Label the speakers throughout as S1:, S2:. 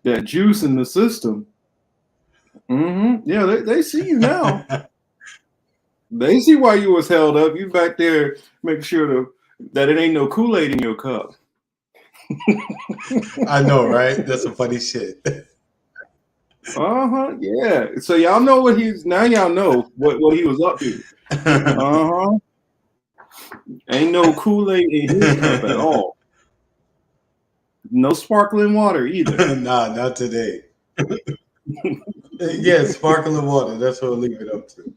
S1: that juice in the system. Yeah, they see you now. They see why you was held up. You back there making sure that it ain't no Kool-Aid in your cup.
S2: I know, right? That's some funny shit.
S1: Yeah. So y'all know what y'all know what he was up to. Ain't no Kool-Aid in his cup at all. No sparkling water either.
S2: Nah, not today. Yeah, sparkling water. That's what I'll leave it up
S1: to.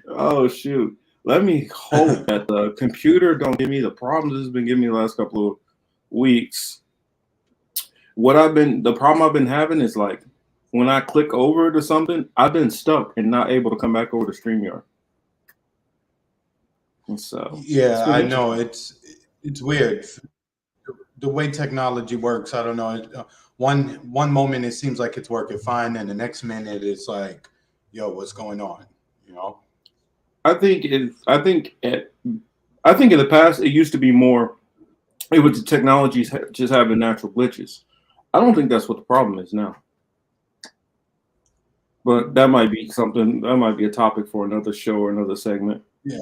S1: Oh shoot. Let me hope that the computer don't give me the problems it's been giving me the last couple of weeks. The problem I've been having is like when I click over to something, I've been stuck and not able to come back over to StreamYard. And so
S2: yeah, I know it's weird the way technology works. I don't know. One moment it seems like it's working fine, and the next minute it's like, yo, what's going on? You know.
S1: I think in the past it used to be more. It was the technologies just having natural glitches. I don't think that's what the problem is now. But that might be something. That might be a topic for another show or another segment.
S2: Yeah.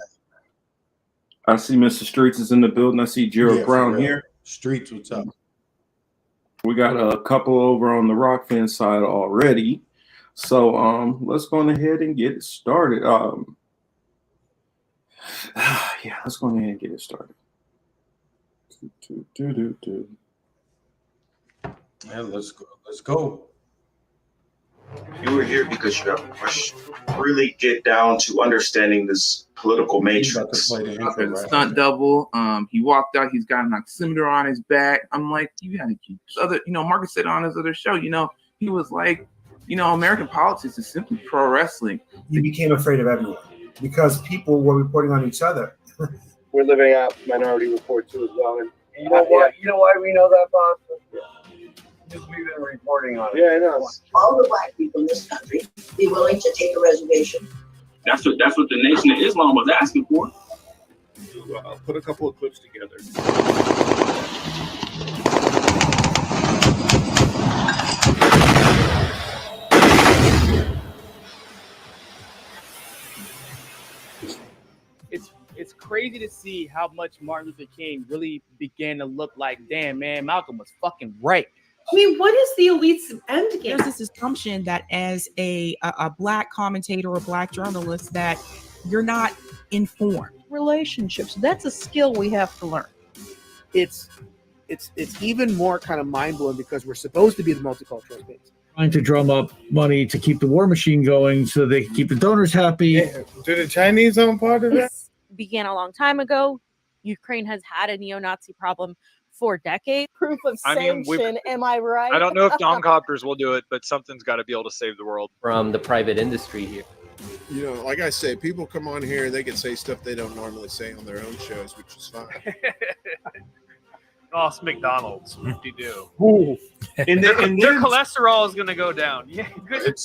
S1: I see Mr. Streets is in the building. I see Gerald Brown here.
S2: Streets, what's up?
S1: We got a couple over on the Rock fan side already. So let's go ahead and get it started. Yeah, let's go ahead and get it started.
S2: Yeah, let's go.
S3: You were here because you really get down to understanding this political matrix.
S4: Stunt double. He walked out. He's got an oximeter on his back. I'm like, you gotta keep Marcus said on his other show. He was like, American politics is simply pro wrestling.
S5: He became afraid of everyone because people were reporting on each other.
S6: We're living out Minority Report too as well. And you know why? You know why we know that, boss? Because we've been reporting on it. Yeah, I know.
S7: All the black people in this country be willing to take a reservation.
S8: That's what the Nation of Islam was asking for.
S1: Put a couple of clips together.
S9: It's crazy to see how much Martin Luther King really began to look like, damn, man, Malcolm was fucking right.
S10: I mean, what is the elite's end game?
S11: There's this assumption that as a black commentator or black journalist that you're not informed.
S12: Relationships, that's a skill we have to learn.
S13: It's even more kind of mind-blowing because we're supposed to be the multicultural space.
S14: Trying to drum up money to keep the war machine going so they can keep the donors happy.
S15: Yeah. Do the Chinese own part of that?
S16: This began a long time ago. Ukraine has had a neo-Nazi problem for decades.
S12: Proof of sanction, am I right?
S17: I don't know if domcopters will do it, but something's got to be able to save the world.
S18: From the private industry here.
S15: Like I say, people come on here and they can say stuff they don't normally say on their own shows, which is fine.
S17: Oh, it's McDonald's. Whoop-de-doo.
S13: Ooh.
S17: And their cholesterol is going to go down. Yeah, good.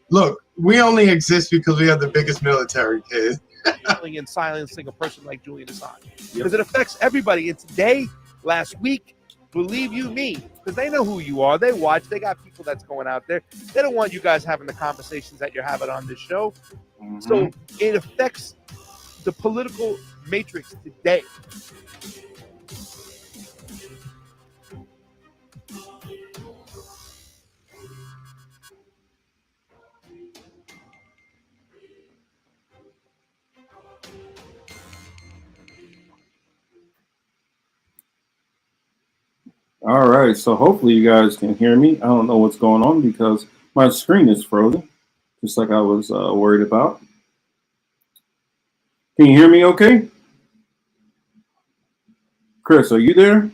S2: Look, we only exist because we have the biggest military, kid.
S13: And silencing a person like Julian Assange. Because it affects everybody. And today, last week, believe you me, because they know who you are. They watch. They got people that's going out there. They don't want you guys having the conversations that you're having on this show. Mm-hmm. So it affects the political matrix today.
S1: All right, so hopefully you guys can hear me. I don't know what's going on because my screen is frozen, just like I was worried about. Can you hear me okay? Chris, are you there?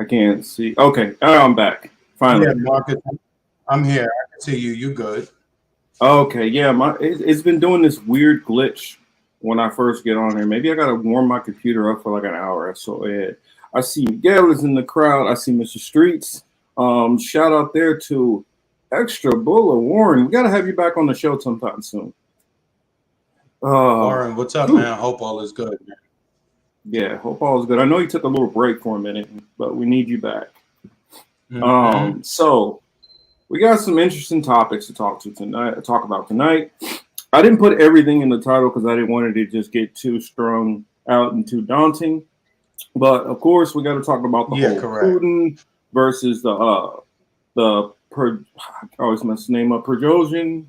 S1: I can't see. Okay, I'm back. Finally.
S2: Yeah, Marcus, I'm here. I can see you. You good.
S1: Okay, yeah, it's been doing this weird glitch when I first get on here. Maybe I got to warm my computer up for like an hour or so. I see Miguel is in the crowd. I see Mr. Streets. Shout out there to Extra Buller Warren. We got to have you back on the show sometime soon.
S2: Warren, what's up, man? I hope all is good, man.
S1: Yeah, hope all is good. I know you took a little break for a minute, but we need you back. So we got some interesting topics to talk about tonight. I didn't put everything in the title because I didn't want it to just get too strung out and too daunting. But of course, we got to talk about the whole Putin versus I always mess the name up. Prigozhin.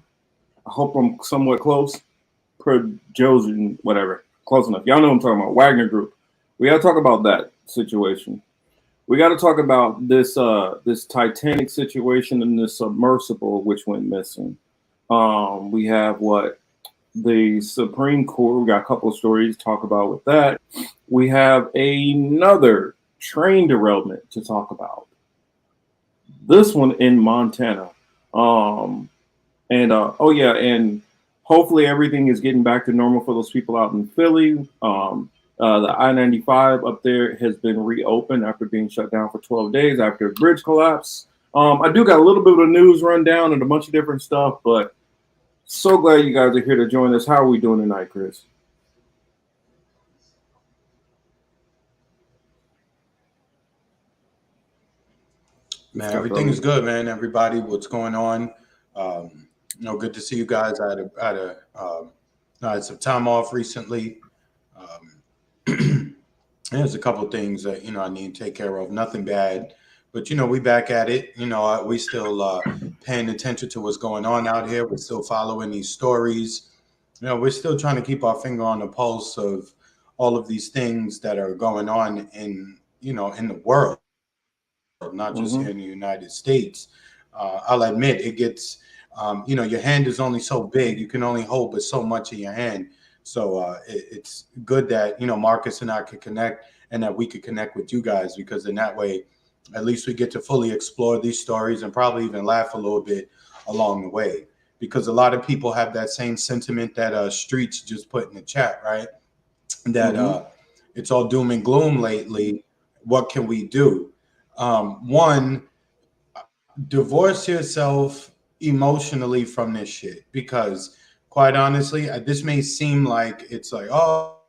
S1: I hope I'm somewhat close. Prigozhin, whatever, close enough. Y'all know what I'm talking about. Wagner Group. We got to talk about that situation. We got to talk about this this Titanic situation and this submersible which went missing. We have the Supreme Court. We got a couple of stories to talk about with that. We have another train derailment to talk about. This one in Montana. And hopefully everything is getting back to normal for those people out in Philly. The I-95 up there has been reopened after being shut down for 12 days after a bridge collapse. I do got a little bit of news rundown and a bunch of different stuff, but so glad you guys are here to join us. How are we doing tonight, Chris?
S2: Man, everything is good, man. Everybody, what's going on? Good to see you guys. I had some time off recently. There's a couple of things that I need to take care of. Nothing bad, but we back at it. We still paying attention to what's going on out here. We're still following these stories. We're still trying to keep our finger on the pulse of all of these things that are going on in the world, not just here in the United States. I'll admit it gets, your hand is only so big. You can only hold but so much in your hand. So it's good that, Marcus and I could connect and that we could connect with you guys, because in that way, at least we get to fully explore these stories and probably even laugh a little bit along the way, because a lot of people have that same sentiment that Streets just put in the chat, right? That it's all doom and gloom lately. What can we do? One, divorce yourself emotionally from this shit, because quite honestly, this may seem like it's like, oh,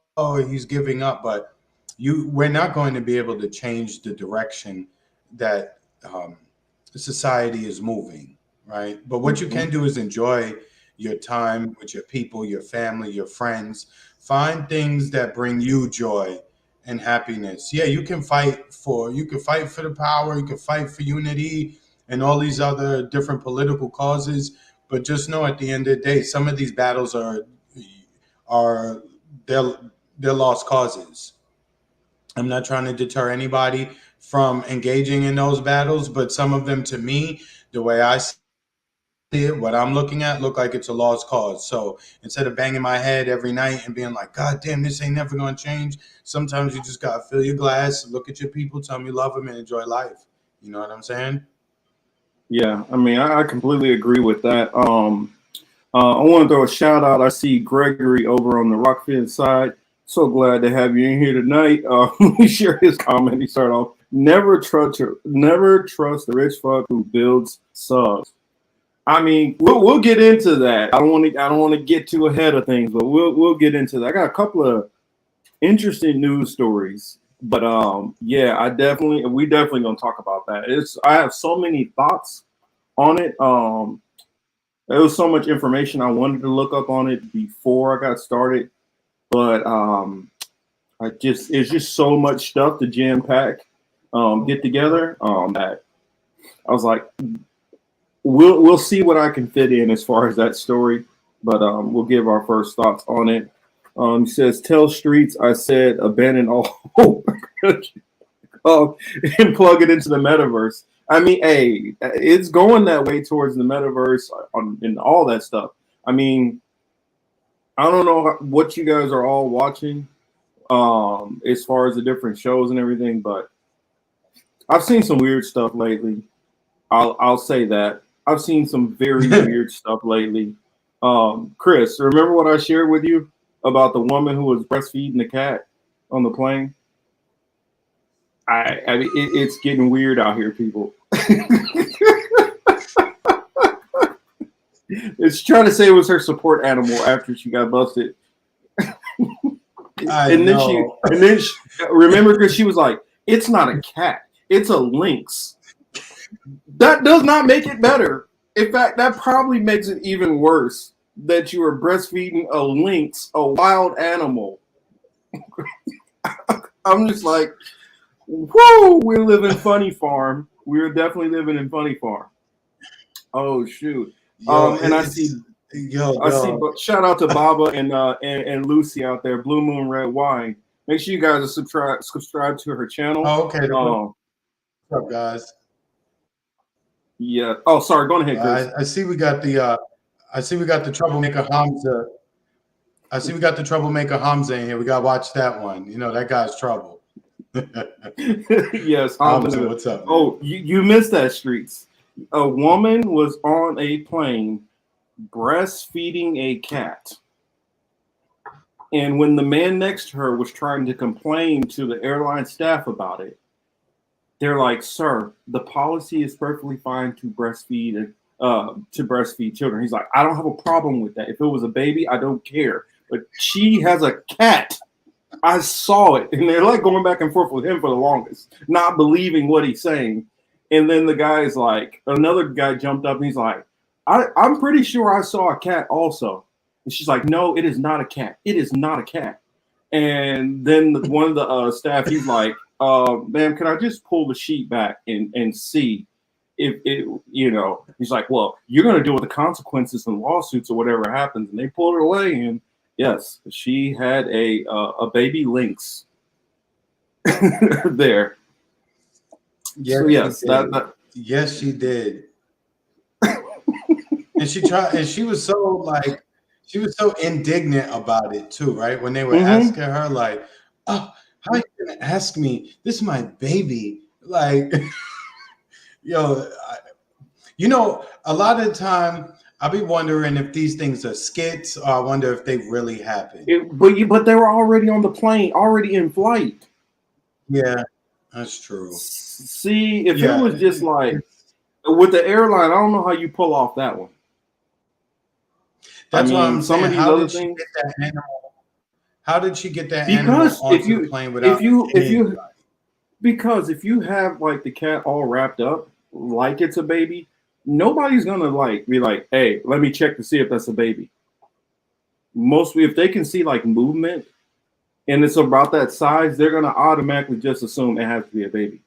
S2: he's giving up, but we're not going to be able to change the direction that society is moving, right? But what you can do is enjoy your time with your people, your family, your friends. Find things that bring you joy and happiness. Yeah, you can fight for the power, you can fight for unity and all these other different political causes, but just know at the end of the day, some of these battles are they're lost causes. I'm not trying to deter anybody from engaging in those battles, but some of them, to me, the way I see it, what I'm looking at, look like it's a lost cause. So instead of banging my head every night and being like, God damn, this ain't never going to change, sometimes you just got to fill your glass, look at your people, tell them you love them, and enjoy life. You know what I'm saying?
S1: Yeah, I mean, I completely agree with that. I want to throw a shout out. I see Gregory over on the Rockfin side. So glad to have you in here tonight. Let me share his comment. He started off, never trust the rich fuck who builds subs. I mean, we'll get into that. I don't want to get too ahead of things, but we'll get into that. I got a couple of interesting news stories, but yeah, we definitely gonna talk about that. I have so many thoughts on it. There was so much information I wanted to look up on it before I got started, but it's just so much stuff to jam pack, get together. That I was like, we'll see what I can fit in as far as that story, but we'll give our first thoughts on it. He says, "Tell Streets I said abandon all hope and plug it into the metaverse." I mean, hey, it's going that way towards the metaverse and all that stuff. I mean, I don't know what you guys are all watching as far as the different shows and everything, but I've seen some weird stuff lately. I'll say that. I've seen some very weird stuff lately. Chris, remember what I shared with you about the woman who was breastfeeding the cat on the plane? I mean, it's getting weird out here, people. It's trying to say it was her support animal after she got busted. remember, because she was like, "It's not a cat, it's a lynx." That does not make it better. In fact, that probably makes it even worse that you are breastfeeding a lynx, a wild animal. I'm just like, whoa, we're living funny farm. We're definitely living in funny farm. Oh shoot. And I see shout out to Baba and Lucy out there, Blue Moon Red Wine. Make sure you guys are subscribe to her channel.
S2: Oh, okay. What's up, guys?
S1: Yeah. Oh, sorry. Go ahead, Chris.
S2: I see we got the troublemaker Hamza. I see we got the troublemaker Hamza in here. We gotta watch that one. You know that guy's trouble.
S1: Yes,
S2: Hamza, what's up? Man?
S1: Oh, you missed that, Streets. A woman was on a plane breastfeeding a cat. And when the man next to her was trying to complain to the airline staff about it, they're like, "Sir, the policy is perfectly fine to breastfeed children." He's like, "I don't have a problem with that. If it was a baby, I don't care. But she has a cat. I saw it." And they're like going back and forth with him for the longest, not believing what he's saying. And then the guy's like, another guy jumped up and he's like, I'm pretty sure I saw a cat also. And she's like, "No, it is not a cat. It is not a cat." And then one of the staff, he's like, "Ma'am, can I just pull the sheet back and see if it, you know?" He's like, "Well, you're going to deal with the consequences and lawsuits or whatever happens." And they pulled her away, and yes, she had a baby lynx there.
S2: Yes,
S1: so yes,
S2: yes, she did. And she tried, and she was so indignant about it too, right? When they were asking her, like, "Oh, how are you gonna ask me? This is my baby." Like, yo, a lot of the time I'll be wondering if these things are skits, or I wonder if they really happen.
S1: But they were already on the plane, already in flight.
S2: Yeah, that's true.
S1: See, if it was just like with the airline, I don't know how you pull off that one.
S2: That's why I'm
S1: some of
S2: saying,
S1: these other things.
S2: How did she get that animal onto the plane without?
S1: Because if you have like the cat all wrapped up like it's a baby, nobody's gonna like be like, "Hey, let me check to see if that's a baby." Mostly, if they can see like movement and it's about that size, they're gonna automatically just assume it has to be a baby.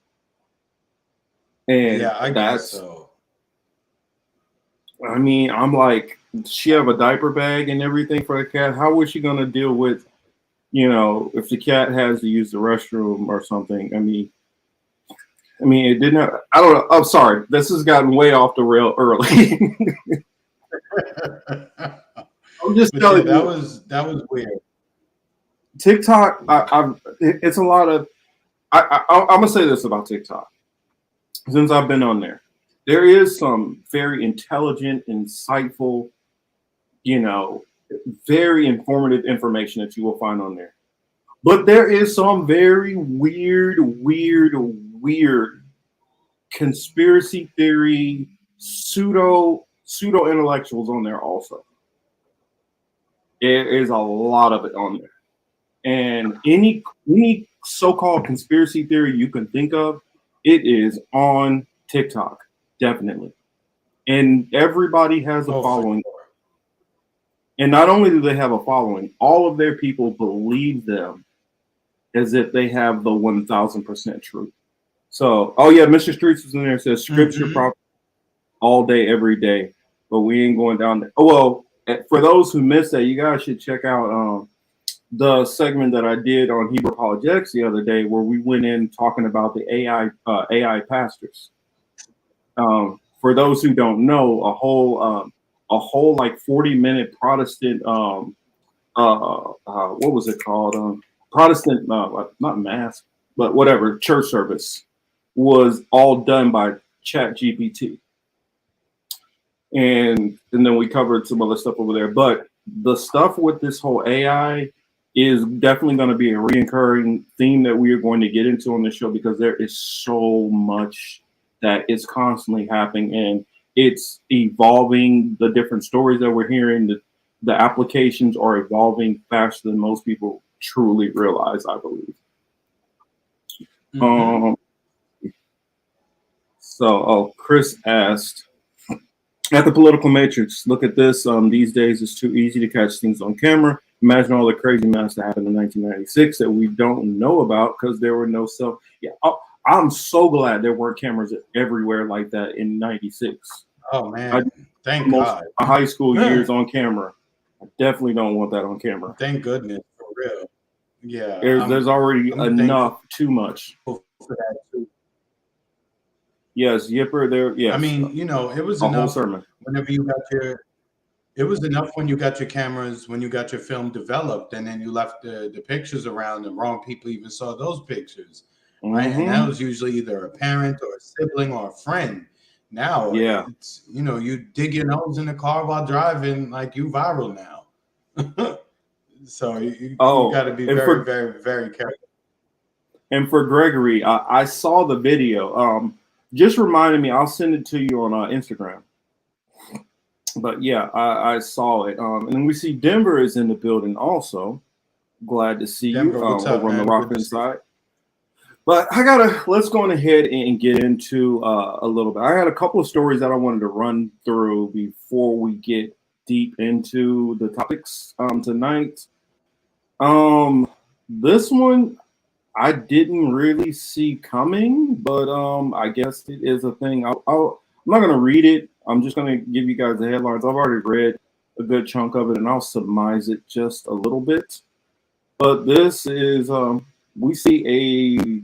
S1: And
S2: yeah, I guess so.
S1: I mean, I'm like, she have a diaper bag and everything for the cat. How was she gonna deal with, if the cat has to use the restroom or something? I mean, it didn't have. I don't know. I'm sorry. This has gotten way off the rail early. I'm just telling you,
S2: that was weird.
S1: TikTok. It's a lot of. I'm gonna say this about TikTok. Since I've been on there, there is some very intelligent, insightful, very informative information that you will find on there. But there is some very weird conspiracy theory, pseudo intellectuals on there also. There is a lot of it on there. And any so-called conspiracy theory you can think of, it is on TikTok, definitely. And everybody has a following. And not only do they have a following, all of their people believe them as if they have the 1000% truth. So, oh yeah, Mr. Streets was in there and says scripture proper all day, every day. But we ain't going down there. Oh, well, for those who missed that, you guys should check out the segment that I did on Hebrew Apologetics the other day, where we went in talking about the AI pastors. For those who don't know, a whole like 40-minute Protestant what was it called? Protestant not mass, but whatever, church service was all done by ChatGPT. And then we covered some other stuff over there. But the stuff with this whole AI is definitely going to be a recurring theme that we are going to get into on the show, because there is so much that is constantly happening, and it's evolving. The different stories that we're hearing, the applications are evolving faster than most people truly realize, I believe. Chris asked, at the political matrix, look at this. These days it's too easy to catch things on camera. Imagine all the crazy mess that happened in 1996 that we don't know about because there were no cell. Yeah, I'm so glad there weren't cameras everywhere like that in '96.
S2: Oh man, thank God.
S1: My high school years on camera. I definitely don't want that on camera.
S2: Thank goodness, for real. Yeah,
S1: there's already enough, too much.
S2: For that too.
S1: Yes, Yipper. There. Yes.
S2: I mean, you know, it was
S1: a
S2: enough
S1: whole sermon.
S2: whenever you got your. It was enough when you got your cameras, when you got your film developed, and then you left the pictures around, and wrong people even saw those pictures, right? And that was usually either a parent or a sibling or a friend. Now, it's, you know, you dig your nose in the car while driving, like you viral now. So you got to be very, very, very careful.
S1: And for Gregory, I saw the video. Just reminded me, I'll send it to you on Instagram. But yeah, I saw it. And then we see Denver is in the building also. Glad to see
S2: Denver,
S1: you
S2: what's up,
S1: over on the
S2: man?
S1: Rockland side. But let's go on ahead and get into a little bit. I had a couple of stories that I wanted to run through before we get deep into the topics tonight. This one I didn't really see coming, but I guess it is a thing. I'm not going to read it. I'm just going to give you guys the headlines. I've already read a good chunk of it, and I'll surmise it just a little bit. But this is, we see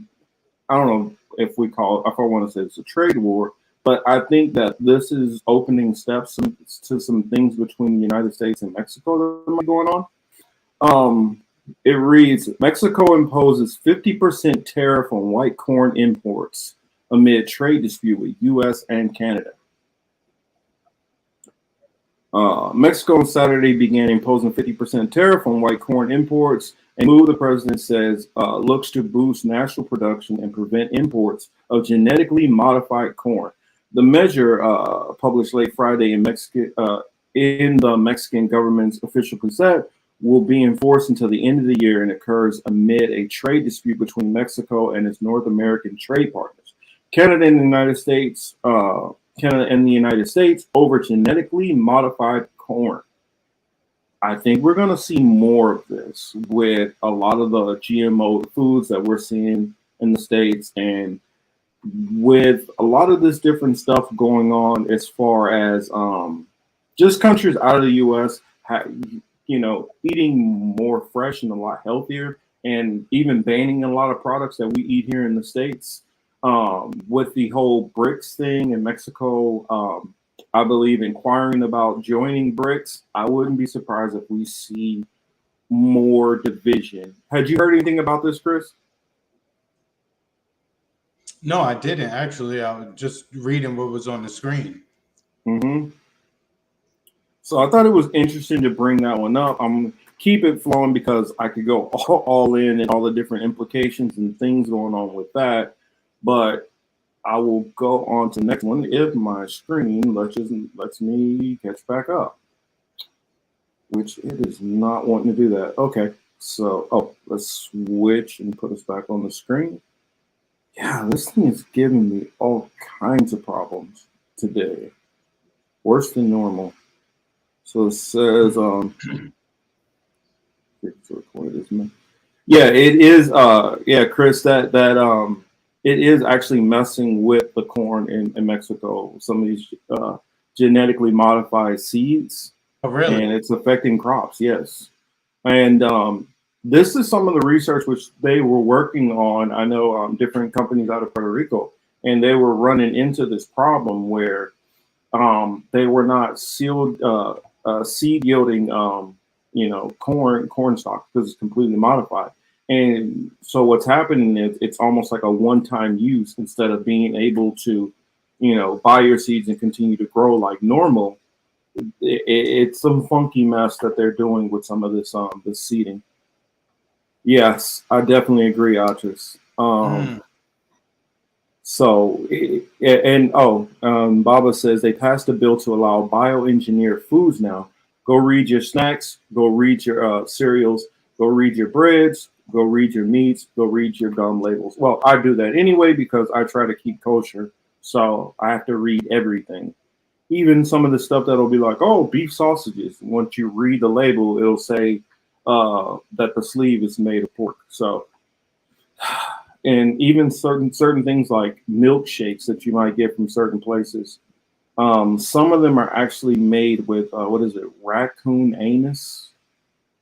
S1: I don't know if I want to say it's a trade war, but I think that this is opening steps to some things between the United States and Mexico that might be going on. It reads, Mexico imposes 50% tariff on white corn imports amid trade dispute with U.S. and Canada. Mexico on Saturday began imposing 50% tariff on white corn imports, a move the president says looks to boost national production and prevent imports of genetically modified corn. The measure, published late Friday in the Mexican government's official gazette, will be enforced until the end of the year and occurs amid a trade dispute between Mexico and its North American trade partners, Canada and the United States, over genetically modified corn. I think we're going to see more of this with a lot of the GMO foods that we're seeing in the States, and with a lot of this different stuff going on as far as just countries out of the U.S. Eating more fresh and a lot healthier, and even banning a lot of products that we eat here in the States. With the whole BRICS thing in Mexico, I believe inquiring about joining BRICS, I wouldn't be surprised if we see more division. Had you heard anything about this, Chris?
S2: No, I didn't actually. I was just reading what was on the screen.
S1: So I thought it was interesting to bring that one up. I'm keep it flowing because I could go all in and all the different implications and things going on with that. But I will go on to the next one if my screen lets me catch back up, which it is not wanting to do that. Okay, so let's switch and put us back on the screen. Yeah, this thing is giving me all kinds of problems today, worse than normal. So it says, yeah, it is. Yeah, Chris, that it is actually messing with the corn in Mexico. Some of these genetically modified seeds.
S2: Oh, really?
S1: And it's affecting crops. Yes, and this is some of the research which they were working on. I know different companies out of Puerto Rico, and they were running into this problem where they were not seed yielding, corn stalk because it's completely modified. And so what's happening is it's almost like a one-time use instead of being able to, buy your seeds and continue to grow like normal. It's some funky mess that they're doing with some of this seeding. Yes, I definitely agree, Atris. Baba says they passed a bill to allow bioengineered foods now. Go read your snacks, go read your cereals. Go read your breads, go read your meats, go read your gum labels. Well, I do that anyway because I try to keep kosher. So I have to read everything. Even some of the stuff that'll be like, oh, beef sausages. Once you read the label, it'll say that the sleeve is made of pork. So, and even certain things like milkshakes that you might get from certain places. Some of them are actually made with raccoon anus,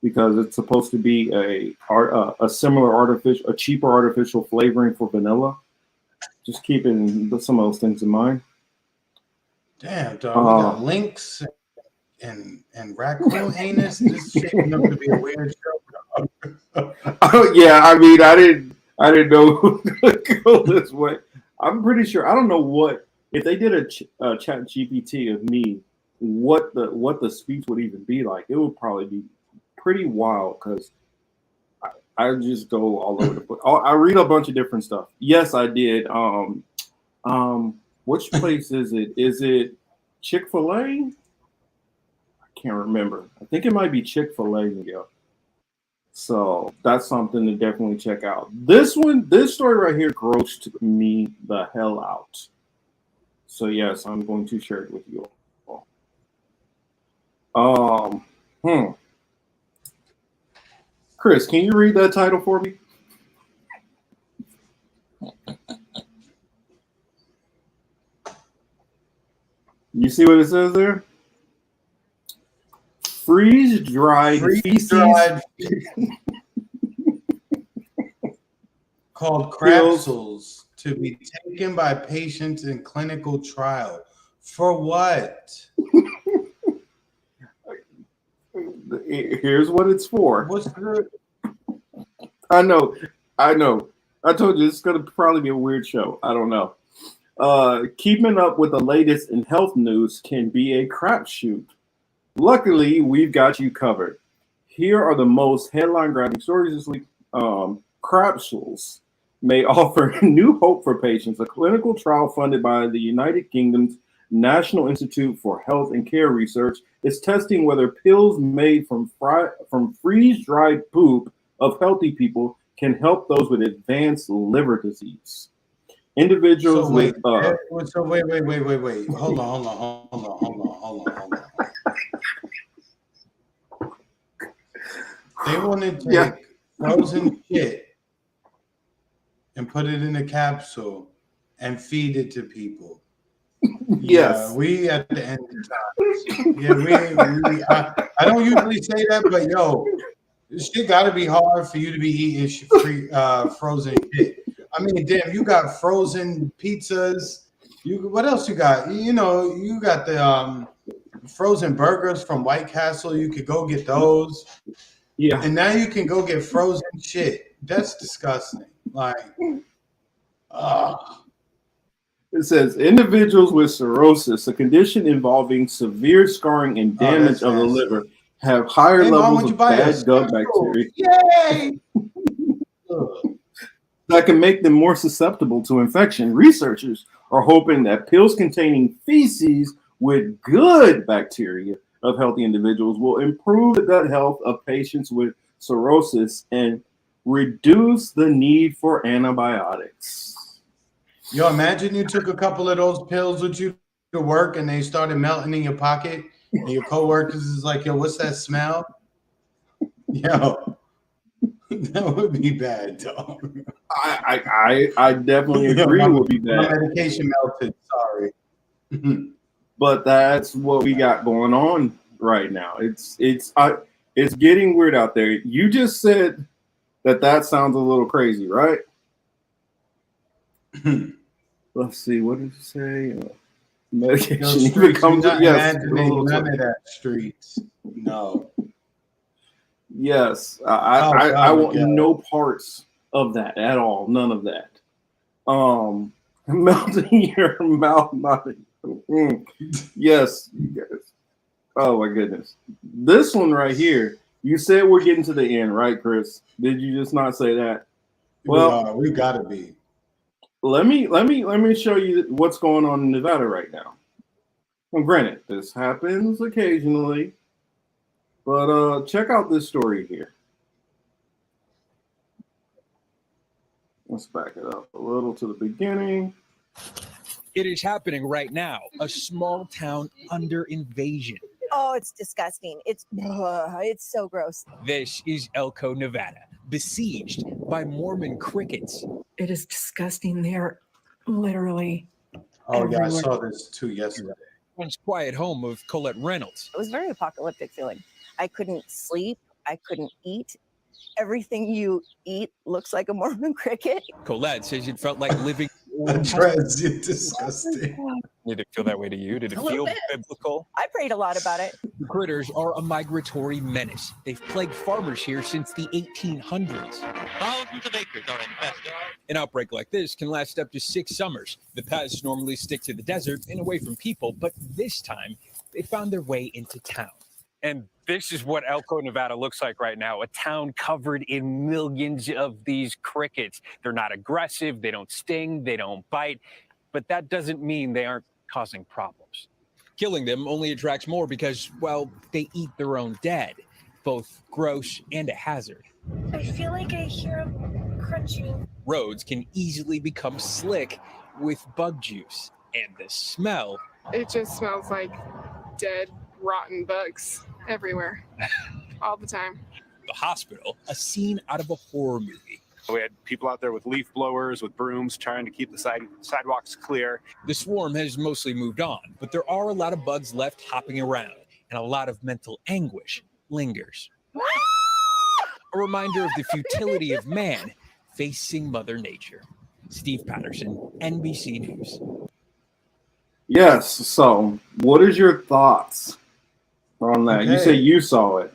S1: because it's supposed to be a similar a cheaper artificial flavoring for vanilla. Just keeping some of those things in mind.
S2: Damn, dog. We got links and raccoon anus. This is shaping up to be a weird show.
S1: Oh yeah, I mean, I didn't know to go this way. I'm pretty sure. I don't know what if they did a chat GPT of me, what the speech would even be like. It would probably be pretty wild because I just go all over the place. I read a bunch of different stuff. Yes, I did. Which place is it? Is it Chick-fil-A? I can't remember. I think it might be Chick-fil-A, Miguel. So that's something to definitely check out. This story right here grossed me the hell out. So yes, I'm going to share it with you all. Chris, can you read that title for me? You see what it says there? Freeze-dried feces
S2: called capsules to be taken by patients in clinical trial. For what?
S1: Here's what it's for.
S2: What's good?
S1: I know. I told you it's going to probably be a weird show. I don't know. Keeping up with the latest in health news can be a crapshoot. Luckily, we've got you covered. Here are the most headline-grabbing stories this week. Capsules may offer new hope for patients. A clinical trial funded by the United Kingdom's National Institute for Health and Care Research is testing whether pills made from freeze-dried poop of healthy people can help those with advanced liver disease. Individuals
S2: wait.
S1: with
S2: Wait. Hold on. They want to take frozen shit and put it in a capsule and feed it to people.
S1: Yes.
S2: Yeah, we at the end of time. Yeah, I don't usually say that, but yo, this shit got to be hard for you to be eating frozen shit. I mean, damn, you got frozen pizzas. What else you got? You know, you got the frozen burgers from White Castle. You could go get those.
S1: Yeah.
S2: And now you can go get frozen shit. That's disgusting. Like,
S1: It says individuals with cirrhosis, a condition involving severe scarring and damage of the liver, have higher levels of bad gut bacteria.
S2: Yay!
S1: That can make them more susceptible to infection. Researchers are hoping that pills containing feces with good bacteria of healthy individuals will improve the gut health of patients with cirrhosis and reduce the need for antibiotics.
S2: Yo, imagine you took a couple of those pills with you to work and they started melting in your pocket and your coworkers is like, yo, what's that smell? Yo, that would be bad, dog.
S1: I definitely agree it would be bad.
S2: My medication melted, sorry.
S1: But that's what we got going on right now. It's getting weird out there. You just said that sounds a little crazy, right? Let's see. What did you say? Medication even comes. Yes.
S2: None of that streets. No.
S1: Yes. I want no parts of that at all. None of that. Melting your mouth. Yes. Oh my goodness. This one right here. You said we're getting to the end, right, Chris? Did you just not say that? Well,
S2: we gotta be.
S1: Let me show you what's going on in Nevada right now. Well, granted, this happens occasionally, but check out this story here. Let's back it up a little to the beginning.
S19: It is happening right now. A small town under invasion.
S20: Oh, it's disgusting. It's so gross.
S19: This is Elko, Nevada, besieged by Mormon crickets.
S10: It is disgusting. They're literally
S2: Oh yeah, I
S10: everywhere.
S2: saw this too yesterday.
S19: Once quiet home of Colette Reynolds.
S12: It was very apocalyptic feeling. I couldn't sleep. I couldn't eat. Everything you eat looks like a Mormon cricket.
S19: Colette says it felt like living.
S2: That's disgusting.
S19: Did it feel that way to you? Did it feel biblical?
S12: I prayed a lot about it.
S19: The critters are a migratory menace. They've plagued farmers here since the 1800s.
S21: Thousands of acres are infested.
S19: An outbreak like this can last up to 6 summers. The pests normally stick to the desert and away from people, but this time they found their way into town. And this is what Elko, Nevada looks like right now, a town covered in millions of these crickets. They're not aggressive, they don't sting, they don't bite, but that doesn't mean they aren't causing problems. Killing them only attracts more because, well, they eat their own dead, both gross and a hazard.
S22: I feel like I hear them crunching.
S19: Roads can easily become slick with bug juice, and the smell.
S23: It just smells like dead, rotten bugs everywhere, all the time.
S19: The hospital, a scene out of a horror movie.
S24: We had people out there with leaf blowers, with brooms, trying to keep the sidewalks clear.
S19: The swarm has mostly moved on, but there are a lot of bugs left hopping around, and a lot of mental anguish lingers. A reminder of the futility of man facing Mother Nature. Steve Patterson, NBC News.
S1: Yes. So, what is your thoughts on that?
S2: Okay.
S1: You say you saw it.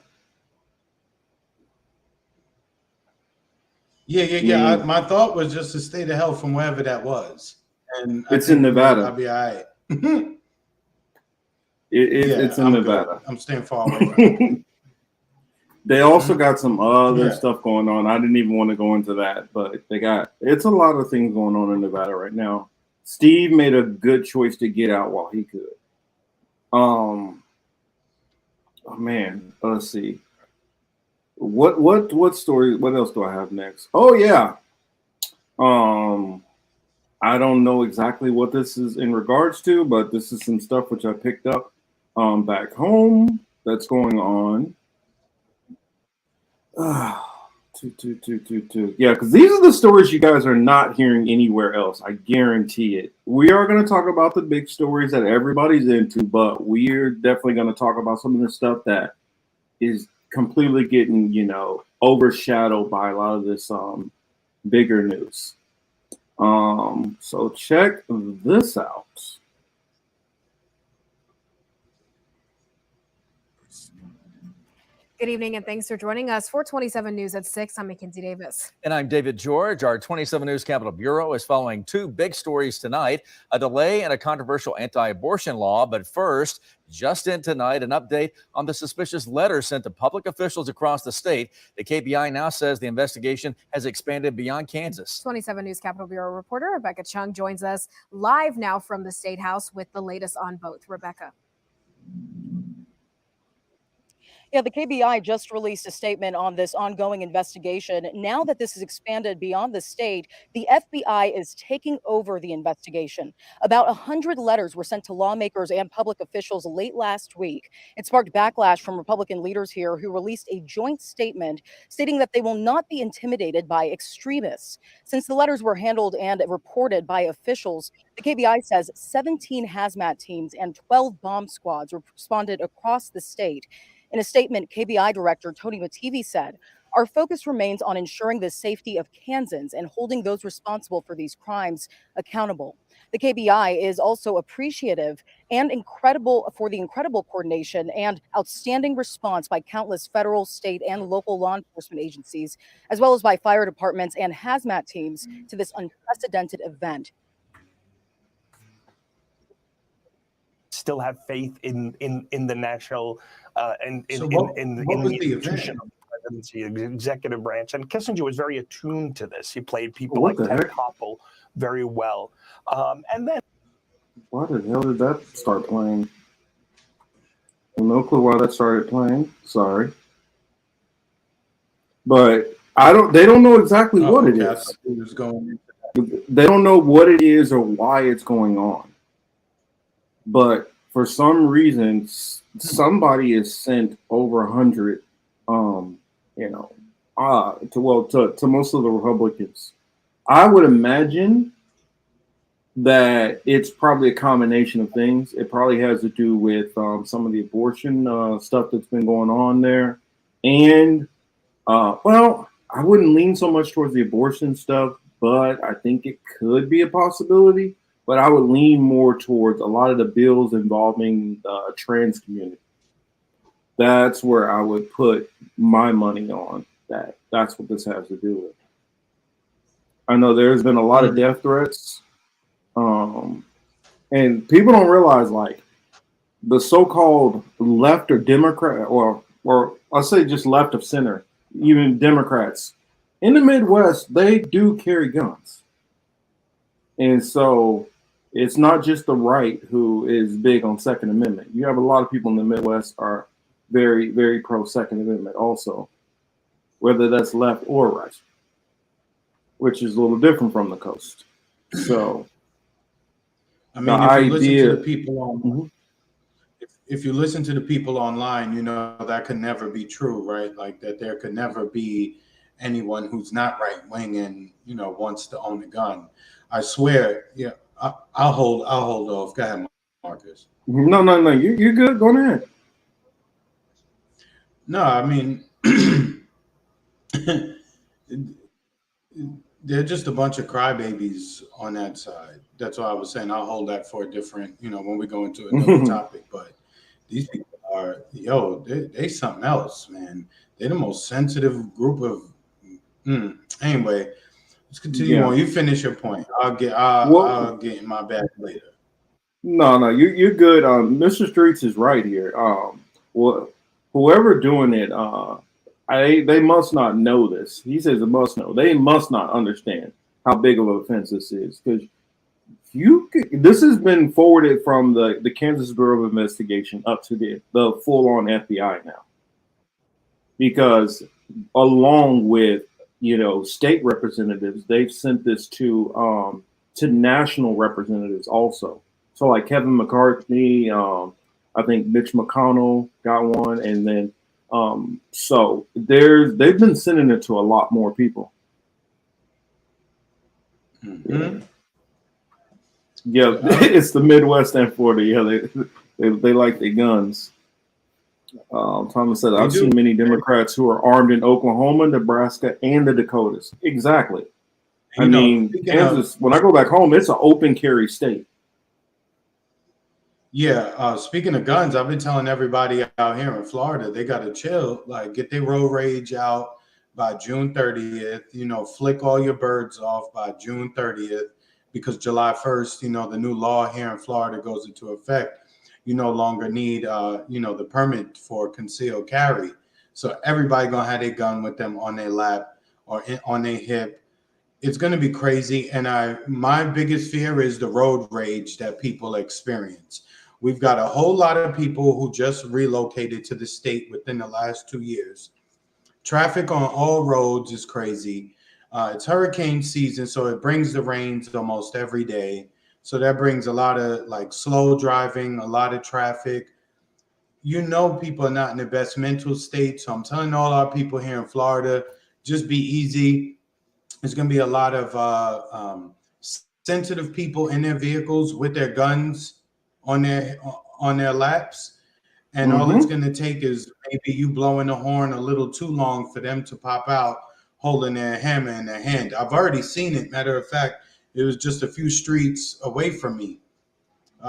S2: Yeah. My thought was just to stay the hell from wherever that was, and
S1: It's in Nevada.
S2: I'll be all right.
S1: It's in Nevada.
S2: Good. I'm staying far away from it.
S1: They also got some other
S2: Yeah.
S1: stuff going on. I didn't even want to go into that, but it's a lot of things going on in Nevada right now. Steve made a good choice to get out while he could. Oh man, let's see. What story? What else do I have next? Oh yeah. I don't know exactly what this is in regards to, but this is some stuff which I picked up back home that's going on. Yeah, because these are the stories you guys are not hearing anywhere else. I guarantee it. We are going to talk about the big stories that everybody's into, but we're definitely going to talk about some of the stuff that is completely getting, overshadowed by a lot of this bigger news. So check this out.
S25: Good evening, and thanks for joining us for 27 News at 6. I'm Mackenzie Davis.
S26: And I'm David George. Our 27 News Capitol Bureau is following 2 big stories tonight, a delay and a controversial anti-abortion law. But first, just in tonight, an update on the suspicious letter sent to public officials across the state. The KBI now says the investigation has expanded beyond Kansas.
S25: 27 News Capitol Bureau reporter Rebecca Chung joins us live now from the State House with the latest on both. Rebecca.
S12: Yeah, the KBI just released a statement on this ongoing investigation. Now that this has expanded beyond the state, the FBI is taking over the investigation. About 100 letters were sent to lawmakers and public officials late last week. It sparked backlash from Republican leaders here who released a joint statement stating that they will not be intimidated by extremists. Since the letters were handled and reported by officials, the KBI says 17 hazmat teams and 12 bomb squads responded across the state. In a statement, KBI Director Tony Mativi said, "Our focus remains on ensuring the safety of Kansans and holding those responsible for these crimes accountable." The KBI is also appreciative and incredible for the incredible coordination and outstanding response by countless federal, state, and local law enforcement agencies, as well as by fire departments and hazmat teams to this unprecedented event.
S27: Still have faith in the national in
S2: So
S27: the
S2: what was the
S27: institution
S2: event?
S27: of the presidency, the executive branch. And Kissinger was very attuned to this. He played people
S1: What
S27: like
S1: the
S27: Ted
S1: heck?
S27: Koppel very well. And then
S1: Why the hell did that start playing? No clue why that started playing. Sorry. But They don't know exactly
S2: Oh,
S1: what it
S2: okay. I
S1: is.
S2: thought he was going.
S1: They don't know what it is or why it's going on. But for some reason, somebody has sent over 100, to most of the Republicans. I would imagine that it's probably a combination of things. It probably has to do with some of the abortion stuff that's been going on there. And, I wouldn't lean so much towards the abortion stuff, but I think it could be a possibility. But I would lean more towards a lot of the bills involving the trans community. That's where I would put my money on that. That's what this has to do with. I know there's been a lot of death threats. And people don't realize, like, the so-called left or Democrat, or I'll say just left of center, even Democrats in the Midwest, they do carry guns. And so it's not just the right who is big on Second Amendment. You have a lot of people in the Midwest are very, very pro Second Amendment also, whether that's left or right, which is a little different from the coast. So
S2: I mean, if you listen to the people on, if you listen to the people online, you know that could never be true, right? Like that, there could never be anyone who's not right wing and wants to own a gun. I swear, yeah. I'll hold off. Go ahead, Marcus.
S1: No, you're good. Go ahead.
S2: No, I mean, they're just a bunch of crybabies on that side. That's why I was saying I'll hold that for a different, when we go into another topic. But these people are, they something else, man. They're the most sensitive group of. Anyway, let's continue on. You finish your point. I'll get in my bag later.
S1: No, you're good. Mr. Streets is right here. Well, whoever doing it, they must not know this. He says it must know. They must not understand how big of an offense this is, because this has been forwarded from the Kansas Bureau of Investigation up to the full-on FBI now, because along with state representatives, they've sent this to national representatives also. So like Kevin McCarthy, I think Mitch McConnell got one, and then so they've been sending it to a lot more people. Yeah, it's the Midwest and Florida. Yeah, they like their guns. Thomas said, I've seen many Democrats who are armed in Oklahoma, Nebraska, and the Dakotas. Exactly. I mean, Kansas, when I go back home, it's an open carry state.
S2: Yeah. Speaking of guns, I've been telling everybody out here in Florida, they got to chill, like get their road rage out by June 30th, flick all your birds off by June 30th, because July 1st, the new law here in Florida goes into effect. You no longer need, the permit for concealed carry. So everybody going to have their gun with them on their lap or on their hip. It's going to be crazy. And my biggest fear is the road rage that people experience. We've got a whole lot of people who just relocated to the state within the last 2 years. Traffic on all roads is crazy. It's hurricane season, so it brings the rains almost every day. So that brings a lot of slow driving, a lot of traffic. People are not in the best mental state. So I'm telling all our people here in Florida, just be easy. There's going to be a lot of sensitive people in their vehicles with their guns on their laps. And all it's going to take is maybe you blowing the horn a little too long for them to pop out holding their hammer in their hand. I've already seen it. Matter of fact, it was just a few streets away from me.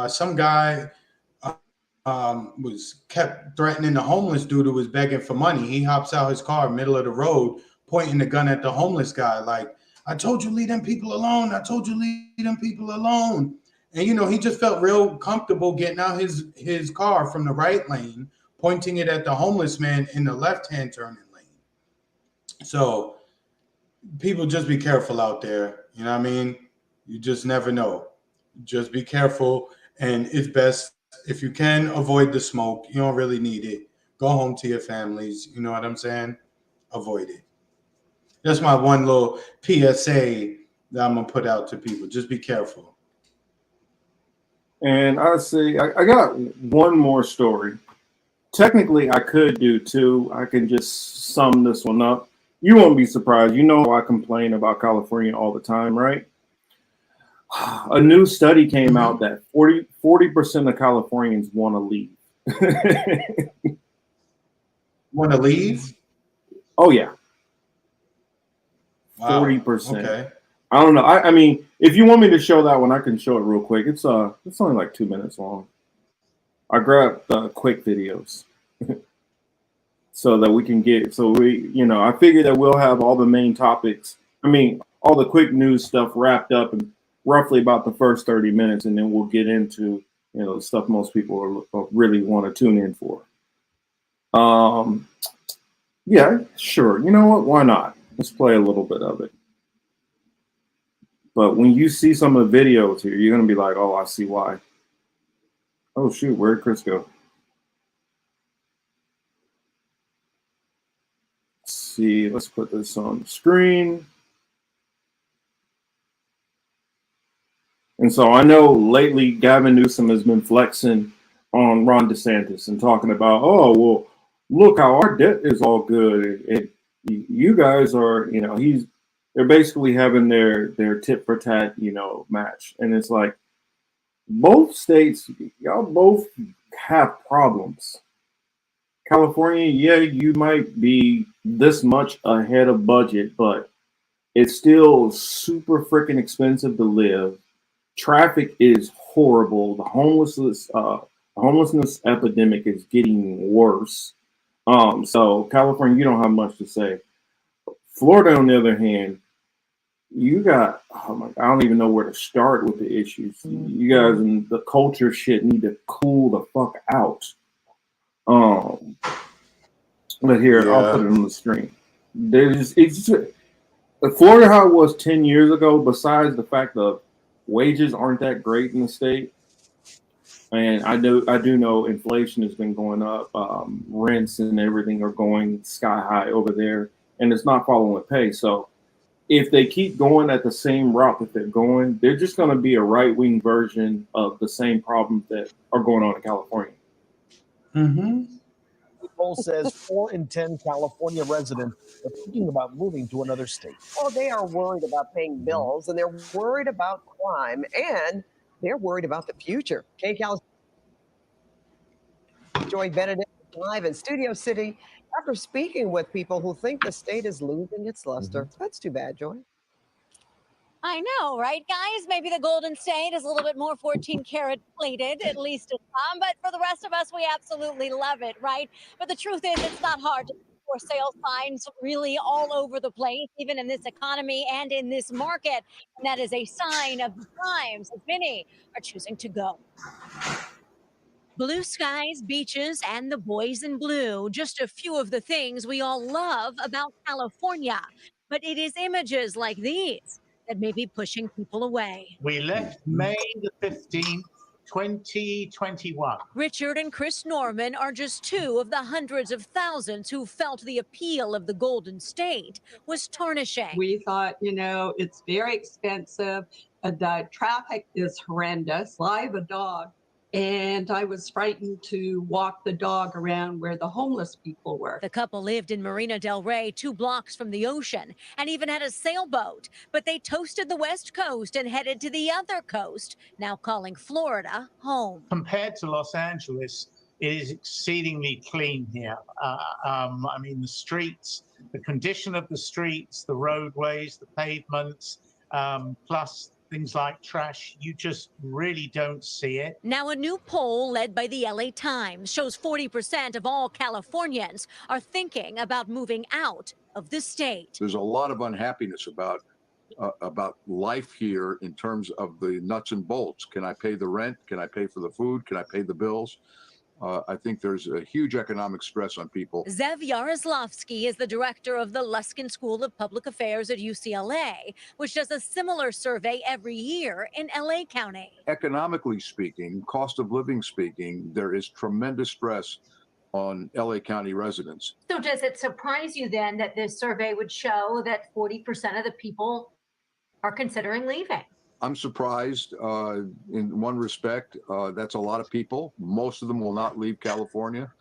S2: Some guy was kept threatening the homeless dude who was begging for money. He hops out his car middle of the road, pointing the gun at the homeless guy like, I told you leave them people alone. I told you leave them people alone. And, he just felt real comfortable getting out his car from the right lane, pointing it at the homeless man in the left-hand turning lane. So people, just be careful out there. You know what I mean? You just never know. Just be careful. And it's best, if you can, avoid the smoke. You don't really need it. Go home to your families. You know what I'm saying? Avoid it. That's my one little PSA that I'm gonna put out to people. Just be careful.
S1: And I say I got one more story. Technically, I could do two. I can just sum this one up. You won't be surprised. You know I complain about California all the time, right? A new study came out that 40% of Californians want to leave.
S2: Want to leave?
S1: Oh yeah,
S2: Wow.
S1: 40%.
S2: Okay.
S1: I don't know. I mean, if you want me to show that one, I can show it real quick. It's only like 2 minutes long. I grabbed quick videos so that we can get. So I figure that we'll have all the main topics. I mean, all the quick news stuff wrapped up in roughly about the first 30 minutes, and then we'll get into the stuff most people really want to tune in for. Yeah, sure. You know what? Why not? Let's play a little bit of it. But when you see some of the videos here, you're going to be like, oh, I see why. Oh, shoot. Where'd Chris go? Let's see. Let's put this on the screen. And so I know lately Gavin Newsom has been flexing on Ron DeSantis and talking about, oh, well, look how our debt is all good. And you guys are, they're basically having their tit for tat, match. And it's like both states, y'all both have problems. California, yeah, you might be this much ahead of budget, but it's still super freaking expensive to live. Traffic is horrible. The homelessness epidemic is getting worse. So California, you don't have much to say. Florida, on the other hand, you got, oh my, I don't even know where to start with the issues. You guys and the culture shit need to cool the fuck out. But here, I'll put it on the screen. Florida, how it was 10 years ago, besides the fact that wages aren't that great in the state. And I do know inflation has been going up. Rents and everything are going sky high over there, and it's not following with pay. So if they keep going at the same route that they're going, they're just going to be a right-wing version of the same problems that are going on in California.
S3: The poll says 4 in 10 California residents are thinking about moving to another state.
S4: Well, they are worried about paying bills, and they're worried about crime, and they're worried about the future. KCAL's Joy Benedict live in Studio City after speaking with people who think the state is losing its luster. That's too bad, Joy.
S5: I know, right, guys? Maybe the Golden State is a little bit more 14 karat plated, at least to some, but for the rest of us, we absolutely love it, right? But the truth is, it's not hard to for sale signs really all over the place, even in this economy and in this market. And that is a sign of the times that many are choosing to go. Blue skies, beaches, and the boys in blue, just a few of the things we all love about California. But it is images like these that may be pushing people away.
S6: We left May the 15th, 2021.
S5: Richard and Chris Norman are just two of the hundreds of thousands who felt the appeal of the Golden State was tarnishing.
S7: We thought, it's very expensive. The traffic is horrendous. I have a dog, and I was frightened to walk the dog around where the homeless people were.
S5: The couple lived in Marina del Rey, 2 blocks from the ocean, and even had a sailboat. But they toasted the West Coast and headed to the other coast, now calling Florida home.
S6: Compared to Los Angeles, it is exceedingly clean here. I mean, the streets, the condition of the streets, the roadways, the pavements, plus things like trash, you just really don't see it.
S5: Now, a new poll led by the LA Times shows 40% of all Californians are thinking about moving out of the state.
S8: There's a lot of unhappiness about life here in terms of the nuts and bolts. Can I pay the rent? Can I pay for the food? Can I pay the bills? I think there's a huge economic stress on people.
S5: Zev Yaroslavsky is the director of the Luskin School of Public Affairs at UCLA, which does a similar survey every year in LA County.
S8: Economically speaking, cost of living speaking, there is tremendous stress on LA County residents.
S9: So does it surprise you then that this survey would show that 40% of the people are considering leaving?
S8: I'm surprised in one respect. That's a lot of people. Most of them will not leave California.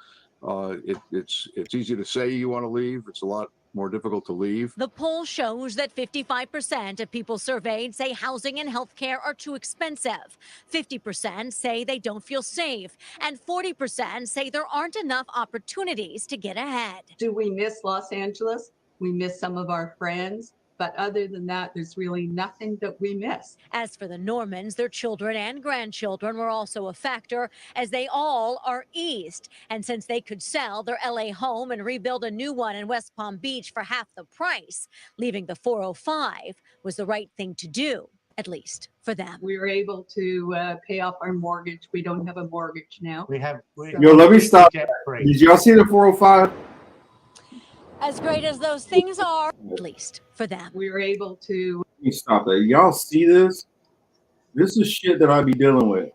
S8: It's easy to say you want to leave. It's a lot more difficult to leave.
S5: The poll shows that 55% of people surveyed say housing and healthcare are too expensive. 50% say they don't feel safe. And 40% say there aren't enough opportunities to get ahead.
S7: Do we miss Los Angeles? We miss some of our friends. But other than that, there's really nothing that we miss.
S5: As for the Normans, their children and grandchildren were also a factor, as they all are east. And since they could sell their LA home and rebuild a new one in West Palm Beach for half the price, leaving the 405 was the right thing to do, at least for them.
S7: We were able to pay off our mortgage. We don't have a mortgage now.
S1: Yo, let me stop. Did y'all see the 405?
S5: As great as those things are, at least for them.
S7: We were able to.
S1: Let me stop that. Y'all see this? This is shit that I be dealing with.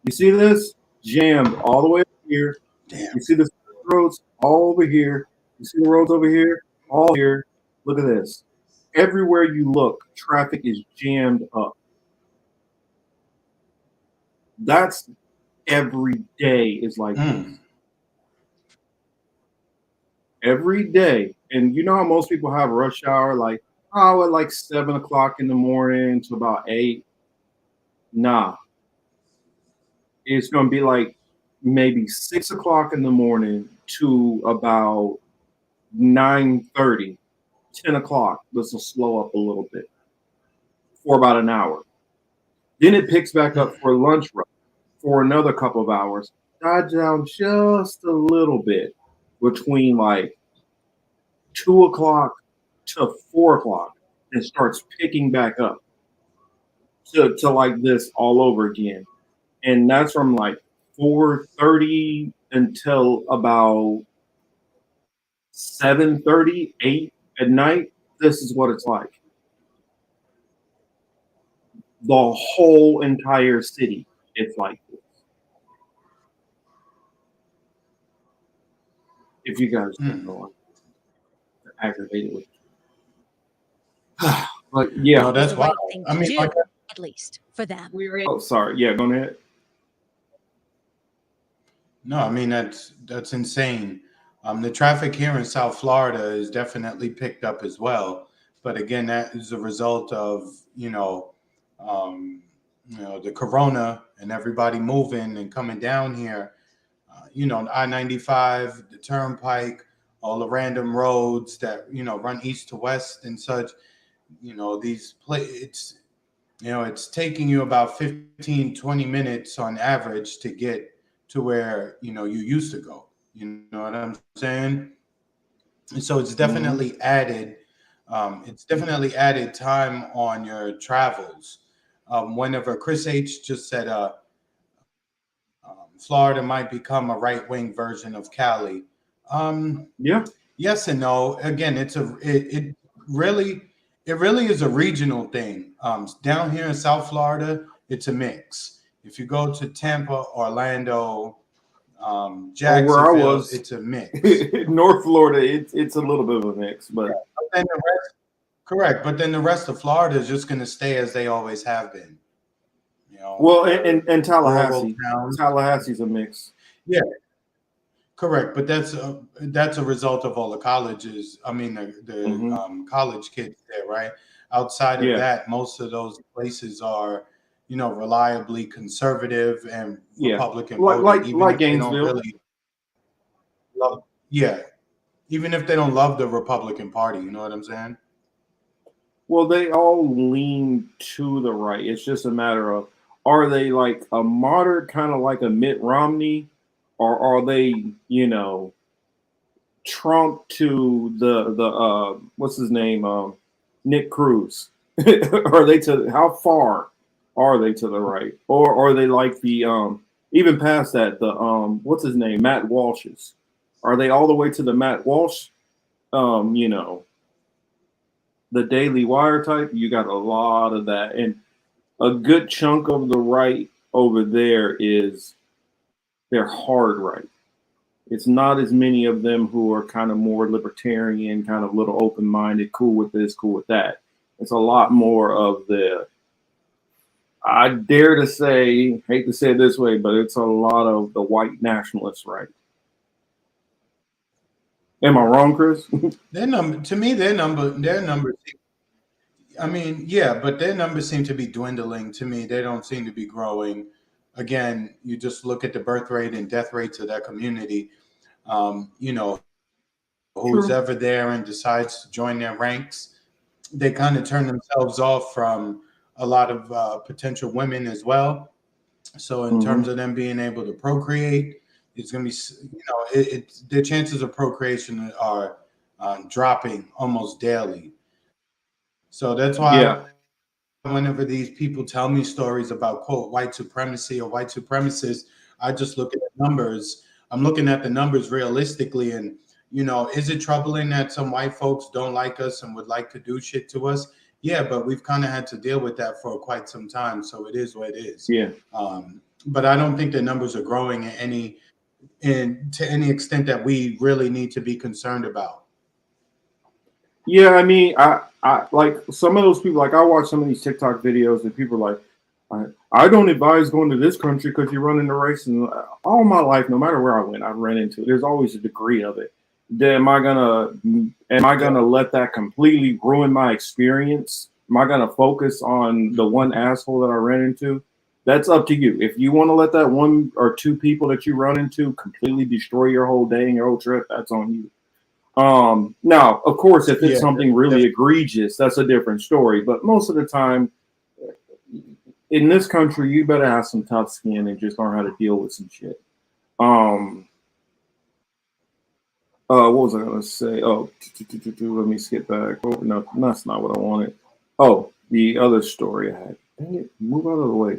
S1: You see this? Jammed all the way over here. Damn. You see the roads all over here. You see the roads over here? All here. Look at this. Everywhere you look, traffic is jammed up. That's every day is like this. Every day. And you know how most people have rush hour, like, oh, at like 7 o'clock in the morning to about 8. Nah. It's going to be like maybe 6 o'clock in the morning to about 9:30, 10 o'clock. This will slow up a little bit for about an hour. Then it picks back up for lunch rush for another couple of hours. Die down just a little bit between like 2 o'clock to 4 o'clock and starts picking back up to like this all over again. And that's from like 4:30 until about 7:30, 8 at night. This is what it's like. The whole entire city, it's like this. If you guys don't know, I'm aggravated with it. But yeah,
S2: no, that's why. I mean,
S5: do, at least for them.
S1: Oh, sorry. Yeah, go ahead.
S2: No, I mean that's insane. The traffic here in South Florida is definitely picked up as well. But again, that is a result of the corona and everybody moving and coming down here. I-95, the Turnpike, all the random roads that run east to west and such. It's taking you about 15-20 minutes on average to get to where you used to go. You know what I'm saying? And so it's definitely added. It's definitely added time on your travels. Whenever Chris H just said, Florida might become a right-wing version of Cali.
S1: Yeah.
S2: Yes and no. Again, it really is a regional thing. Down here in South Florida, it's a mix. If you go to Tampa, Orlando, Jacksonville,
S1: where I was,
S2: it's a mix.
S1: North Florida, it's a little bit of a mix, but
S2: then the rest, correct. But then the rest of Florida is just going to stay as they always have been.
S1: Well, and Tallahassee's a mix.
S2: Yeah, correct. But that's a result of all the colleges. I mean, the college kids there, right? Outside of that, most of those places are, reliably conservative and Republican.
S1: Like Gainesville.
S2: Even if they don't love the Republican Party, you know what I'm saying?
S1: Well, they all lean to the right. It's just a matter of, are they like a moderate, kind of like a Mitt Romney, or are they, Trump to the what's his name, Nick Cruz? Are they how far are they to the right, or are they like the even past that, the what's his name, Matt Walsh's? Are they all the way to the Matt Walsh? The Daily Wire type? You got a lot of that, and a good chunk of the right over there is they're hard right. It's not as many of them who are kind of more libertarian, kind of little open-minded, cool with this, cool with that. It's a lot more of the, I dare to say, hate to say it this way, but it's a lot of the white nationalist right. Am I wrong, Chris?
S2: Their number, to me, their numbers. I mean, yeah, but their numbers seem to be dwindling. To me, they don't seem to be growing. Again, you just look at the birth rate and death rates of that community. You know, who's ever there and decides to join their ranks, they kind of turn themselves off from a lot of potential women as well. So in terms of them being able to procreate, it's going to be, you know, their chances of procreation are dropping almost daily. So that's why whenever these people tell me stories about, quote, white supremacy or white supremacists, I just look at the numbers. I'm looking at the numbers realistically. And, you know, is it troubling that some white folks don't like us and would like to do shit to us? Yeah, but we've kind of had to deal with that for quite some time. So it is what it is.
S1: Yeah.
S2: But I don't think the numbers are growing to any extent that we really need to be concerned about.
S1: Yeah, I mean, I like some of those people. Like I watch some of these TikTok videos, and people are like, I don't advise going to this country because you run into racism. All my life, no matter where I went, I've run into it. There's always a degree of it. Am I gonna let that completely ruin my experience? Am I gonna focus on the one asshole that I ran into? That's up to you. If you want to let that one or two people that you run into completely destroy your whole day and your whole trip, that's on you. Now, of course, if it's something really egregious, that's a different story. But most of the time, in this country, you better have some tough skin and just learn how to deal with some shit. What was I gonna say? Oh, let me skip back. Oh, no, that's not what I wanted. Oh, the other story I had. Dang it, move out of the way.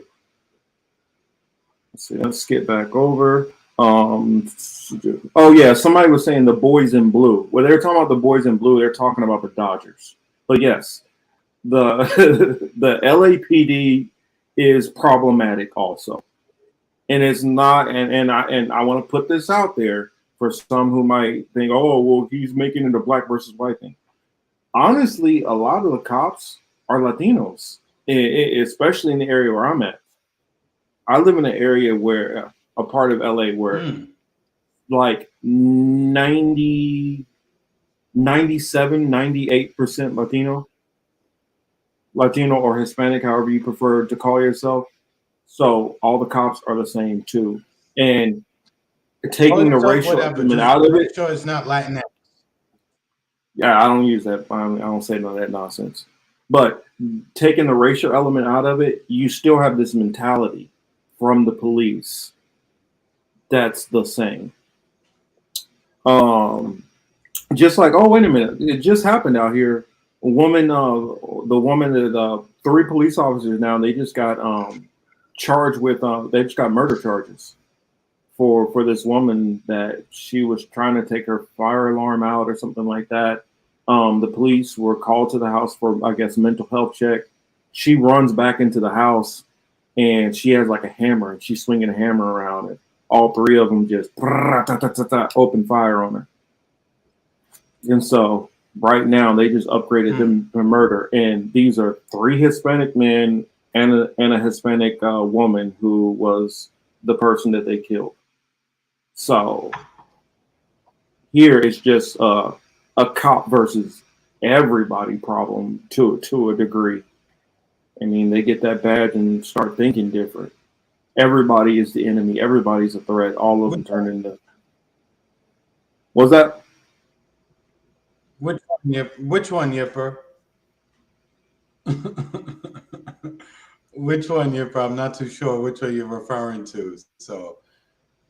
S1: Let's see. Let's skip back over. Oh yeah, somebody was saying the boys in blue. When they're talking about the boys in blue, they're talking about the Dodgers. But yes, the the LAPD is problematic also, and it's not. And I want to put this out there for some who might think, oh well, he's making it a black versus white thing. Honestly, a lot of the cops are Latinos, especially in the area where I'm at. I live in an area where a part of LA where like 90, 97, 98% Latino or Hispanic, however you prefer to call yourself. So all the cops are the same too. And taking the racial element out of it.
S2: Sure, it's not Latinx.
S1: Yeah, I don't use that. I don't say none of that nonsense. But taking the racial element out of it, you still have this mentality from the police that's the same. Just like, oh, wait a minute, it just happened out here. A woman, the woman that 3 police officers now, they just got charged with they just got murder charges for this woman that she was trying to take her fire alarm out or something like that. The police were called to the house for, I guess, mental health check. She runs back into the house and she has like a hammer and she's swinging a hammer around it. All 3 of them just open fire on her. And so right now they just upgraded them to murder. And these are 3 Hispanic men and a Hispanic woman who was the person that they killed. So here it's just a cop versus everybody problem to a degree. I mean, they get that badge and start thinking different. Everybody is the enemy. Everybody's a threat. All of them turn into. What's that?
S2: Which one, Yipper? Which one, Yipper? I'm not too sure which one you're referring to. So,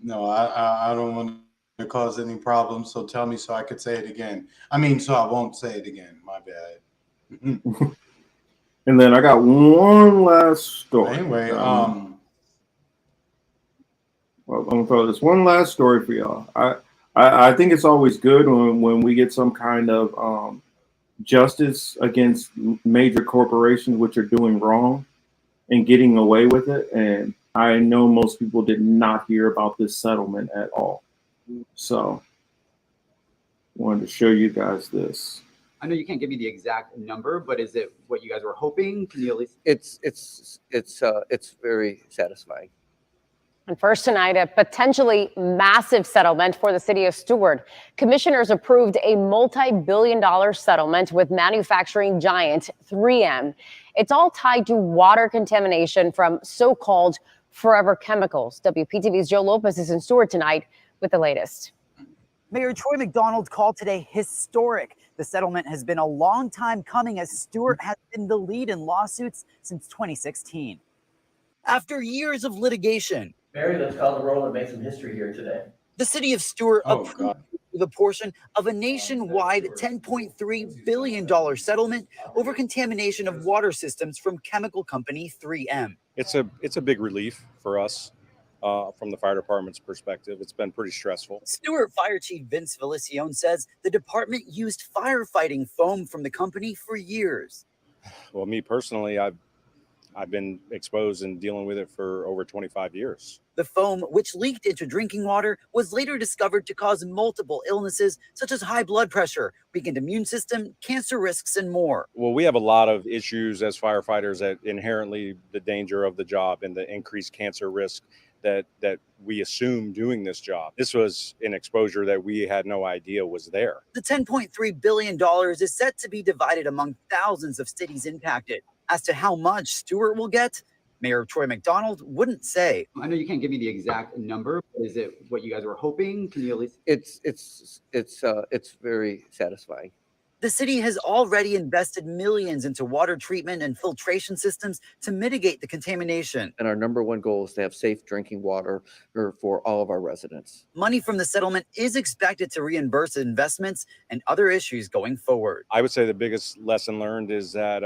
S2: no, I don't want to cause any problems. So tell me so I could say it again. I mean, so I won't say it again. My bad.
S1: And then I got one last story.
S2: Anyway,
S1: well, I'm gonna throw this one last story for y'all. I think it's always good when we get some kind of justice against major corporations which are doing wrong and getting away with it. And I know most people did not hear about this settlement at all. So wanted to show you guys this.
S11: I know you can't give me the exact number, but is it what you guys were hoping? Can you at least?
S13: It's very satisfying.
S14: And first tonight, a potentially massive settlement for the city of Stuart. Commissioners approved a multi-billion-dollar settlement with manufacturing giant 3M. It's all tied to water contamination from so-called forever chemicals. WPTV's Joe Lopez is in Stuart tonight with the latest.
S15: Mayor Troy McDonald called today historic. The settlement has been a long time coming as Stuart has been the lead in lawsuits since 2016. After years of litigation,
S16: Barry, let's call the roll and make some history here today.
S15: the city of Stuart approved the portion of a nationwide $10.3 billion settlement over contamination of water systems from chemical company 3M.
S17: It's a big relief for us from the fire department's perspective. It's been pretty stressful.
S15: Stuart Fire Chief Vince Felicione says the department used firefighting foam from the company for years.
S17: Well, me personally, I've been exposed and dealing with it for over 25 years.
S15: The foam, which leaked into drinking water, was later discovered to cause multiple illnesses such as high blood pressure, weakened immune system, cancer risks, and more.
S17: Well, we have a lot of issues as firefighters that inherently the danger of the job and the increased cancer risk that we assume doing this job. This was an exposure that we had no idea was there.
S15: The $10.3 billion is set to be divided among thousands of cities impacted. As to how much Stuart will get, Mayor Troy McDonald wouldn't say.
S11: I know you can't give me the exact number, but is it what you guys were hoping? Can you at least?
S13: It's very satisfying.
S15: The city has already invested millions into water treatment and filtration systems to mitigate the contamination.
S13: And our number one goal is to have safe drinking water for all of our residents.
S15: Money from the settlement is expected to reimburse investments and other issues going forward.
S17: I would say the biggest lesson learned is that,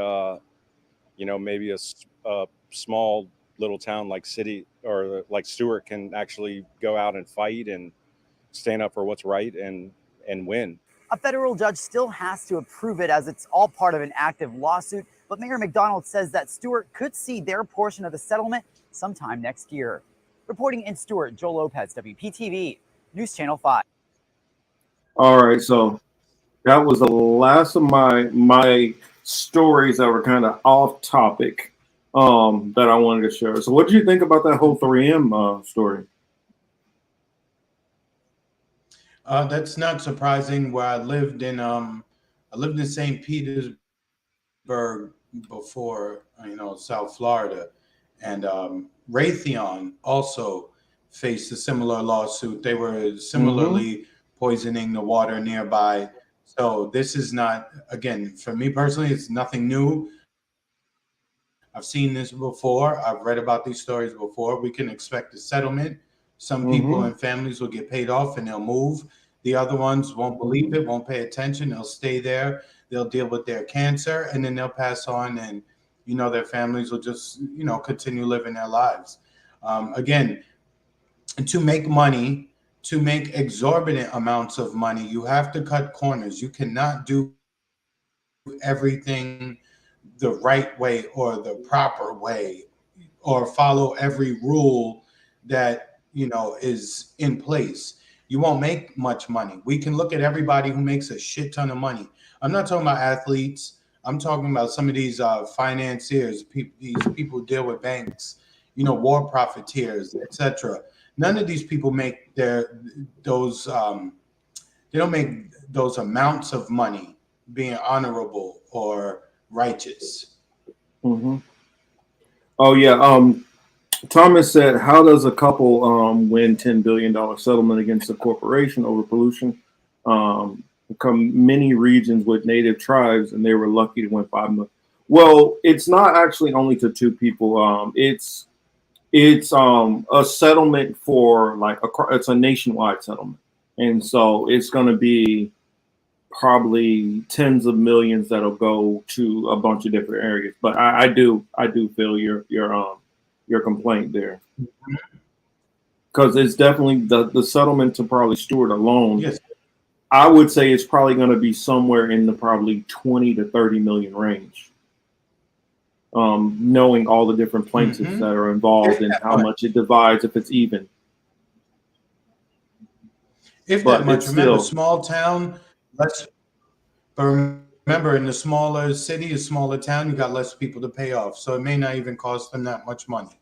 S17: maybe a small little town like city or like Stuart can actually go out and fight and stand up for what's right and win.
S15: A federal judge still has to approve it as it's all part of an active lawsuit, but Mayor McDonald says that Stuart could see their portion of the settlement sometime next year. Reporting in Stuart, Joe Lopez, WPTV, News Channel 5.
S1: All right, so that was the last of my stories that were kind of off topic that I wanted to share. So what did you think about that whole 3M story?
S2: That's not surprising. Where I lived in St. Petersburg before, South Florida, and Raytheon also faced a similar lawsuit. They were similarly poisoning the water nearby. So this is not, again, for me personally, it's nothing new. I've seen this before. I've read about these stories before. We can expect a settlement. Some people and families will get paid off and they'll move. The other ones won't believe it, won't pay attention. They'll stay there. They'll deal with their cancer, and then they'll pass on, and their families will just continue living their lives. Again, to make money, to make exorbitant amounts of money, you have to cut corners. You cannot do everything the right way or the proper way, or follow every rule that is in place. You won't make much money. We can look at everybody who makes a shit ton of money. I'm not talking about athletes. I'm talking about some of these financiers, these people who deal with banks, war profiteers, etc. None of these people make they don't make those amounts of money being honorable or righteous.
S1: Oh yeah. Thomas said, how does a couple win $10 billion settlement against a corporation over pollution? Become many regions with native tribes, and they were lucky to win $5 million. Well, it's not actually only to two people. It's a settlement for it's a nationwide settlement. And so it's going to be probably tens of millions that'll go to a bunch of different areas. But I do feel your complaint there, because it's definitely the settlement to probably Stuart alone.
S2: Yes,
S1: I would say it's probably going to be somewhere in the probably 20 to 30 million range. knowing all the different plaintiffs that are involved and how much it divides if it's even.
S2: If
S1: But
S2: that much,
S1: it's
S2: remember,
S1: still,
S2: small town, less. But remember, in the smaller city, a smaller town, you got less people to pay off, so it may not even cost them that much money.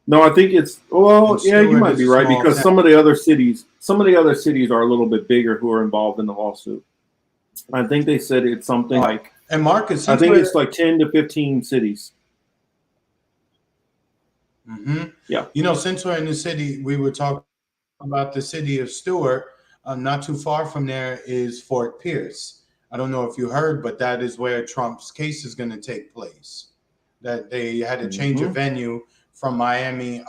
S1: no, I think it's, well,
S2: And
S1: yeah, you
S2: Stewart
S1: might
S2: is
S1: be
S2: a
S1: right,
S2: small
S1: because
S2: town.
S1: some of the other cities are a little bit bigger who are involved in the lawsuit. I think they said it's something like,
S2: And Marcus,
S1: I think it's like 10 to 15 cities. Yeah.
S2: You know, since we're in the city, we were talking about the city of Stewart. Not too far from there is Fort Pierce. I don't know if you heard, but that is where Trump's case is going to take place. That they had to change a venue from Miami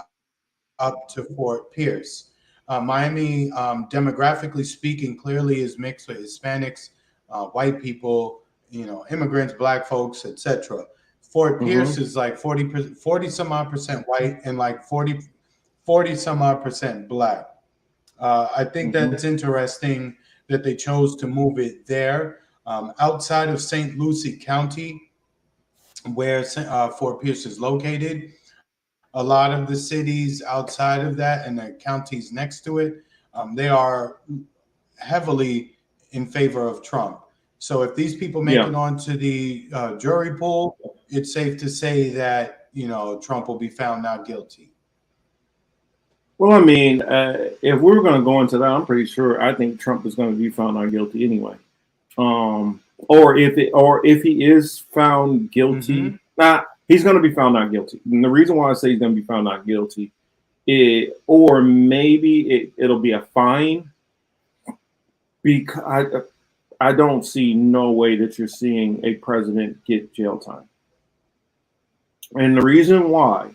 S2: up to Fort Pierce. Miami, demographically speaking, clearly is mixed with Hispanics, white people, you know, immigrants, black folks, etc. Fort Pierce is like 40 some odd percent white and like 40 some odd percent black. I think that's interesting that they chose to move it there. Outside of St. Lucie County, where Fort Pierce is located, a lot of the cities outside of that and the counties next to it, they are heavily in favor of Trump. So if these people make it onto the jury pool, it's safe to say that, you know, Trump will be found not guilty.
S1: Well, I mean, if we're going to go into that, I'm pretty sure I think Trump is going to be found not guilty anyway. Or if he is found guilty, he's going to be found not guilty. And the reason why I say he's going to be found not guilty, or maybe it'll be a fine, because I don't see no way that you're seeing a president get jail time. And the reason why,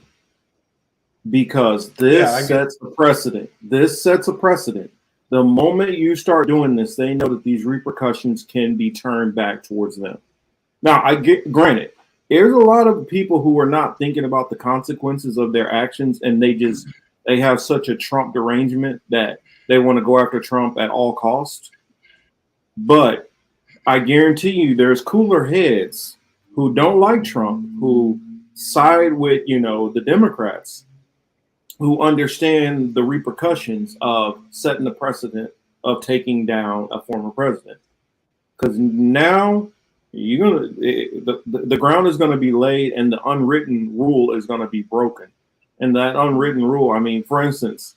S1: because this sets a precedent. This sets a precedent. The moment you start doing this, they know that these repercussions can be turned back towards them. Now, granted, there's a lot of people who are not thinking about the consequences of their actions, and they have such a Trump derangement that they want to go after Trump at all costs. But I guarantee you, there's cooler heads who don't like Trump, who side with, you know, the Democrats, who understand the repercussions of setting the precedent of taking down a former president. Because now the ground is going to be laid, and the unwritten rule is going to be broken. And that unwritten rule, I mean, for instance,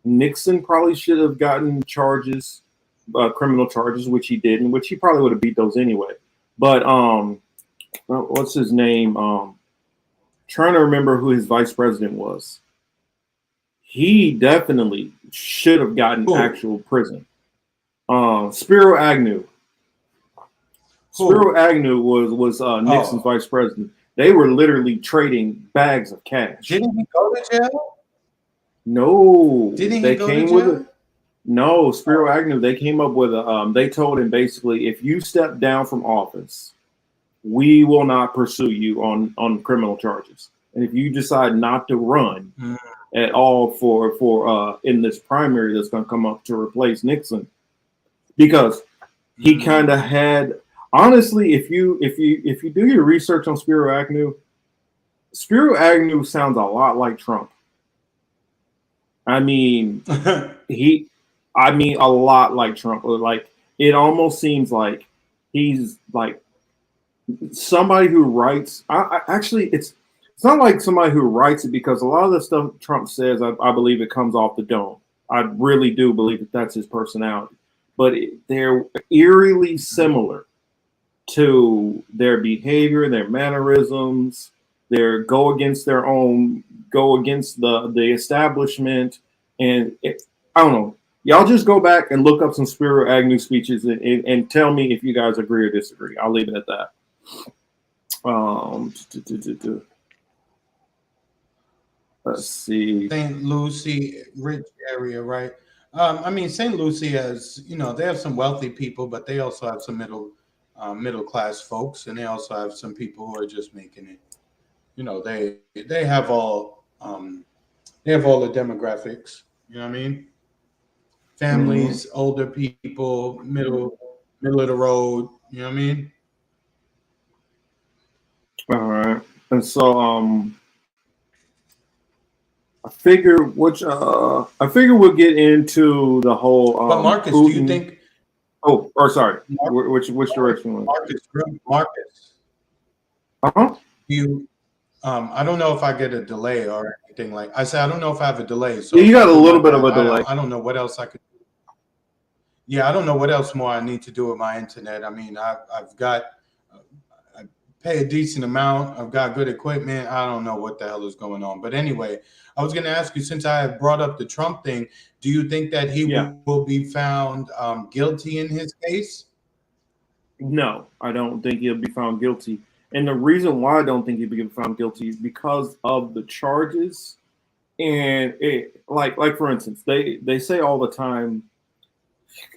S1: Nixon probably should have gotten charges, criminal charges, which he didn't, which he probably would have beat those anyway. But what's his name? Trying to remember who his vice president was. He definitely should have gotten actual prison. Spiro Agnew. Spiro Agnew was Nixon's vice president. They were literally trading bags of cash.
S2: Didn't he go to jail?
S1: No.
S2: Didn't he go to jail?
S1: No, Spiro Agnew, they came up with they told him basically, if you step down from office, we will not pursue you on criminal charges. And if you decide not to run at all for in this primary that's going to come up to replace Nixon, because he kind of had, honestly, if you do your research on Spiro Agnew sounds a lot like Trump. I mean, a lot like Trump. Like, it almost seems like he's like somebody who writes. Actually, it's not like somebody who writes it, because a lot of the stuff Trump says, I believe it comes off the dome. I really do believe that that's his personality. But they're eerily similar to their behavior, their mannerisms, their go against the establishment. And I don't know. Y'all just go back and look up some Spiro Agnew speeches and tell me if you guys agree or disagree. I'll leave it at that. Let's see.
S2: St. Lucie, rich area, right? I mean, St. Lucie has, you know, they have some wealthy people, but they also have some middle class folks, and they also have some people who are just making it. You know, they have all the demographics. You know what I mean? Families, older people, middle of the road. You know what I mean?
S1: All right. And so I figure we'll get into the whole
S2: But Marcus,
S1: Putin.
S2: do you think?
S1: Oh, or sorry, which direction?
S2: Marcus.
S1: Uh-huh.
S2: You, I don't know if I get a delay or anything like. I said I don't know if I have a delay. So
S1: Yeah, you
S2: if I
S1: got a
S2: do
S1: little
S2: my
S1: bit of
S2: bad,
S1: a delay.
S2: I don't know what else I could. Yeah, I don't know what else more I need to do with my internet. I mean, I've got, I pay a decent amount. I've got good equipment. I don't know what the hell is going on. But anyway, I was going to ask you, since I have brought up the Trump thing, do you think that he will be found guilty in his case?
S1: No, I don't think he'll be found guilty. And the reason why I don't think he'll be found guilty is because of the charges. And it, like for instance, they say all the time,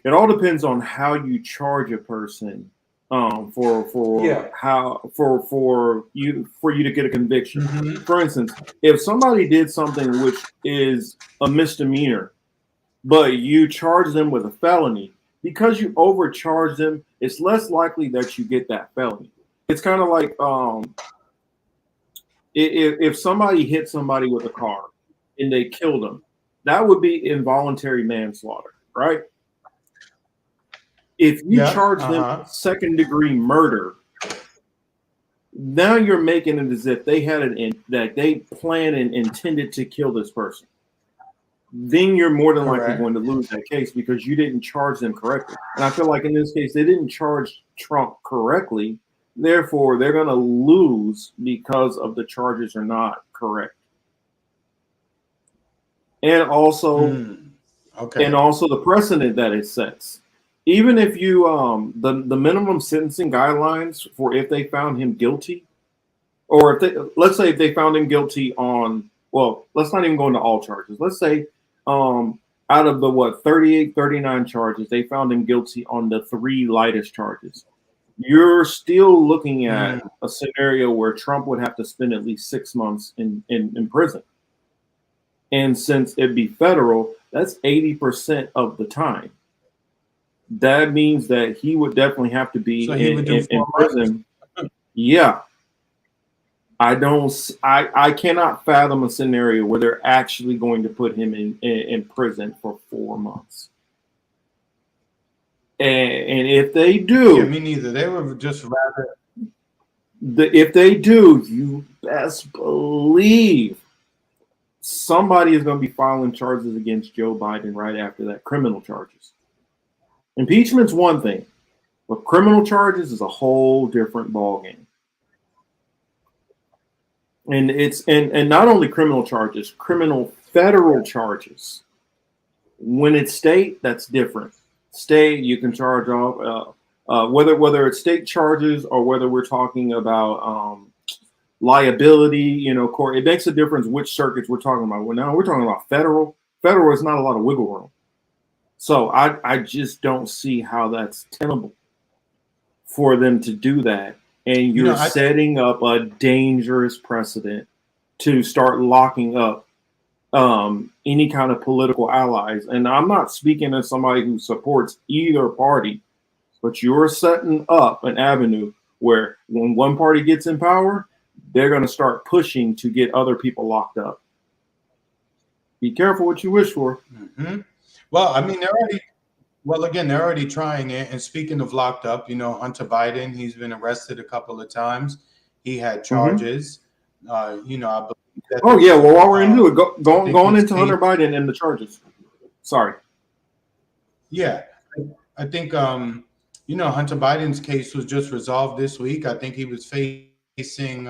S1: it all depends on how you charge a person for you to get a conviction. For instance, if somebody did something which is a misdemeanor, but you charge them with a felony, because you overcharge them, it's less likely that you get that felony. It's kind of like if somebody hit somebody with a car and they killed them, that would be involuntary manslaughter, right? If you charge them with second-degree murder, now you're making it as if they had that they planned and intended to kill this person. Then you're more than likely going to lose that case because you didn't charge them correctly. And I feel like in this case, they didn't charge Trump correctly. Therefore, they're going to lose because of the charges are not correct. And also, and also the precedent that it sets. Even if you the minimum sentencing guidelines for if they found him guilty, or if they, let's say if they found him guilty on, well, let's not even go into all charges. Let's say out of the 38, 39 charges, they found him guilty on the 3 lightest charges. You're still looking at a scenario where Trump would have to spend at least 6 months in prison. And since it'd be federal, that's 80% of the time. That means that he would definitely have to be in prison. Yeah. I cannot fathom a scenario where they're actually going to put him in prison for 4 months. And if they do,
S2: yeah, me neither. They were just rather.
S1: If they do, you best believe somebody is going to be filing charges against Joe Biden right after that, criminal charges. Impeachment's one thing, but criminal charges is a whole different ballgame. And it's and not only criminal charges, criminal federal charges. When it's state, that's different. State, you can charge off whether it's state charges or whether we're talking about liability, court. It makes a difference which circuits we're talking about. Well, now we're talking about federal. Federal is not a lot of wiggle room. So I just don't see how that's tenable for them to do that. And you're setting up a dangerous precedent to start locking up any kind of political allies. And I'm not speaking as somebody who supports either party, but you're setting up an avenue where when one party gets in power, they're going to start pushing to get other people locked up. Be careful what you wish for.
S2: Well, I mean, they're already trying it. And speaking of locked up, Hunter Biden, he's been arrested a couple of times. He had charges. I believe that
S1: well, while we're into it, going into Hunter Biden and the charges. Sorry.
S2: Yeah, I think Hunter Biden's case was just resolved this week. I think he was facing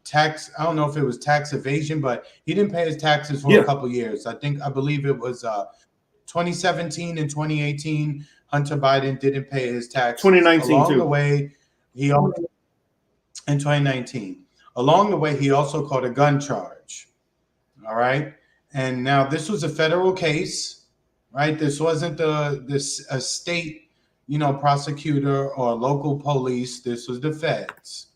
S2: tax. I don't know if it was tax evasion, but he didn't pay his taxes for a couple of years. I believe it was 2017 and 2018. Hunter Biden didn't pay his taxes.
S1: 2019
S2: along
S1: too.
S2: The way, in 2019. Along the way, he also caught a gun charge. All right, and now this was a federal case, right? This wasn't a state, prosecutor or local police. This was the feds.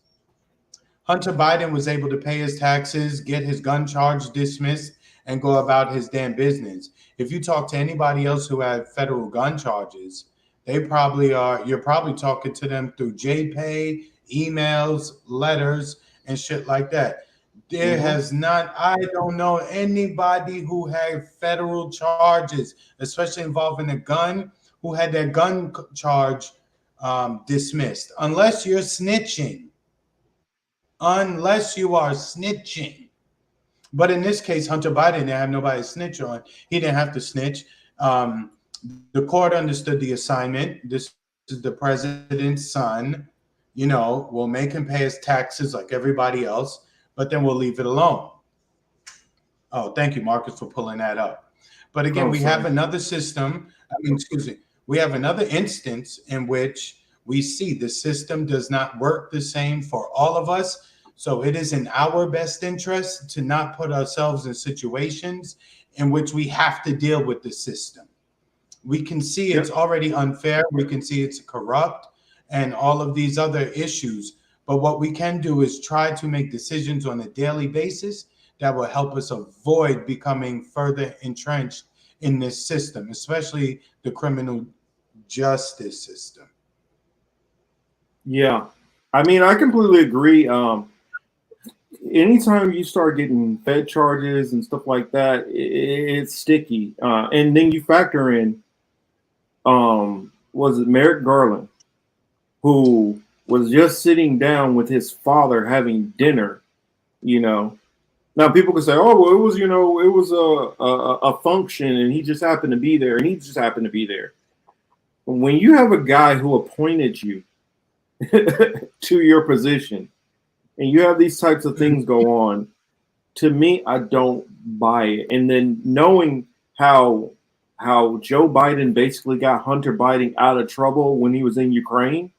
S2: Hunter Biden was able to pay his taxes, get his gun charge dismissed, and go about his damn business. If you talk to anybody else who had federal gun charges, you're probably talking to them through JPay, emails, letters, and shit like that. There has not, I don't know anybody who had federal charges, especially involving a gun, who had their gun charge dismissed. Unless you're snitching. Unless you are snitching. But in this case, Hunter Biden didn't have nobody to snitch on. He didn't have to snitch. The court understood the assignment. This is the president's son. You know, we'll make him pay his taxes like everybody else, but then we'll leave it alone. Oh, thank you, Marcus, for pulling that up. But again, we have another system. We have another instance in which we see the system does not work the same for all of us. So it is in our best interest to not put ourselves in situations in which we have to deal with the system. We can see it's already unfair. We can see it's corrupt and all of these other issues. But what we can do is try to make decisions on a daily basis that will help us avoid becoming further entrenched in this system, especially the criminal justice system.
S1: Yeah. I mean, I completely agree. Anytime you start getting Fed charges and stuff like that, it's sticky. And then you factor in, was it Merrick Garland, who was just sitting down with his father having dinner, you know. Now people can say, oh, well, it was, you know, it was a function and he just happened to be there and he just happened to be there. When you have a guy who appointed you to your position and you have these types of things go on, to me, I don't buy it. And then knowing how Joe Biden basically got Hunter Biden out of trouble when he was in Ukraine.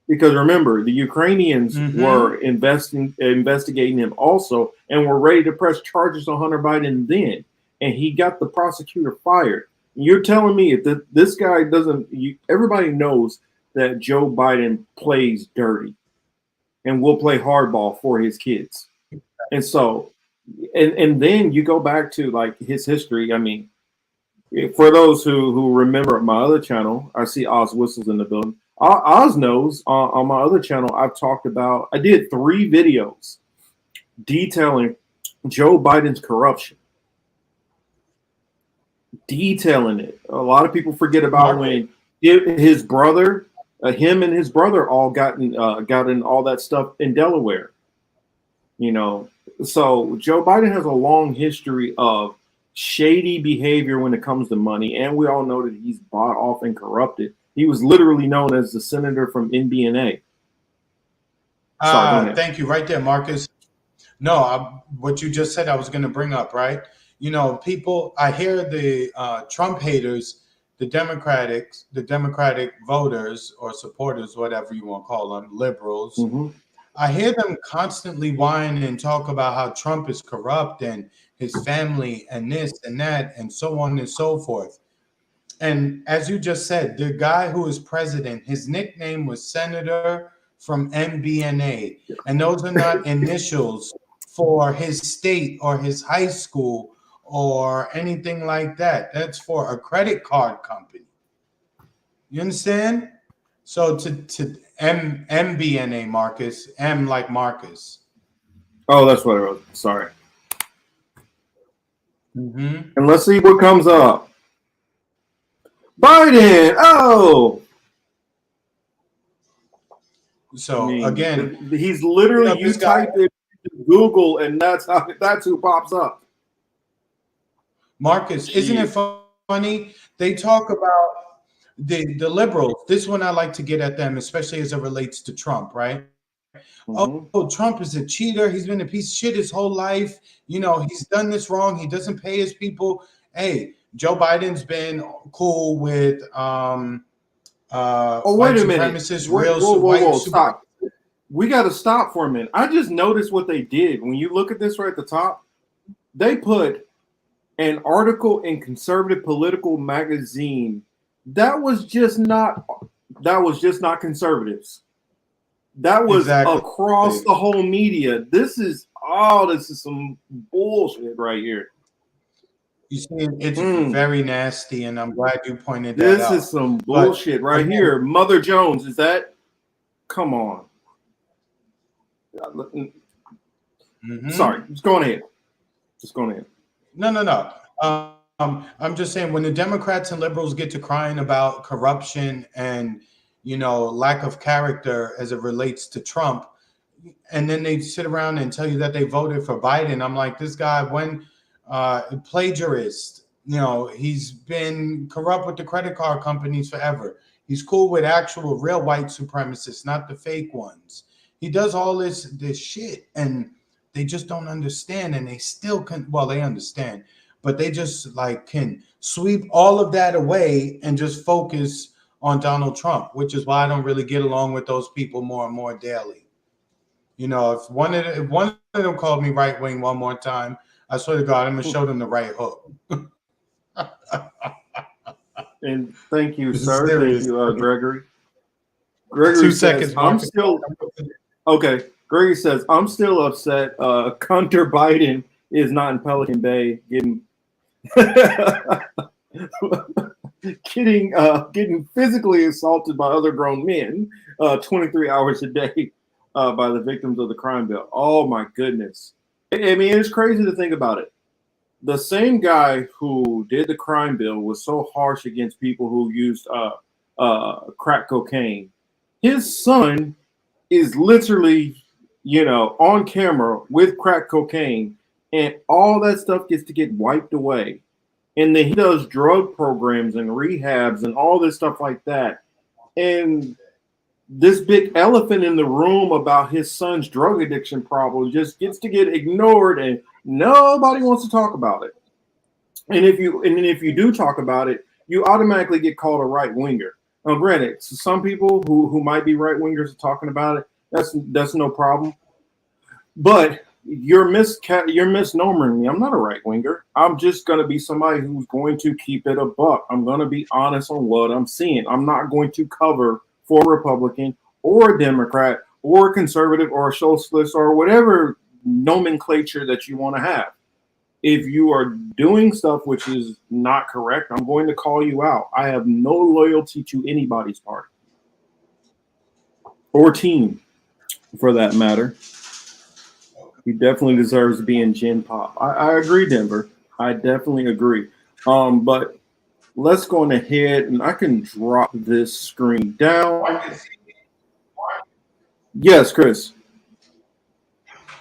S1: Because remember, the Ukrainians were investigating him also and were ready to press charges on Hunter Biden then. And he got the prosecutor fired. You're telling me if this guy doesn't, everybody knows that Joe Biden plays dirty and will play hardball for his kids. And so, and then you go back to like his history. I mean, for those who remember my other channel, I see Oz Whistles in the building. Oz knows on my other channel, I did 3 videos detailing Joe Biden's corruption. Detailing it. A lot of people forget about when his brother, him and his brother all got in all that stuff in Delaware. You know, so Joe Biden has a long history of shady behavior when it comes to money, and we all know that he's bought off and corrupted. He was literally known as the senator from NBNA.
S2: Thank you. Right there, Marcus. No, what you just said, I was going to bring up, right? You know, people, I hear the Trump haters, the Democratic voters or supporters, whatever you want to call them, liberals. I hear them constantly whine and talk about how Trump is corrupt and his family and this and that and so on and so forth. And as you just said, the guy who is president, his nickname was Senator from MBNA. And those are not initials for his state or his high school or anything like that. That's for a credit card company. You understand? So to MBNA, Marcus, M like Marcus.
S1: Oh, that's what I wrote. Sorry. And let's see what comes up. Biden. Oh.
S2: So again,
S1: he's literally you type it into Google and that's who pops up.
S2: Marcus, isn't it funny? They talk about the liberals. This one I like to get at them, especially as it relates to Trump, right? Oh, Trump is a cheater. He's been a piece of shit his whole life. You know, he's done this wrong. He doesn't pay his people. Hey, Joe Biden's been cool with
S1: wait a minute. Whoa, stop. We got to stop for a minute. I just noticed what they did. When you look at this right at the top, they put an article in Conservative Political Magazine that was just not conservatives. That was across the whole media. This is some bullshit right here.
S2: You see, it's very nasty, and I'm glad you pointed that out.
S1: This is some bullshit right here. Mother Jones, is that? Come on. Sorry, just go ahead. Just go ahead.
S2: No. I'm just saying, when the Democrats and liberals get to crying about corruption and, lack of character as it relates to Trump, and then they sit around and tell you that they voted for Biden, I'm like, this guy, when plagiarist, he's been corrupt with the credit card companies forever. He's cool with actual real white supremacists, not the fake ones. He does all this shit, and they just don't understand, and they still can. Well, they understand, but they just can sweep all of that away and just focus on Donald Trump, which is why I don't really get along with those people more and more daily. If one of them called me right wing one more time, I swear to God, I'm gonna show them the right hook.
S1: And thank you,
S2: It's
S1: sir.
S2: serious.
S1: Thank you, Gregory. Gregory
S2: 2
S1: says,
S2: seconds, Mark.
S1: I'm still okay. Gregory says, I'm still upset. Hunter Biden is not in Pelican Bay getting getting physically assaulted by other grown men 23 hours a day by the victims of the crime bill. Oh my goodness. I mean, it's crazy to think about it. The same guy who did the crime bill was so harsh against people who used crack cocaine. His son is literally, on camera with crack cocaine, and all that stuff gets to get wiped away. And then he does drug programs and rehabs and all this stuff like that. And this big elephant in the room about his son's drug addiction problem just gets to get ignored, and nobody wants to talk about it. And if you do talk about it, you automatically get called a right winger. Now, granted, some people who might be right wingers are talking about it. That's no problem. But you're misnomering me. I'm not a right winger. I'm just going to be somebody who's going to keep it a buck. I'm going to be honest on what I'm seeing. I'm not going to cover for a Republican or a Democrat or a conservative or a socialist or whatever nomenclature that you want to have. If you are doing stuff which is not correct, I'm going to call you out. I have no loyalty to anybody's party or team, for that matter. He definitely deserves to be in Gen Pop. I agree, Denver. I definitely agree. But let's go on ahead, and I can drop this screen down. Yes, Chris.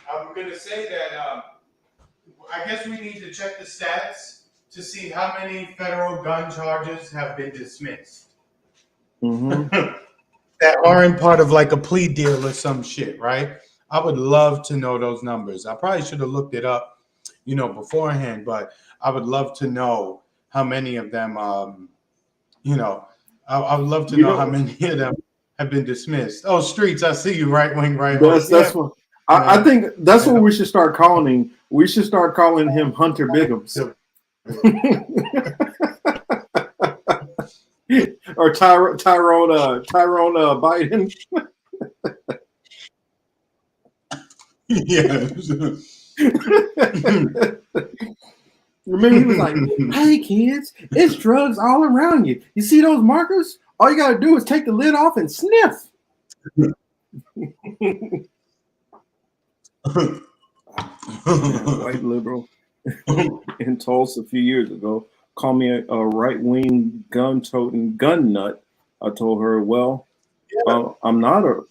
S2: I'm going to say that I guess we need to check the stats to see how many federal gun charges have been dismissed.
S1: Mm-hmm.
S2: That aren't part of a plea deal or some shit, right? I would love to know those numbers. I probably should have looked it up, beforehand, but I would love to know how many of them, I would love to know how many of them have been dismissed. Oh, Streets, I see you, right wing, right.
S1: That's what I think. That's what we should start calling him. We should start calling him Hunter Biggums. Or Tyrone Biden.
S2: Yeah.
S1: Remember, he was like, "Hey kids, it's drugs all around you. You see those markers? All you gotta do is take the lid off and sniff." White liberal in Tulsa a few years ago called me a right-wing gun-toting gun nut. I told her, well, I'm not a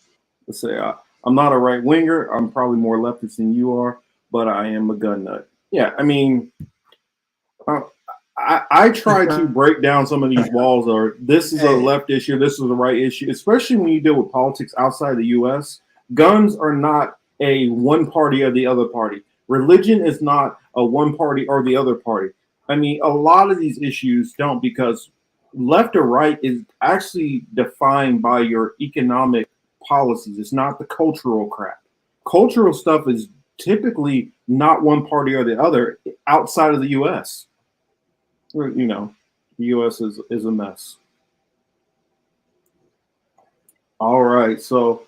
S1: right-winger. I'm probably more leftist than you are, but I am a gun nut. Yeah, I mean, I try to break down some of these walls, or this is a left issue, this is a right issue, especially when you deal with politics outside the U.S. Guns are not a one party or the other party. Religion is not a one party or the other party. I mean, a lot of these issues don't, because left or right is actually defined by your economic policies. It's not the cultural crap. Cultural stuff is typically not one party or the other outside of the U.S. The U.S. is a mess. All right, so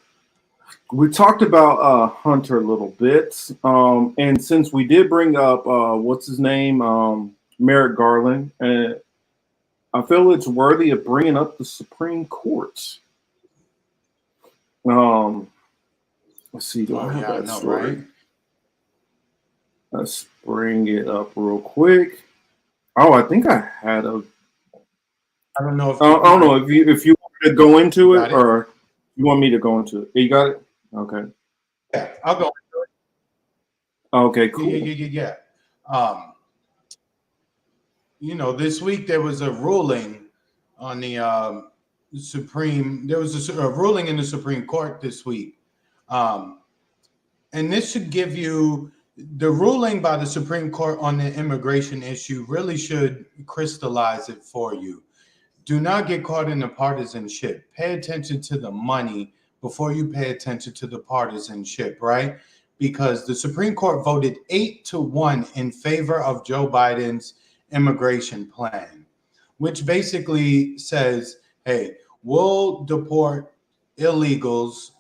S1: we talked about Hunter a little bit, and since we did bring up what's his name, Merrick Garland, I feel it's worthy of bringing up the Supreme Court. Let's see, do I have
S2: yeah, I
S1: that
S2: know,
S1: story?
S2: right?
S1: Let's bring it up real quick. Oh, I think I had a.
S2: I don't know if
S1: I don't know if you want me to go into it,
S2: got it.
S1: or you want me to go into it. You got it? Okay.
S2: Yeah, I'll go.
S1: Okay, cool.
S2: Yeah. You know, this week there was a ruling on the Supreme. There was a ruling in the Supreme Court this week, and this should give you the ruling by the Supreme Court on the immigration issue. Really should crystallize it for you. Do not get caught in the partisanship. Pay attention to the money before you pay attention to the partisanship, right? Because the Supreme Court voted 8-1 in favor of Joe Biden's immigration plan, which basically says, hey, we'll deport illegals,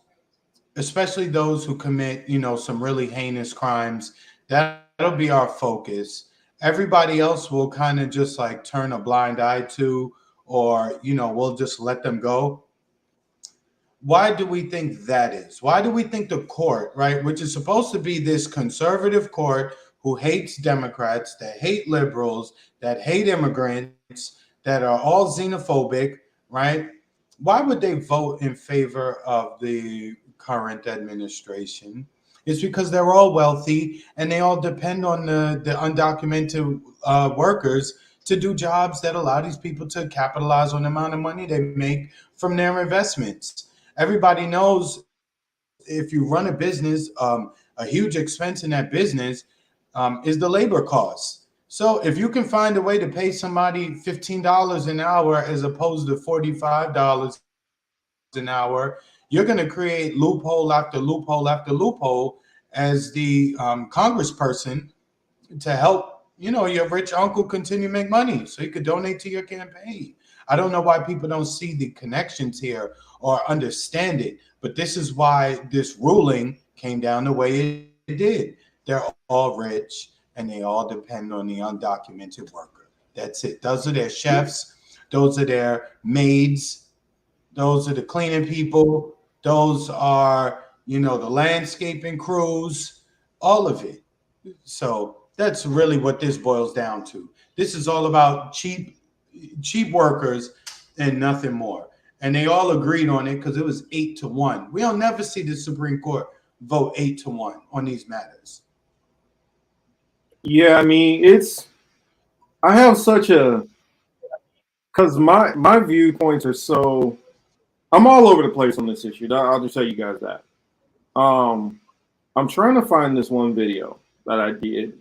S2: especially those who commit, you know, some really heinous crimes. That'll be our focus. Everybody else will kind of just like turn a blind eye to, or, you know, we'll just let them go. Why do we think that is? Why do we think the court, right, which is supposed to be this conservative court who hates Democrats, that hate liberals, that hate immigrants, that are all xenophobic, right? Why would they vote in favor of the current administration? It's because they're all wealthy and they all depend on the undocumented workers to do jobs that allow these people to capitalize on the amount of money they make from their investments. Everybody knows if you run a business, a huge expense in that business is the labor costs. So if you can find a way to pay somebody $15 an hour as opposed to $45 an hour, you're going to create loophole after loophole after loophole as the congressperson to help, you know, your rich uncle continue to make money so he could donate to your campaign. I don't know why people don't see the connections here or understand it, but this is why this ruling came down the way it did. They're all rich and they all depend on the undocumented worker. That's it. Those are their chefs. Those are their maids. Those are the cleaning people. Those are, you know, the landscaping crews, all of it. So that's really what this boils down to. This is all about cheap workers and nothing more. And they all agreed on it because it was 8-1. We'll never see the Supreme Court vote 8-1 on these matters.
S1: Yeah, I mean, I have such a, because my viewpoints are so, I'm all over the place on this issue. I'll just tell you guys that. I'm trying to find this one video that I did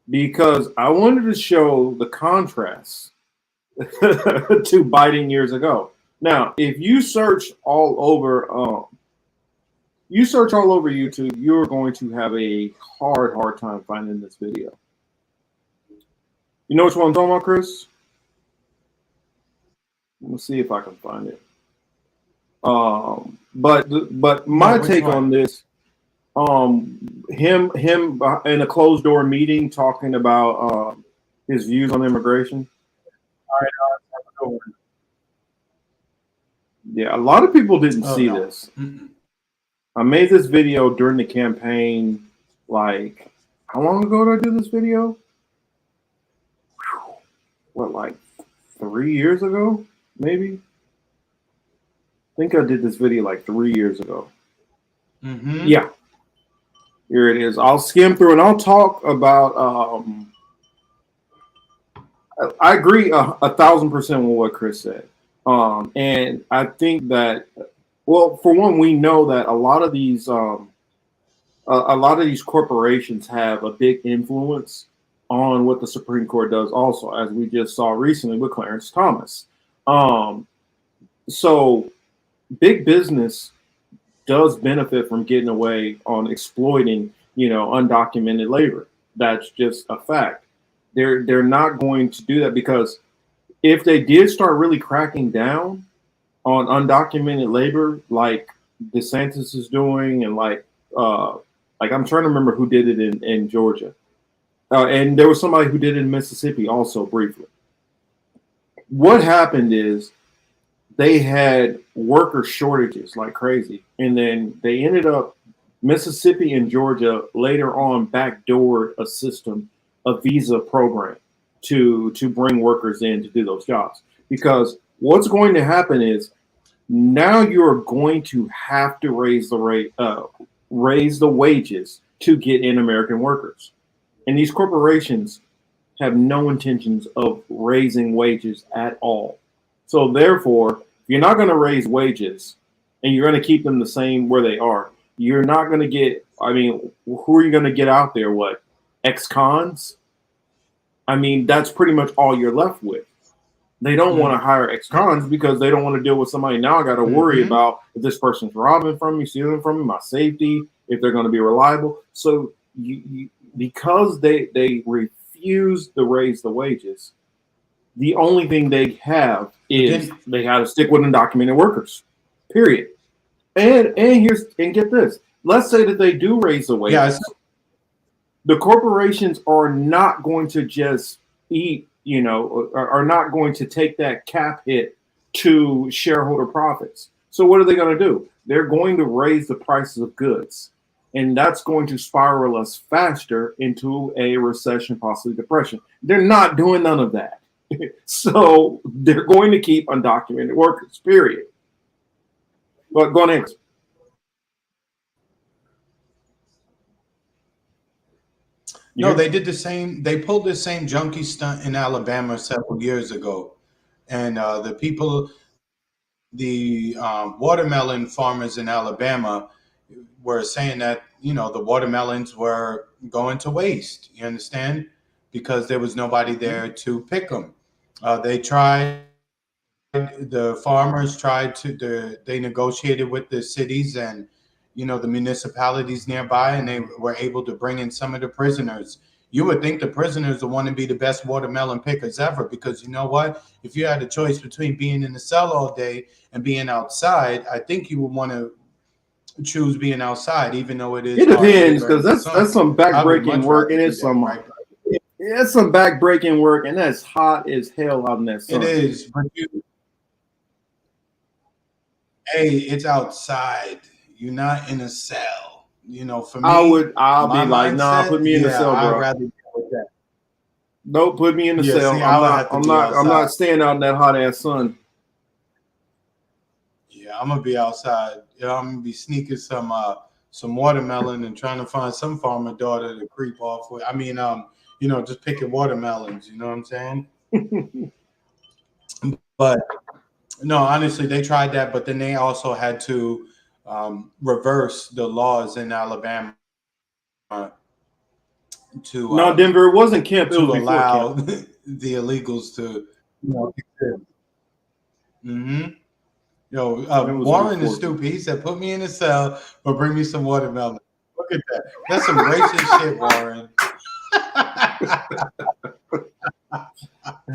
S1: because I wanted to show the contrast to Biden years ago. Now, if you search all over YouTube, you're going to have a hard time finding this video. You know which one I'm talking about, Chris? Let's see if I can find it. But my take on this, him in a closed door meeting talking about his views on immigration.
S2: All right,
S1: yeah, a lot of people didn't see this. I made this video during the campaign. Like, how long ago did I do this video? What, like 3 years ago, maybe? I think I did this video like 3 years ago. Yeah. Here it is. I'll skim through and I'll talk about. I agree 1,000% with what Chris said, and I think that, well, for one, we know that a lot of these corporations have a big influence on what the Supreme Court does. Also, as we just saw recently with Clarence Thomas, so big business does benefit from getting away on exploiting, you know, undocumented labor. That's just a fact. They're not going to do that, because if they did start really cracking down on undocumented labor, like DeSantis is doing, and like I'm trying to remember who did it in Georgia, and there was somebody who did it in Mississippi also briefly. What happened is they had worker shortages like crazy. And then they ended up, Mississippi and Georgia later on backdoored a system, a visa program to bring workers in to do those jobs. Because what's going to happen is now you're going to have to raise the rate, raise the wages to get in American workers. And these corporations have no intentions of raising wages at all. So therefore, if you're not going to raise wages and you're going to keep them the same where they are, you're not going to get, I mean, who are you going to get out there? What? Ex-cons? I mean, that's pretty much all you're left with. They don't want to hire ex-cons because they don't want to deal with somebody. Now I got to worry about if this person's robbing from me, stealing from me, my safety, if they're going to be reliable. So because they refuse to raise the wages, the only thing they have is they got to stick with undocumented workers. Period. And get this. Let's say that they do raise the wages. The corporations are not going to just eat, are not going to take that cap hit to shareholder profits. So what are they going to do? They're going to raise the prices of goods. And that's going to spiral us faster into a recession, possibly depression. They're not doing none of that. So they're going to keep undocumented workers, period. But go next.
S2: No, they did the same. They pulled the same junkie stunt in Alabama several years ago. And the watermelon farmers in Alabama were saying that, the watermelons were going to waste. You understand? Because there was nobody there to pick them. The farmers tried they negotiated with the cities and, the municipalities nearby, and they were able to bring in some of the prisoners. You would think the prisoners would want to be the best watermelon pickers ever, because you know what? If you had a choice between being in the cell all day and being outside, I think you would want to choose being outside, even though it is.
S1: It depends, because that's some backbreaking work, and it's some backbreaking work, and that's hot as hell out in that sun.
S2: It is, but it's outside. You're not in a cell. For me,
S1: I'll be like, nah, put me in the cell, bro.
S2: I'd rather deal with that.
S1: Nope, put me in the cell.
S2: See,
S1: I'm not staying out in that hot ass sun.
S2: Yeah, I'm gonna be outside. I'm gonna be sneaking some watermelon and trying to find some farmer daughter to creep off with. I mean, just picking watermelons. You know what I'm saying? But no, honestly, they tried that, but then they also had to reverse the laws in Alabama to
S1: Denver, it wasn't Kemp. It was
S2: allow
S1: Kemp.
S2: The illegals to. Warren is stupid. He said, "Put me in a cell, but bring me some watermelon." Look at that. That's some racist shit, Warren.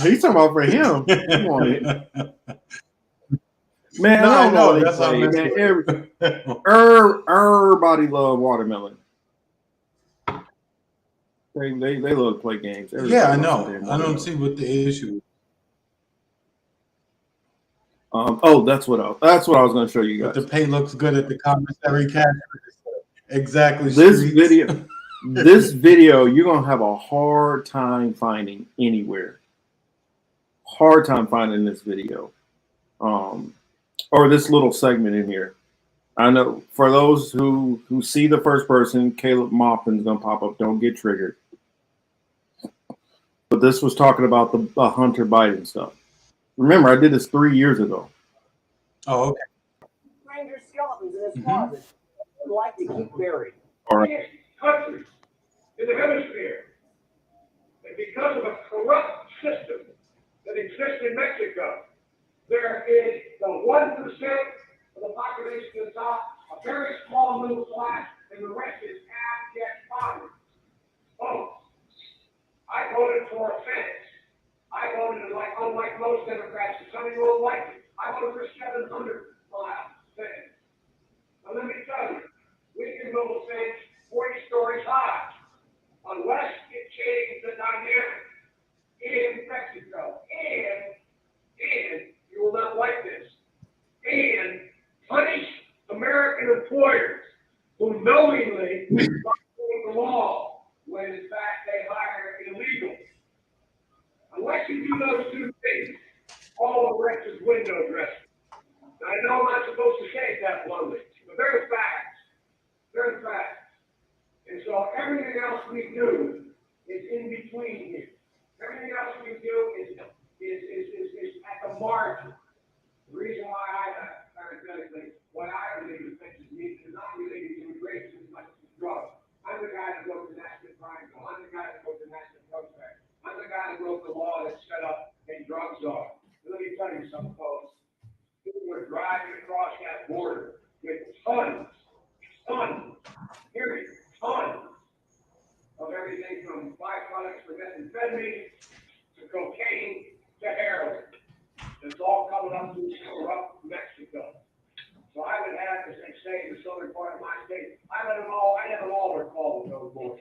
S1: He's talking about for him. Come on, man. I don't know. That's how everybody love watermelon. They love to play games.
S2: Yeah, I know. I don't see what the issue is.
S1: That's what I was going to show you guys.
S2: But the pay looks good at the commissary cash. Exactly.
S1: This video, you're going to have a hard time finding anywhere. Hard time finding this video, or this little segment in here. I know for those who see the first person, Caleb Maupin's going to pop up. Don't get triggered. But this was talking about the Hunter Biden stuff. Remember, I did this 3 years ago.
S2: Oh, okay.
S10: Stranger skeletons in his closet would like to keep buried.
S1: All right.
S10: Countries in the hemisphere, and because of a corrupt system that exists in Mexico, there is the 1% of the population that's a very small middle class, and the rest is abject poverty. Folks, I voted for a fence. I voted unlike most Democrats, and some of you won't like it. I voted for 700-mile fence. But let me tell you, we can build a fence 40 stories high, unless it changes the dynamic in Mexico. And you will not like this. punish American employers who knowingly violate the law when in fact they hire illegals. Unless you do those two things, all the rest is window dressing. Now, I know I'm not supposed to say it that bluntly, but they're the facts. They're the facts. And so everything else we do is in between here. Everything else we do is at the margin. The reason why what I believe affects me is not related to immigration as much as drugs. I'm the guy that wrote the National Crime Bill. I'm the guy that wrote the National Drug Act. I'm the guy that wrote the law that set up a drug czar. Let me tell you something, folks. People were driving across that border with tons, period, tons of everything from byproducts for methamphetamine to cocaine to heroin. It's all coming up through corrupt Mexico. So I would have to say in the southern part of my state, I have an altar call with those boys.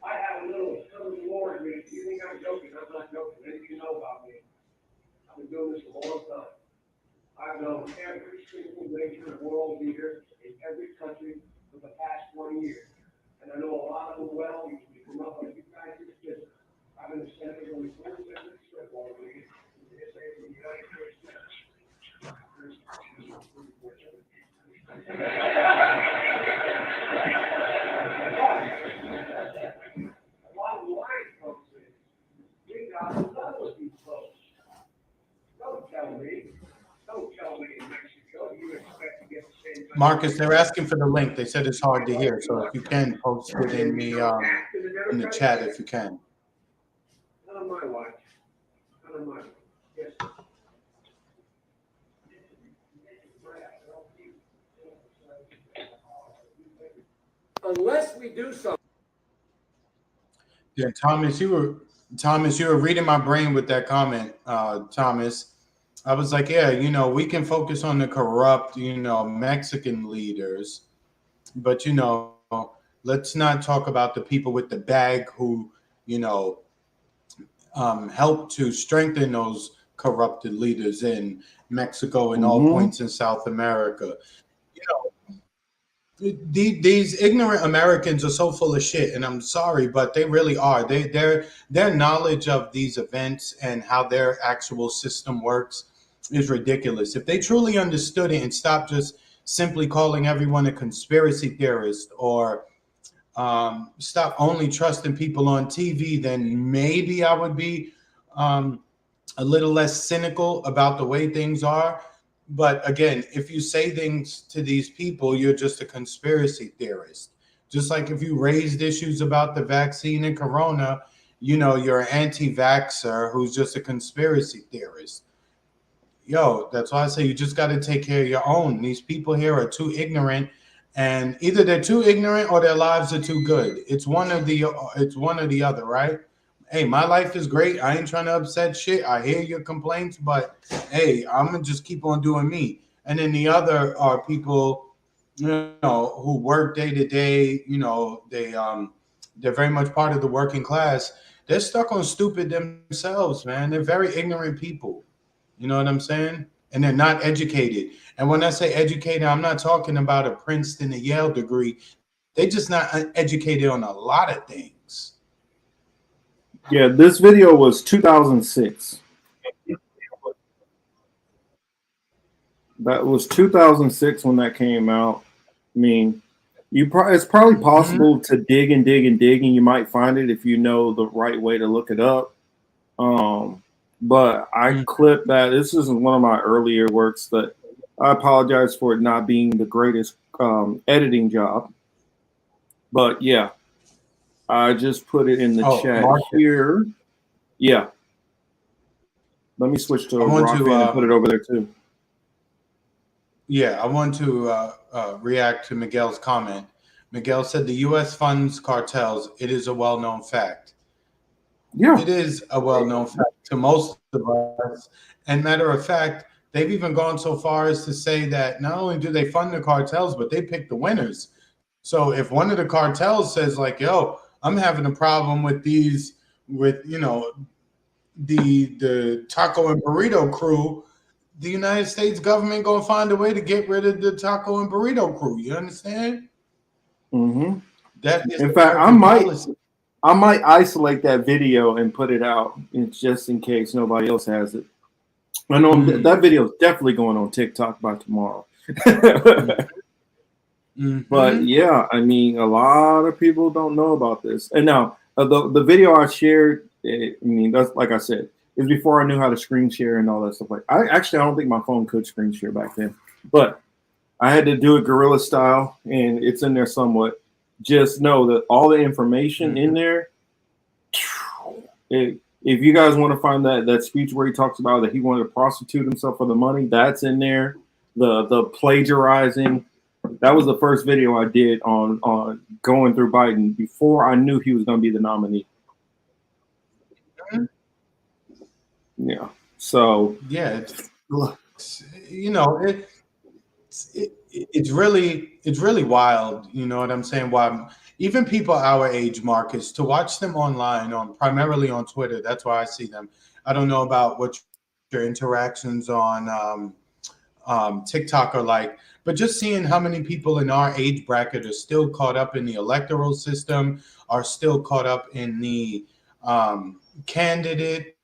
S10: I have a little Lord meeting. You think I'm joking? I'm not joking. Anything you know about me? I've been doing this a long time. I've known every single major world leader in every country for the past 20 years. And I know a lot of them well. We come up with you guys in business. I've been the senator only 47 strip ball league. The United States.
S2: Marcus, they're asking for the link. They said it's hard to hear, so if you can post it in the chat, if you can.
S10: Not on my watch. Not on my watch. Yes. Unless we do something.
S2: Yeah, Thomas, you were reading my brain with that comment, Thomas. I was like, yeah, we can focus on the corrupt, Mexican leaders, but let's not talk about the people with the bag who, help to strengthen those corrupted leaders in Mexico and all points in South America. These ignorant Americans are so full of shit, and I'm sorry, but they really are. Their knowledge of these events and how their actual system works is ridiculous. If they truly understood it and stopped just simply calling everyone a conspiracy theorist or stop only trusting people on TV, then maybe I would be a little less cynical about the way things are. But again, if you say things to these people, you're just a conspiracy theorist. Just like if you raised issues about the vaccine and corona, you're an anti-vaxxer who's just a conspiracy theorist. That's why I say you just got to take care of your own. These people here are too ignorant, and either they're too ignorant or their lives are too good. It's one or the other, right? Hey, my life is great. I ain't trying to upset shit. I hear your complaints, but hey, I'm gonna just keep on doing me. And then the other are people, who work day to day. They're very much part of the working class. They're stuck on stupid themselves, man. They're very ignorant people. You know what I'm saying? And they're not educated. And when I say educated, I'm not talking about a Princeton, a Yale degree. They're just not educated on a lot of things.
S1: Yeah, this video was 2006. That was 2006 when that came out. I mean, it's probably possible to dig and dig and dig, and you might find it if you know the right way to look it up. But I clipped that. This isn't one of my earlier works. That I apologize for it not being the greatest editing job. But yeah, I just put it in the chat here. Yeah. Let me switch to Rockfin and put it over there too.
S2: Yeah, I want to react to Miguel's comment. Miguel said the U.S. funds cartels. It is a well-known fact.
S1: Yeah.
S2: It is a well-known fact to most of us. And matter of fact, they've even gone so far as to say that not only do they fund the cartels, but they pick the winners. So if one of the cartels says like, yo, I'm having a problem with the taco and burrito crew, the United States government gonna find a way to get rid of the taco and burrito crew. You understand?
S1: Mm-hmm.
S2: That is
S1: In fact,
S2: American policy.
S1: I might isolate that video and put it out, just in case nobody else has it. I know that video is definitely going on TikTok by tomorrow. But yeah, I mean, a lot of people don't know about this. And now the video I shared, I mean, that's like I said, is before I knew how to screen share and all that stuff. Like, I don't think my phone could screen share back then, but I had to do it guerrilla style, and it's in there somewhat. Just know that all the information in there. If you guys want to find that speech where he talks about that he wanted to prostitute himself for the money, that's in there. The plagiarizing. That was the first video I did on going through Biden before I knew he was going to be the nominee. Yeah. So
S2: yeah, you know, it's really wild. You know what I'm saying? Why even people our age, Marcus, to watch them online primarily on Twitter. That's why I see them. I don't know about what your interactions on TikTok are like, but just seeing how many people in our age bracket are still caught up in the electoral system, are still caught up in the candidate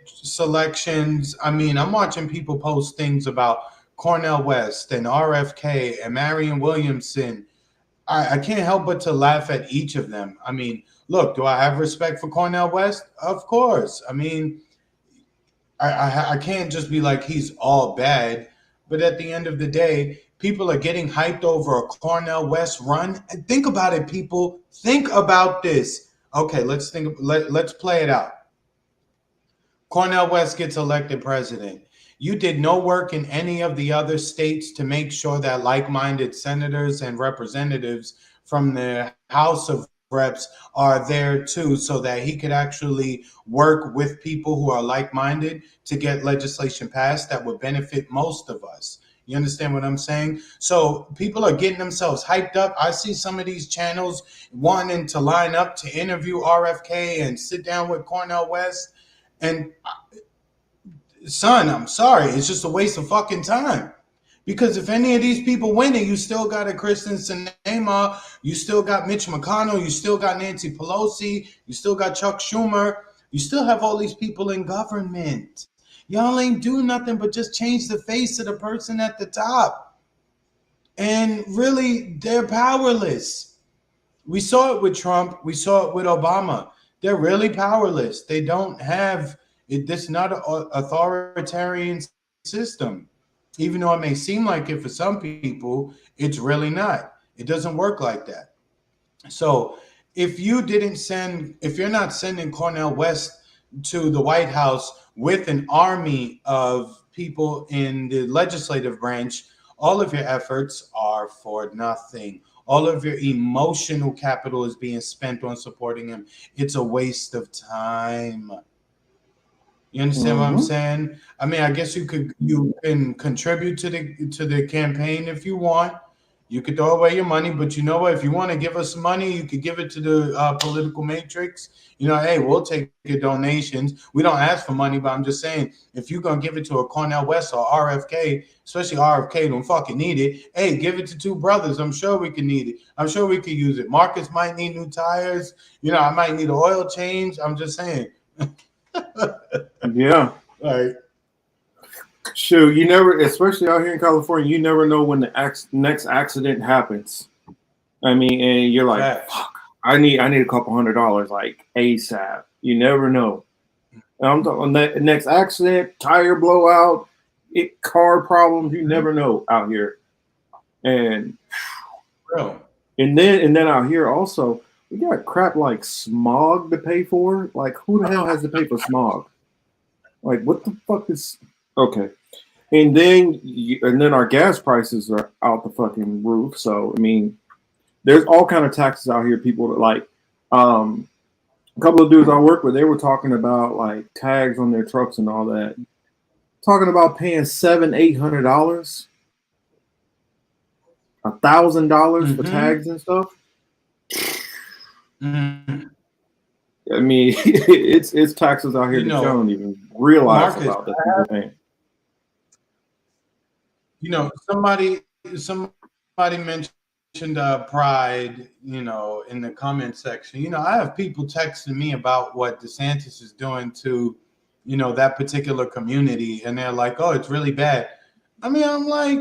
S2: selections. I mean, I'm watching people post things about Cornel West and RFK and Marion Williamson. I can't help but to laugh at each of them. I mean, look, do I have respect for Cornel West? Of course. I mean, I can't just be like he's all bad. But at the end of the day, people are getting hyped over a Cornel West run. And think about it, people. Think about this. Okay, let's play it out. Cornel West gets elected president. You did no work in any of the other states to make sure that like-minded senators and representatives from the House of Reps are there too, so that he could actually work with people who are like-minded to get legislation passed that would benefit most of us. You understand what I'm saying? So people are getting themselves hyped up. I see some of these channels wanting to line up to interview RFK and sit down with Cornel West. And son, I'm sorry, it's just a waste of fucking time. Because if any of these people win it, you still got a Kristen Sinema, you still got Mitch McConnell, you still got Nancy Pelosi, you still got Chuck Schumer, you still have all these people in government. Y'all ain't do nothing but just change the face of the person at the top. And really, they're powerless. We saw it with Trump. We saw it with Obama. They're really powerless. They don't have it. This is not an authoritarian system. Even though it may seem like it for some people, it's really not. It doesn't work like that. So if you're not sending Cornel West to the White House with an army of people in the legislative branch, all of your efforts are for nothing. All of your emotional capital is being spent on supporting him. It's a waste of time. You understand what I'm saying? I mean, I guess you can contribute to the campaign if you want. You could throw away your money, but you know what? If you want to give us money, you could give it to the political matrix. You know, hey, we'll take your donations. We don't ask for money, but I'm just saying, if you're going to give it to a Cornel West or RFK, especially RFK don't fucking need it, hey, give it to two brothers. I'm sure we can need it. I'm sure we could use it. Marcus might need new tires. You know, I might need an oil change. I'm just saying.
S1: Yeah.
S2: Right.
S1: Shoot, you never, especially out here in California, you never know when the next accident happens. I mean, and you're like, fuck, I need a couple $100 like ASAP. You never know. And I'm talking that next accident, tire blowout, car problems. You never know out here. And then out here also, we got crap like smog to pay for. Like, who the hell has to pay for smog? Like, what the fuck is okay? And then our gas prices are out the fucking roof. So I mean, there's all kind of taxes out here. People that like, a couple of dudes I work with, they were talking about like tags on their trucks and all that. Talking about paying $700-800, $1,000 for tags and stuff. I mean, it's taxes out here that you don't even realize
S2: Marcus,
S1: about that people paying.
S2: Somebody mentioned pride, in the comment section. I have people texting me about what DeSantis is doing to, that particular community, and they're like, "Oh, it's really bad." I mean, I'm like,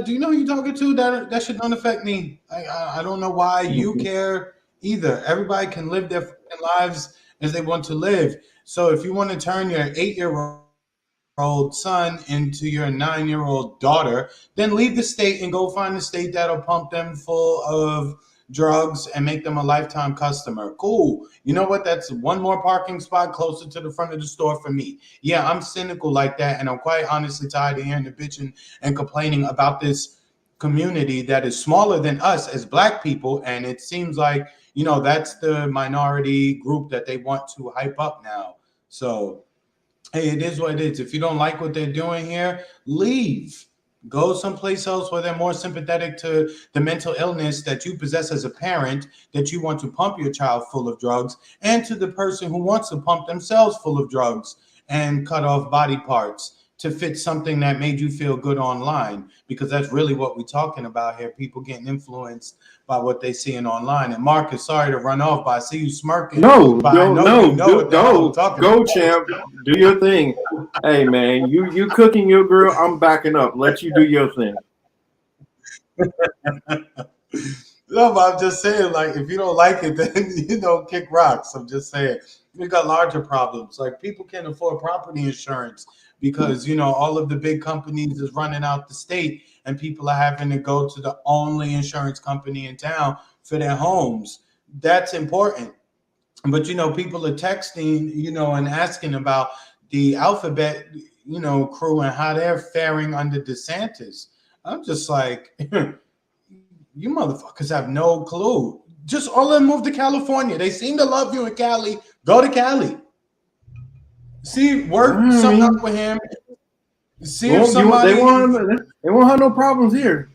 S2: do you know who you're talking to? That should not affect me. I don't know why you care either. Everybody can live their fucking lives as they want to live. So if you want to turn your 8-year-old son into your 9-year-old daughter, then leave the state and go find a state that'll pump them full of drugs and make them a lifetime customer. Cool. You know what? That's one more parking spot closer to the front of the store for me. Yeah, I'm cynical like that, and I'm quite honestly tired of hearing the bitching and complaining about this community that is smaller than us as Black people, and it seems like, that's the minority group that they want to hype up now. So hey, it is what it is. If you don't like what they're doing here, leave. Go someplace else where they're more sympathetic to the mental illness that you possess as a parent, that you want to pump your child full of drugs, and to the person who wants to pump themselves full of drugs and cut off body parts to fit something that made you feel good online, because that's really what we're talking about here. People getting influenced by what they seeing online. And Marcus, sorry to run off, but I see you smirking.
S1: No,
S2: but I know you know what the hell I'm talking
S1: go,
S2: about.
S1: champ. Do your thing. Hey, man, you cooking your grill. I'm backing up. Let you do your thing.
S2: No, but I'm just saying, like, if you don't like it, then, kick rocks. I'm just saying. We got larger problems. Like, people can't afford property insurance because, all of the big companies is running out the state, and people are having to go to the only insurance company in town for their homes. That's important. But, people are texting, and asking about the Alphabet, crew and how they're faring under DeSantis. I'm just like, you motherfuckers have no clue. Just all of them move to California. They seem to love you in Cali. Go to Cali. See, work something up with him. See if somebody...
S1: They won't have no problems here.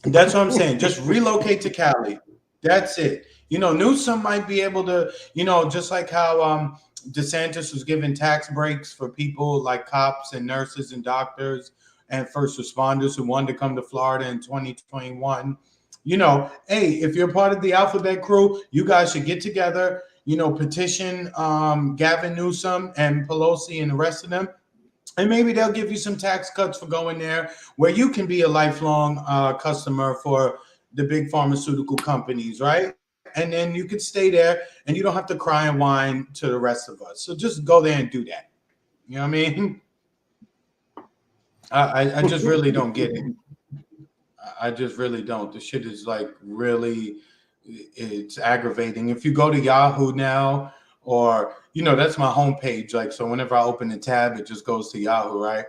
S2: That's what I'm saying. Just relocate to Cali. That's it. Newsom might be able to, just like how DeSantis was giving tax breaks for people like cops and nurses and doctors and first responders who wanted to come to Florida in 2021. Hey, if you're part of the Alphabet crew, you guys should get together, petition Gavin Newsom and Pelosi and the rest of them. And maybe they'll give you some tax cuts for going there, where you can be a lifelong customer for the big pharmaceutical companies, right? And then you could stay there and you don't have to cry and whine to the rest of us. So just go there and do that. You know what I mean? I just really don't get it. I just really don't. The shit is like really, it's aggravating. If you go to Yahoo now, or, that's my homepage. Like, so whenever I open the tab, it just goes to Yahoo, right?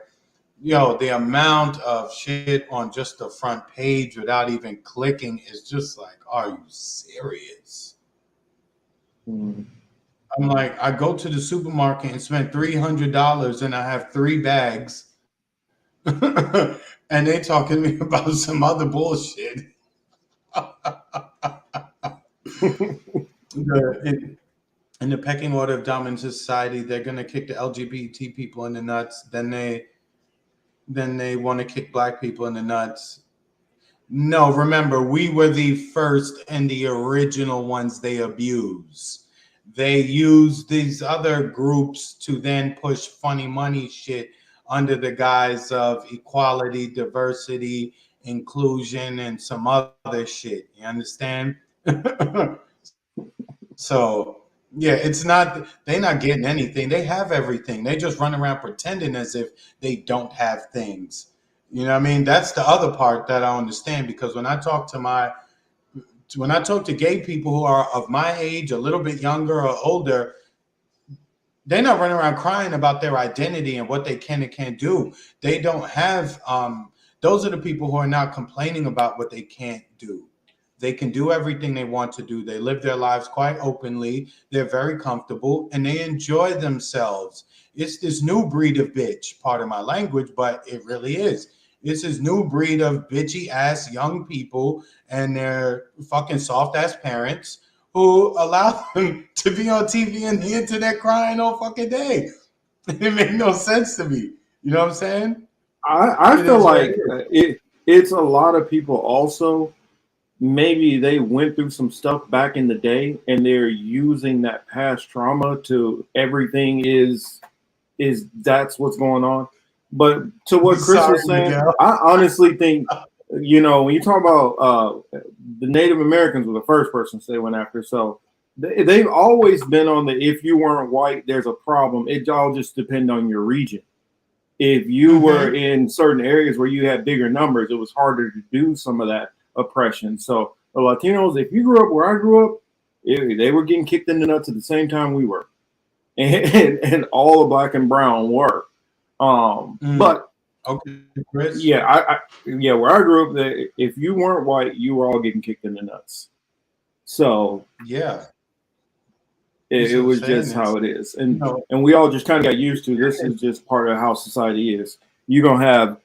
S2: The amount of shit on just the front page without even clicking is just like, are you serious? I'm like, I go to the supermarket and spend $300 and I have 3 bags. And they talking to me about some other bullshit. In the pecking order of dominant society, they're gonna kick the LGBT people in the nuts. Then they want to kick Black people in the nuts. No, remember, we were the first and the original ones they abuse. They use these other groups to then push funny money shit under the guise of equality, diversity, inclusion, and some other shit. You understand? So, yeah, they're not getting anything. They have everything. They just run around pretending as if they don't have things. You know what I mean? That's the other part that I understand, because when I talk to gay people who are of my age, a little bit younger or older, they're not running around crying about their identity and what they can and can't do. They don't have, those are the people who are not complaining about what they can't do. They can do everything they want to do. They live their lives quite openly. They're very comfortable and they enjoy themselves. It's this new breed of bitch, pardon my language, but it really is. It's this new breed of bitchy ass young people and their fucking soft ass parents who allow them to be on TV and the internet crying all fucking day. It made no sense to me. You know what I'm saying?
S1: I
S2: It
S1: feel
S2: is what
S1: like it's a lot of people also. Maybe they went through some stuff back in the day, and they're using that past trauma to everything is that's what's going on. But to what Chris
S2: Sorry,
S1: was saying,
S2: Miguel.
S1: I honestly think, when you talk about the Native Americans were the first persons they went after. So they've always been on the if you weren't white, there's a problem. It all just depends on your region. If you were in certain areas where you had bigger numbers, it was harder to do some of that oppression. So the Latinos, if you grew up where I grew up, they were getting kicked in the nuts at the same time we were, and all of black and brown were. But
S2: okay, Chris.
S1: yeah, yeah, where I grew up, if you weren't white, you were all getting kicked in the nuts. So
S2: yeah,
S1: it was just how it is, and we all just kind of got used to this. Is just part of how society is. You're gonna have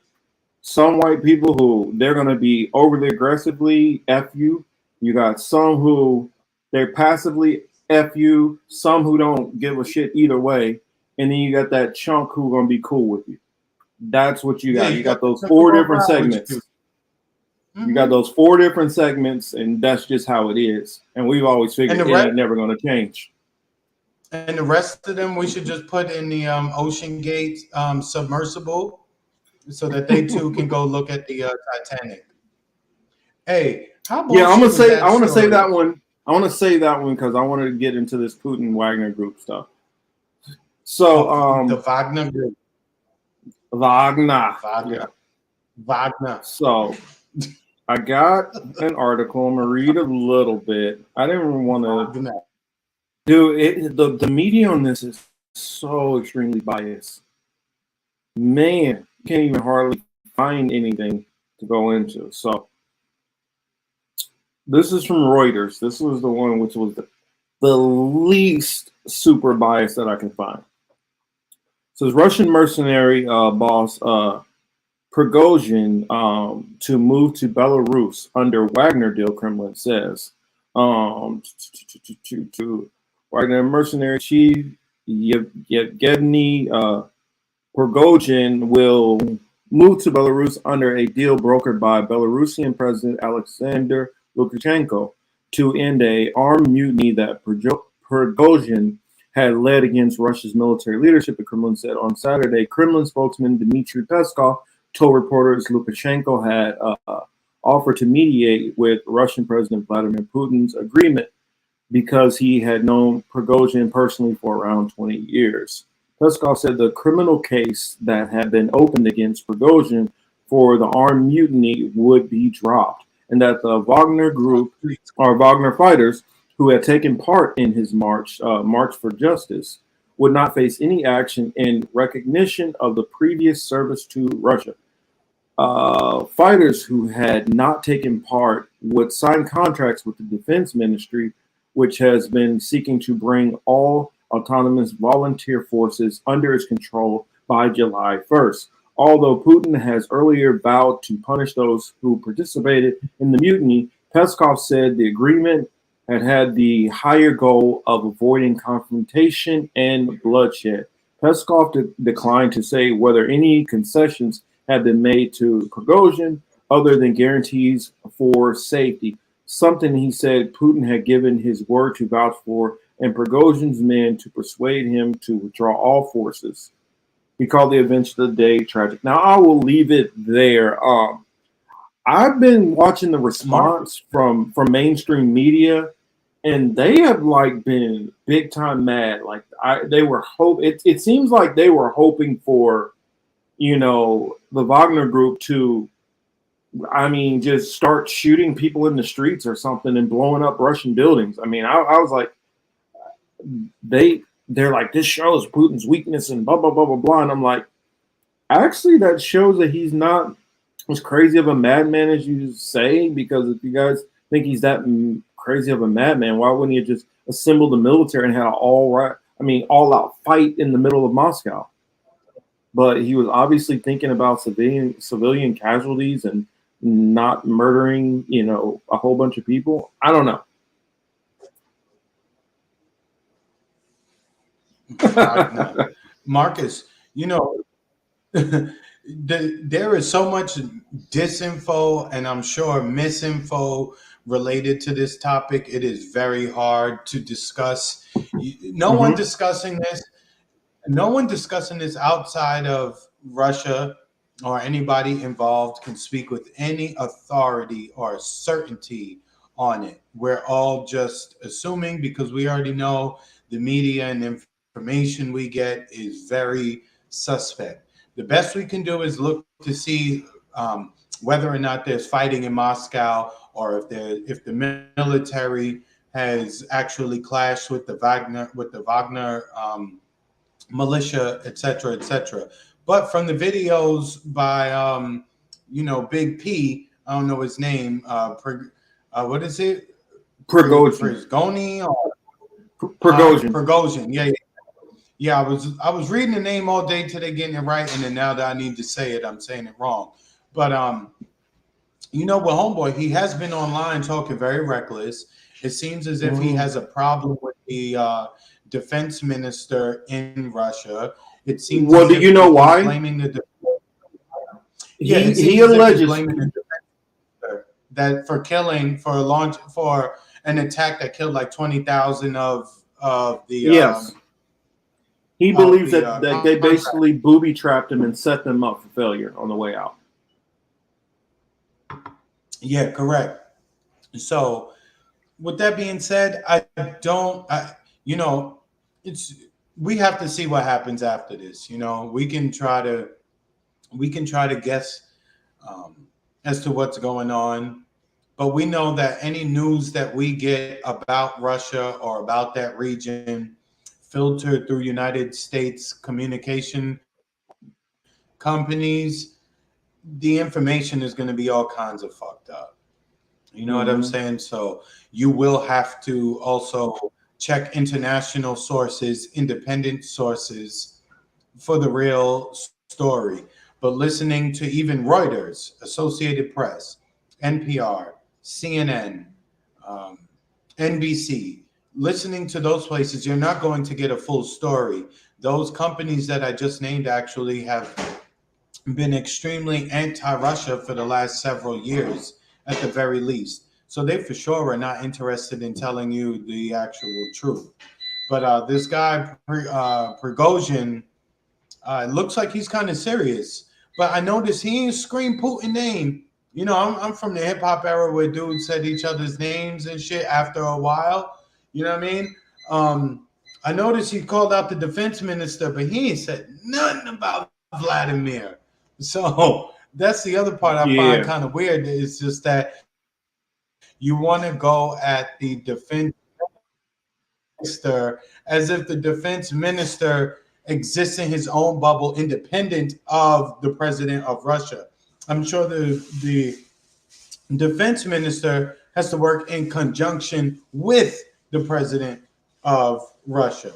S1: some white people who they're gonna be overly aggressively F you. You got some who they're passively F you. Some who don't give a shit either way, and then you got that chunk who gonna be cool with you. That's what you got. You got those four different segments. You got those four different segments, and that's just how it is. And we've always figured it ain't never gonna change.
S2: And the rest of them, we should just put in the Ocean Gate submersible, so that they too can go look at the Titanic. Hey, how
S1: Yeah, I'm gonna
S2: bullshit was
S1: say
S2: that
S1: I want to say
S2: story?
S1: that one. I want to say that one because I wanted to get into this Putin Wagner group stuff. So
S2: the Wagner group.
S1: Wagner.
S2: Wagner. Wagner.
S1: So I got an article. I'm gonna read a little bit. I didn't want to do it. The media on this is so extremely biased. Man, you can't even hardly find anything to go into. So this is from Reuters. This was the one which was the least super biased that I can find. It says Russian mercenary boss Prigozhin to move to Belarus under Wagner deal, Kremlin says. To Wagner mercenary chief Yevgeny Prigozhin will move to Belarus under a deal brokered by Belarusian President Alexander Lukashenko to end an armed mutiny that Prigozhin had led against Russia's military leadership, the Kremlin said on Saturday. Kremlin spokesman Dmitry Peskov told reporters Lukashenko had offered to mediate with Russian President Vladimir Putin's agreement because he had known Prigozhin personally for around 20 years. Peskov said the criminal case that had been opened against Prigozhin for the armed mutiny would be dropped, and that the Wagner group, or Wagner fighters, who had taken part in his march for justice, would not face any action in recognition of the previous service to Russia. Fighters who had not taken part would sign contracts with the Defense Ministry, which has been seeking to bring all autonomous volunteer forces under its control by July 1st. Although Putin has earlier vowed to punish those who participated in the mutiny, Peskov said the agreement had the higher goal of avoiding confrontation and bloodshed. Peskov declined to say whether any concessions had been made to Prigozhin other than guarantees for safety, something he said Putin had given his word to vouch for, and Prigozhin's men to persuade him to withdraw all forces. He called the events of the day tragic. Now, I will leave it there. I've been watching the response from mainstream media, and they have been big time mad. They were it seems like they were hoping for, the Wagner group to, just start shooting people in the streets or something and blowing up Russian buildings. I was like, they're like, this shows Putin's weakness and blah blah blah blah blah, and I'm like, actually, that shows that he's not as crazy of a madman as you say. Because if you guys think he's that crazy of a madman, why wouldn't he have just assembled the military and had an all out fight in the middle of Moscow? But he was obviously thinking about civilian casualties and not murdering, a whole bunch of people. I don't know.
S2: Marcus, there is so much disinfo and I'm sure misinfo related to this topic. It is very hard to discuss. No one discussing this. No one discussing this outside of Russia or anybody involved can speak with any authority or certainty on it. We're all just assuming because we already know the media and information we get is very suspect. The best we can do is look to see whether or not there's fighting in Moscow or if the military has actually clashed with the Wagner militia, etc., etc. But from the videos by Big P, I don't know his name, what is it?
S1: Prigozhin.
S2: Prigozhin. Yeah. I was reading the name all day till they getting it right, and then now that I need to say it, I'm saying it wrong. But with homeboy, he has been online talking very reckless. It seems as if he has a problem with the defense minister in Russia. It seems.
S1: Well, do you know why?
S2: Blaming the
S1: he alleges
S2: blaming the defense minister that for an attack that killed like 20,000 of the
S1: yes. He believes that they basically booby trapped him and set them up for failure on the way out.
S2: Yeah, correct. So, with that being said, we have to see what happens after this. We can try to guess as to what's going on, but we know that any news that we get about Russia or about that region filtered through United States communication companies, the information is going to be all kinds of fucked up. You know what I'm saying? So you will have to also check international sources, independent sources for the real story. But listening to even Reuters, Associated Press, NPR, CNN, NBC, listening to those places, you're not going to get a full story. Those companies that I just named actually have been extremely anti-Russia for the last several years, at the very least. So they for sure are not interested in telling you the actual truth. But this guy, Prigozhin, it looks like he's kind of serious. But I noticed he ain't scream Putin name. I'm from the hip hop era where dudes said each other's names and shit after a while. You know what I mean? I noticed he called out the defense minister, but he ain't said nothing about Vladimir. So that's the other part I find kind of weird. It's just that you want to go at the defense minister as if the defense minister exists in his own bubble, independent of the president of Russia. I'm sure the defense minister has to work in conjunction with the president of Russia.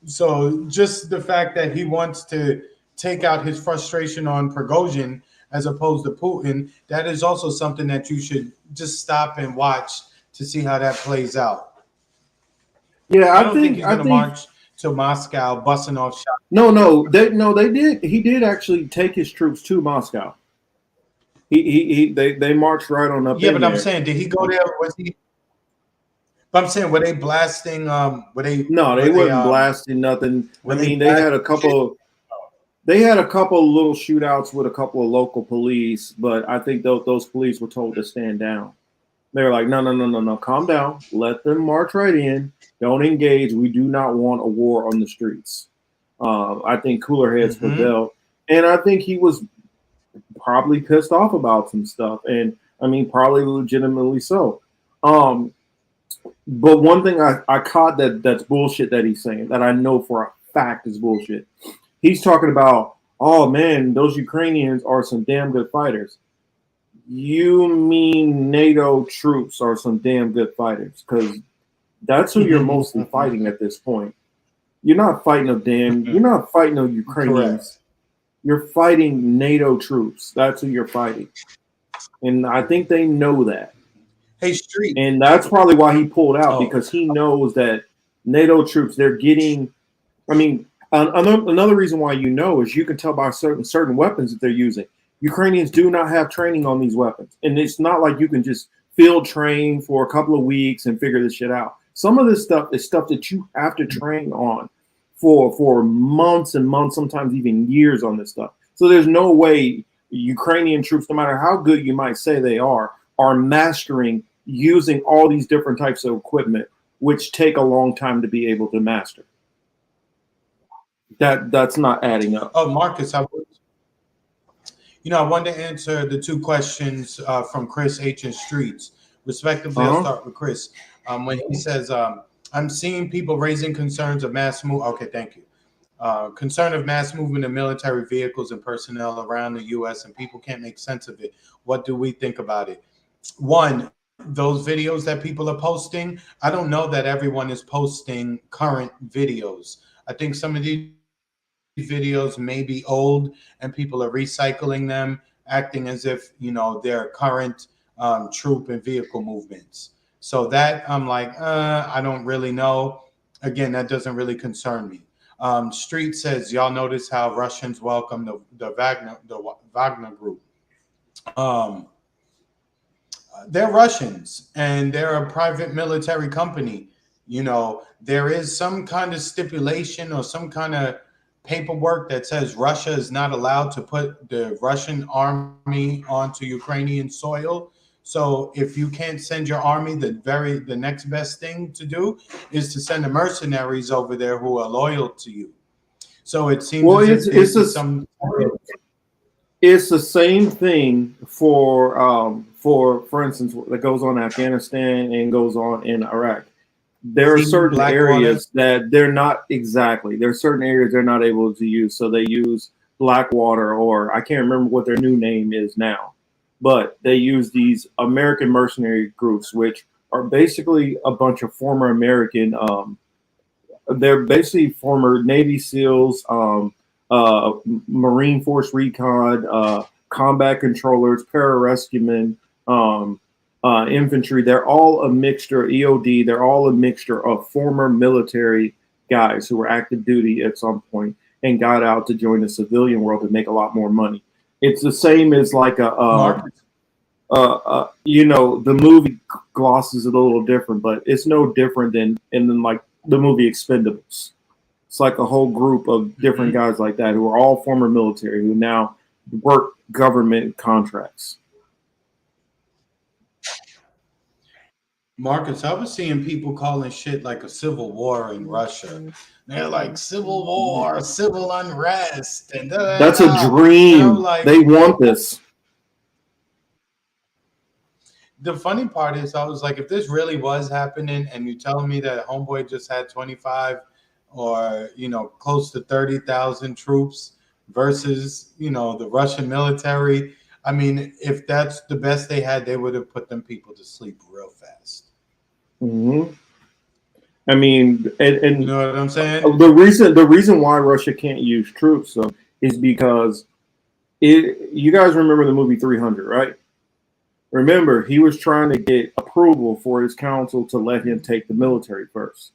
S2: So just the fact that he wants to take out his frustration on Prigozhin as opposed to Putin, that is also something that you should just stop and watch to see how that plays out.
S1: Yeah,
S2: I don't think he's going to march to Moscow, busting off shots.
S1: No, they did. He did actually take his troops to Moscow. They marched right on up.
S2: Yeah, but I'm saying, did he go there? Was he? But I'm saying, were they blasting? Were they?
S1: No, they wasn't blasting nothing. I mean, they had a couple. They had a couple of little shootouts with a couple of local police, but I think those police were told to stand down. They were like, no, calm down. Let them march right in. Don't engage. We do not want a war on the streets. I think cooler heads prevailed. And I think he was probably pissed off about some stuff. And I mean, probably legitimately so. But one thing I caught that's bullshit that he's saying, that I know for a fact is bullshit. He's talking about, oh man, those Ukrainians are some damn good fighters. You mean NATO troops are some damn good fighters? Because that's who you're mostly fighting at this point. You're not fighting you're not fighting no Ukrainians. Correct. You're fighting NATO troops. That's who you're fighting. And I think they know that.
S2: Hey, Street.
S1: And that's probably why he pulled out, because he knows that NATO troops, they're getting, I mean, Another reason why is you can tell by certain weapons that they're using. Ukrainians do not have training on these weapons, and it's not like you can just field train for a couple of weeks and figure this shit out. Some of this stuff is stuff that you have to train on for months and months, sometimes even years on this stuff. So there's no way Ukrainian troops, no matter how good you might say they are mastering using all these different types of equipment, which take a long time to be able to master. That's not adding up.
S2: Oh, Marcus, I wanted to answer the two questions from Chris H. and Streets, respectively. I'll start with Chris. When he says, I'm seeing people raising concerns of mass movement. Okay, thank you. Concern of mass movement of military vehicles and personnel around the U.S. and people can't make sense of it. What do we think about it? One, those videos that people are posting, I don't know that everyone is posting current videos. I think some of these videos may be old and people are recycling them, acting as if, they're current troop and vehicle movements. So that I'm like, I don't really know. Again, that doesn't really concern me. Street says, y'all notice how Russians welcome the Wagner group. They're Russians and they're a private military company. There is some kind of stipulation or some kind of paperwork that says Russia is not allowed to put the Russian army onto Ukrainian soil. So if you can't send your army, the next best thing to do is to send the mercenaries over there who are loyal to you. So it seems
S1: it's the same thing for instance, that goes on in Afghanistan and goes on in Iraq. There are certain areas that they're not exactly. There are certain areas they're not able to use, so they use Blackwater, or I can't remember what their new name is now, but they use these American mercenary groups, which are basically a bunch of former American. They're basically former Navy SEALs, Marine Force Recon, combat controllers, pararescuemen, infantry. They're all a mixture, EOD. They're all a mixture of former military guys who were active duty at some point and got out to join the civilian world to make a lot more money. It's the same as like the movie glosses it a little different, but it's no different than like the movie Expendables. It's like a whole group of different guys like that who are all former military who now work government contracts.
S2: Marcus, I was seeing people calling shit like a civil war in Russia. They're like civil war, civil unrest, and
S1: that's a dream. Like, they want this.
S2: The funny part is, I was like, if this really was happening, and you telling me that homeboy just had 25 or close to 30,000 troops versus the Russian military. I mean, if that's the best they had, they would have put them people to sleep real fast.
S1: Mm-hmm. I mean, and
S2: you know what I'm saying?
S1: The reason why Russia can't use troops is because you guys remember the movie 300, right? Remember, he was trying to get approval for his council to let him take the military first.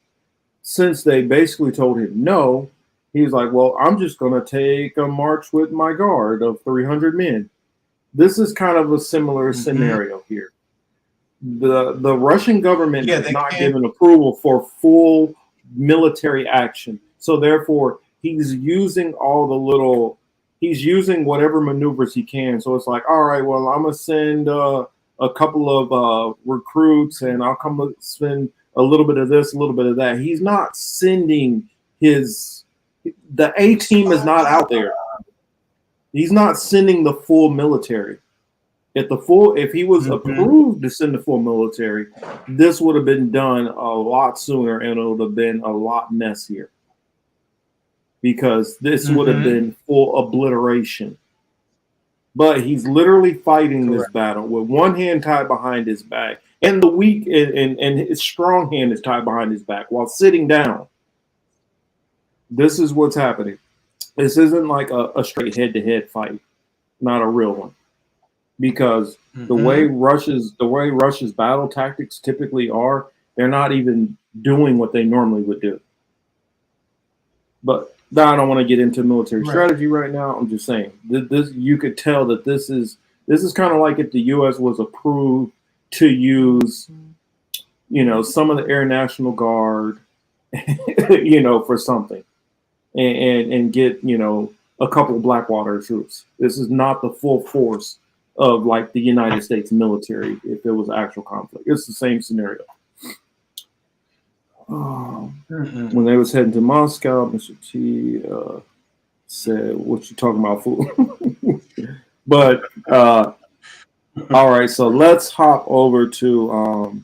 S1: Since they basically told him no, he was like, well, I'm just going to take a march with my guard of 300 men. This is kind of a similar scenario here. The Russian government is not given approval for full military action. So therefore, he's using whatever maneuvers he can. So it's like, all right, well, I'm going to send a couple of recruits and I'll come spend a little bit of this, a little bit of that. He's not sending the A team is not out there. He's not sending the full military. If he was approved to send the full military, this would have been done a lot sooner and it would have been a lot messier. Because this would have been full obliteration. But he's literally fighting this battle with one hand tied behind his back, and the weak and his strong hand is tied behind his back while sitting down. This is what's happening. This isn't like a straight head-to-head fight, not a real one. Because the way Russia's battle tactics typically are, they're not even doing what they normally would do. But Now, I don't want to get into military
S2: Right.
S1: strategy right now. I'm just saying this. You could tell that this is kind of like if the U.S. was approved to use, some of the Air National Guard, for something, and get a couple of Blackwater troops. This is not the full force of like the United States military if there was actual conflict. It's the same scenario. When they was heading to Moscow, Mr. T said, "What you talking about, fool?" But all right, so let's hop over to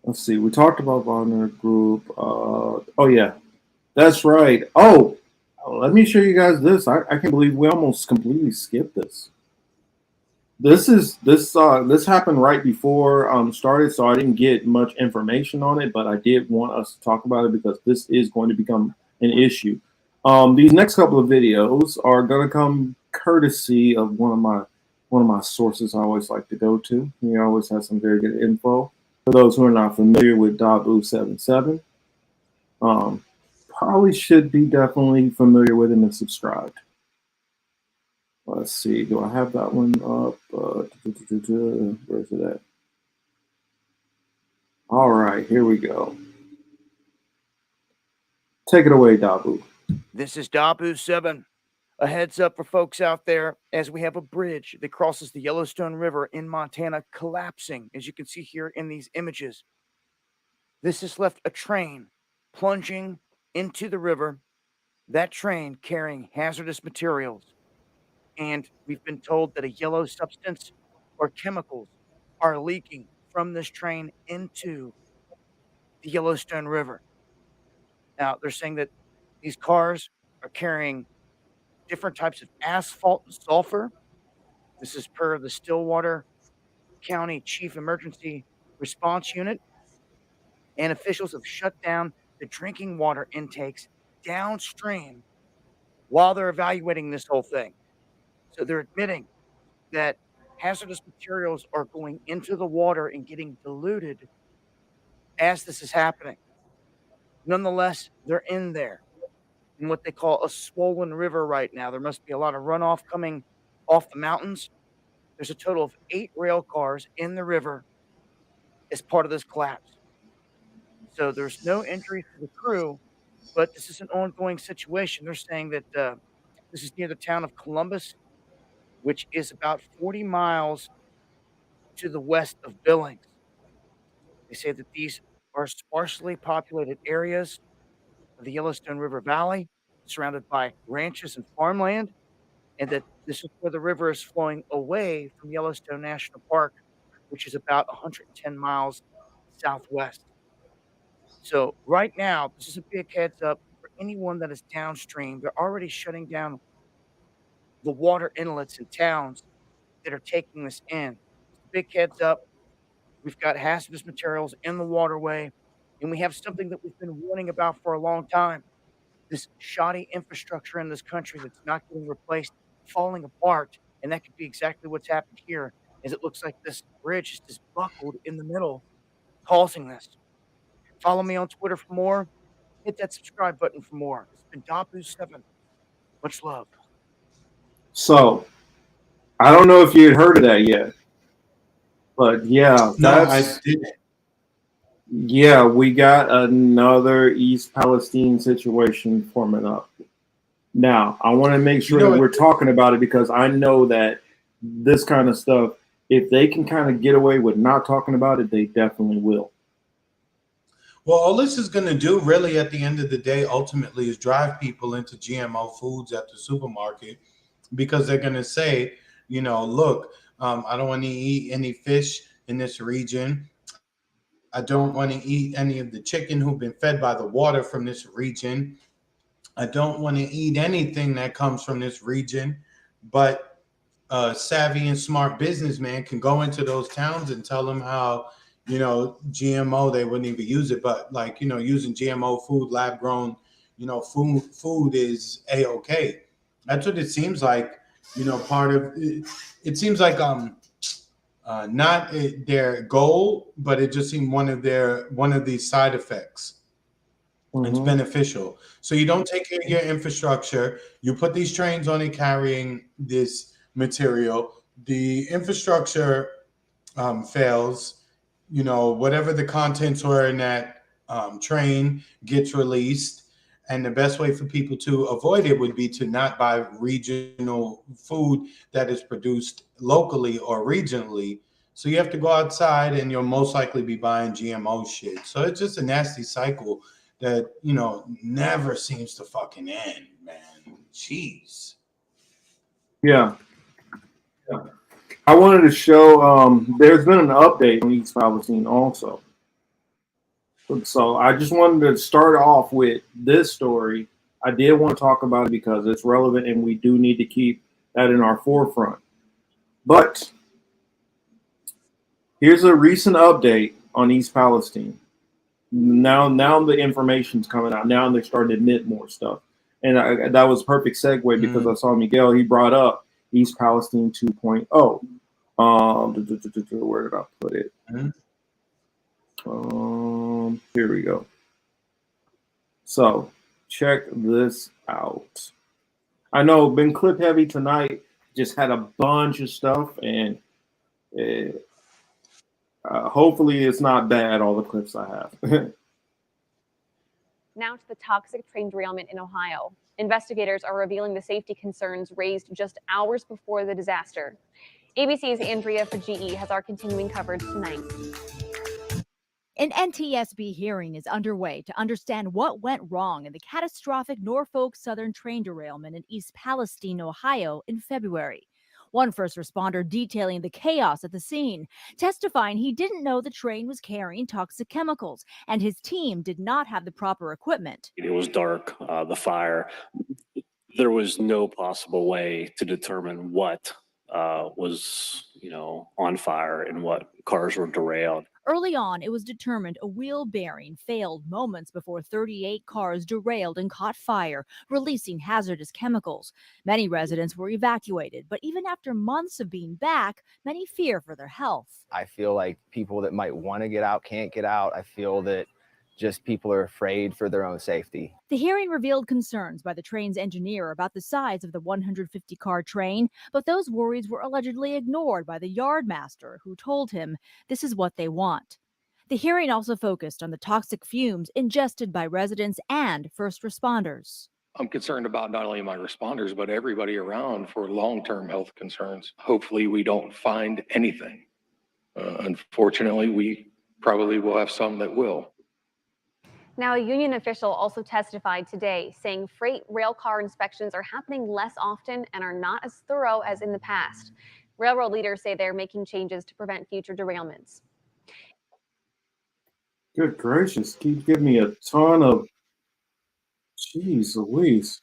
S1: let's see. We talked about Wagner Group. Oh yeah, that's right. Oh, let me show you guys this. I can't believe we almost completely skipped this. This happened right before started, so I didn't get much information on it, but I did want us to talk about it because this is going to become an issue. These next couple of videos are going to come courtesy of one of my sources I always like to go to. He always has some very good info. For those who are not familiar with Dabu77, probably should be definitely familiar with him and subscribed. Let's see. Do I have that one up? Where's it at? All right, here we go. Take it away, Dabu.
S18: This is Dabu7. A heads up for folks out there as we have a bridge that crosses the Yellowstone River in Montana collapsing, as you can see here in these images. This has left a train plunging into the river, that train carrying hazardous materials. And we've been told that a yellow substance or chemicals are leaking from this train into the Yellowstone River. Now, they're saying that these cars are carrying different types of asphalt and sulfur. This is per the Stillwater County Chief Emergency Response Unit. And officials have shut down the drinking water intakes downstream while they're evaluating this whole thing. So they're admitting that hazardous materials are going into the water and getting diluted as this is happening. Nonetheless, they're in there in what they call a swollen river right now. There must be a lot of runoff coming off the mountains. There's a total of 8 rail cars in the river as part of this collapse. So there's no injuries to the crew, but this is an ongoing situation. They're saying that this is near the town of Columbus, which is about 40 miles to the west of Billings. They say that these are sparsely populated areas of the Yellowstone River Valley, surrounded by ranches and farmland, and that this is where the river is flowing away from Yellowstone National Park, which is about 110 miles southwest. So right now, this is a big heads up for anyone that is downstream. They're already shutting down the water inlets in towns that are taking this in. Big heads up. We've got hazardous materials in the waterway, and we have something that we've been warning about for a long time. This shoddy infrastructure in this country that's not getting replaced, falling apart, and that could be exactly what's happened here, as it looks like this bridge is just buckled in the middle, causing this. Follow me on Twitter for more. Hit that subscribe button for more. It's been Dabu7. Much love.
S1: So, I don't know if you had heard of that yet, but yeah,
S2: No, I didn't.
S1: Yeah, we got another East Palestine situation forming up. Now, I want to make sure that we're talking about it because I know that this kind of stuff, if they can kind of get away with not talking about it, they definitely will.
S2: Well, all this is going to do really at the end of the day, ultimately, is drive people into GMO foods at the supermarket because they're going to say, look, I don't want to eat any fish in this region. I don't want to eat any of the chicken who've been fed by the water from this region. I don't want to eat anything that comes from this region. But a savvy and smart businessman can go into those towns and tell them how, GMO, they wouldn't even use it, but using GMO food, lab grown, food is A-okay. That's what it seems like, part of it seems like not their goal, but it just seemed one of these side effects. It's beneficial. So you don't take care of your infrastructure. You put these trains on it carrying this material. The infrastructure fails. You know, whatever the contents were in that train gets released. And the best way for people to avoid it would be to not buy regional food that is produced locally or regionally. So you have to go outside and you'll most likely be buying GMO shit. So it's just a nasty cycle that, you know, never seems to fucking end, man. Jeez.
S1: Yeah. I wanted to show there's been an update on East Palestine also. So I just wanted to start off with this story. I did want to talk about it because it's relevant and we do need to keep that in our forefront. But here's a recent update on East Palestine. Now the information's coming out. Now they're starting to admit more stuff. And that was a perfect segue because I saw Miguel, he brought up East Palestine 2.0. Where did I put it? Here we go. So check this out. I know been clip heavy tonight. Just had a bunch of stuff, and hopefully it's not bad. All the clips I have.
S14: Now to the toxic train derailment in Ohio. Investigators are revealing the safety concerns raised just hours before the disaster. ABC's Andrea Fajii has our continuing coverage tonight.
S19: An NTSB hearing is underway to understand what went wrong in the catastrophic Norfolk Southern train derailment in East Palestine, Ohio in February. One first responder detailing the chaos at the scene, testifying he didn't know the train was carrying toxic chemicals and his team did not have the proper equipment.
S20: It was dark, the fire. There was no possible way to determine what was, on fire and what cars were derailed.
S19: Early on, it was determined a wheel bearing failed moments before 38 cars derailed and caught fire, releasing hazardous chemicals. Many residents were evacuated, but even after months of being back, many fear for their health.
S21: I feel like people that might want to get out can't get out. I feel that just people are afraid for their own safety.
S19: The hearing revealed concerns by the train's engineer about the size of the 150-car train, but those worries were allegedly ignored by the yardmaster, who told him this is what they want. The hearing also focused on the toxic fumes ingested by residents and first responders.
S22: I'm concerned about not only my responders, but everybody around for long-term health concerns. Hopefully we don't find anything. Unfortunately, we probably will have some that will.
S14: Now, a union official also testified today, saying freight rail car inspections are happening less often and are not as thorough as in the past. Railroad leaders say they're making changes to prevent future derailments.
S1: Good gracious, keep giving me a ton of. Jeez Louise.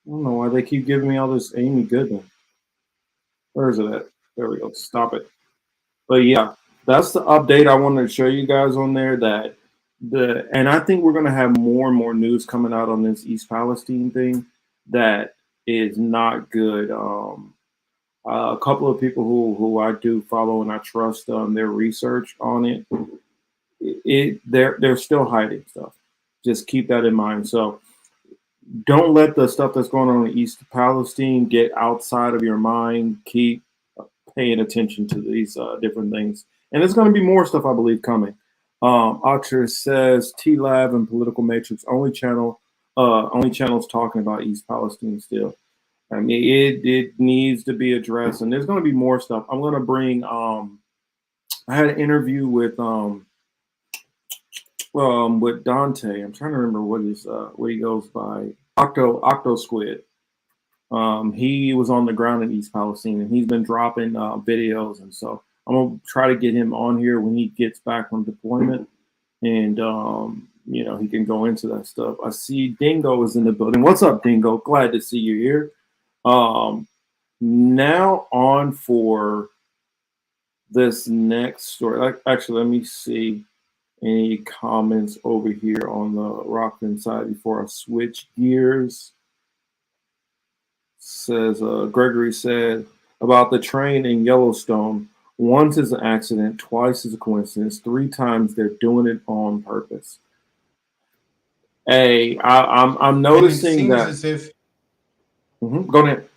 S1: I don't know why they keep giving me all this Amy Goodman. Where is it at? There we go. Stop it. But yeah, that's the update I wanted to show you guys on there. And I think we're going to have more and more news coming out on this East Palestine thing that is not good. A couple of people who I do follow and I trust their research on it. They're still hiding stuff. Just keep that in mind. So don't let the stuff that's going on in East Palestine get outside of your mind. Keep paying attention to these different things. And there's going to be more stuff, I believe, coming. Archer says T-Lab and Political Matrix only channels talking about East Palestine still. I mean, it needs to be addressed, and there's going to be more stuff. I'm going to bring. I had an interview with Dante. I'm trying to remember what he goes by. Octo Squid. He was on the ground in East Palestine, and he's been dropping videos, and so I'm gonna try to get him on here when he gets back from deployment, and he can go into that stuff. I see Dingo is in the building. What's up, Dingo? Glad to see you here. Now on for this next story. Actually, let me see any comments over here on the Rockland side before I switch gears. Says Gregory said about the train in Yellowstone. Once is an accident, twice is a coincidence, 3 times they're doing it on purpose. Hey, I'm
S2: And it
S1: noticing
S2: seems
S1: that.
S2: as if
S1: Go ahead.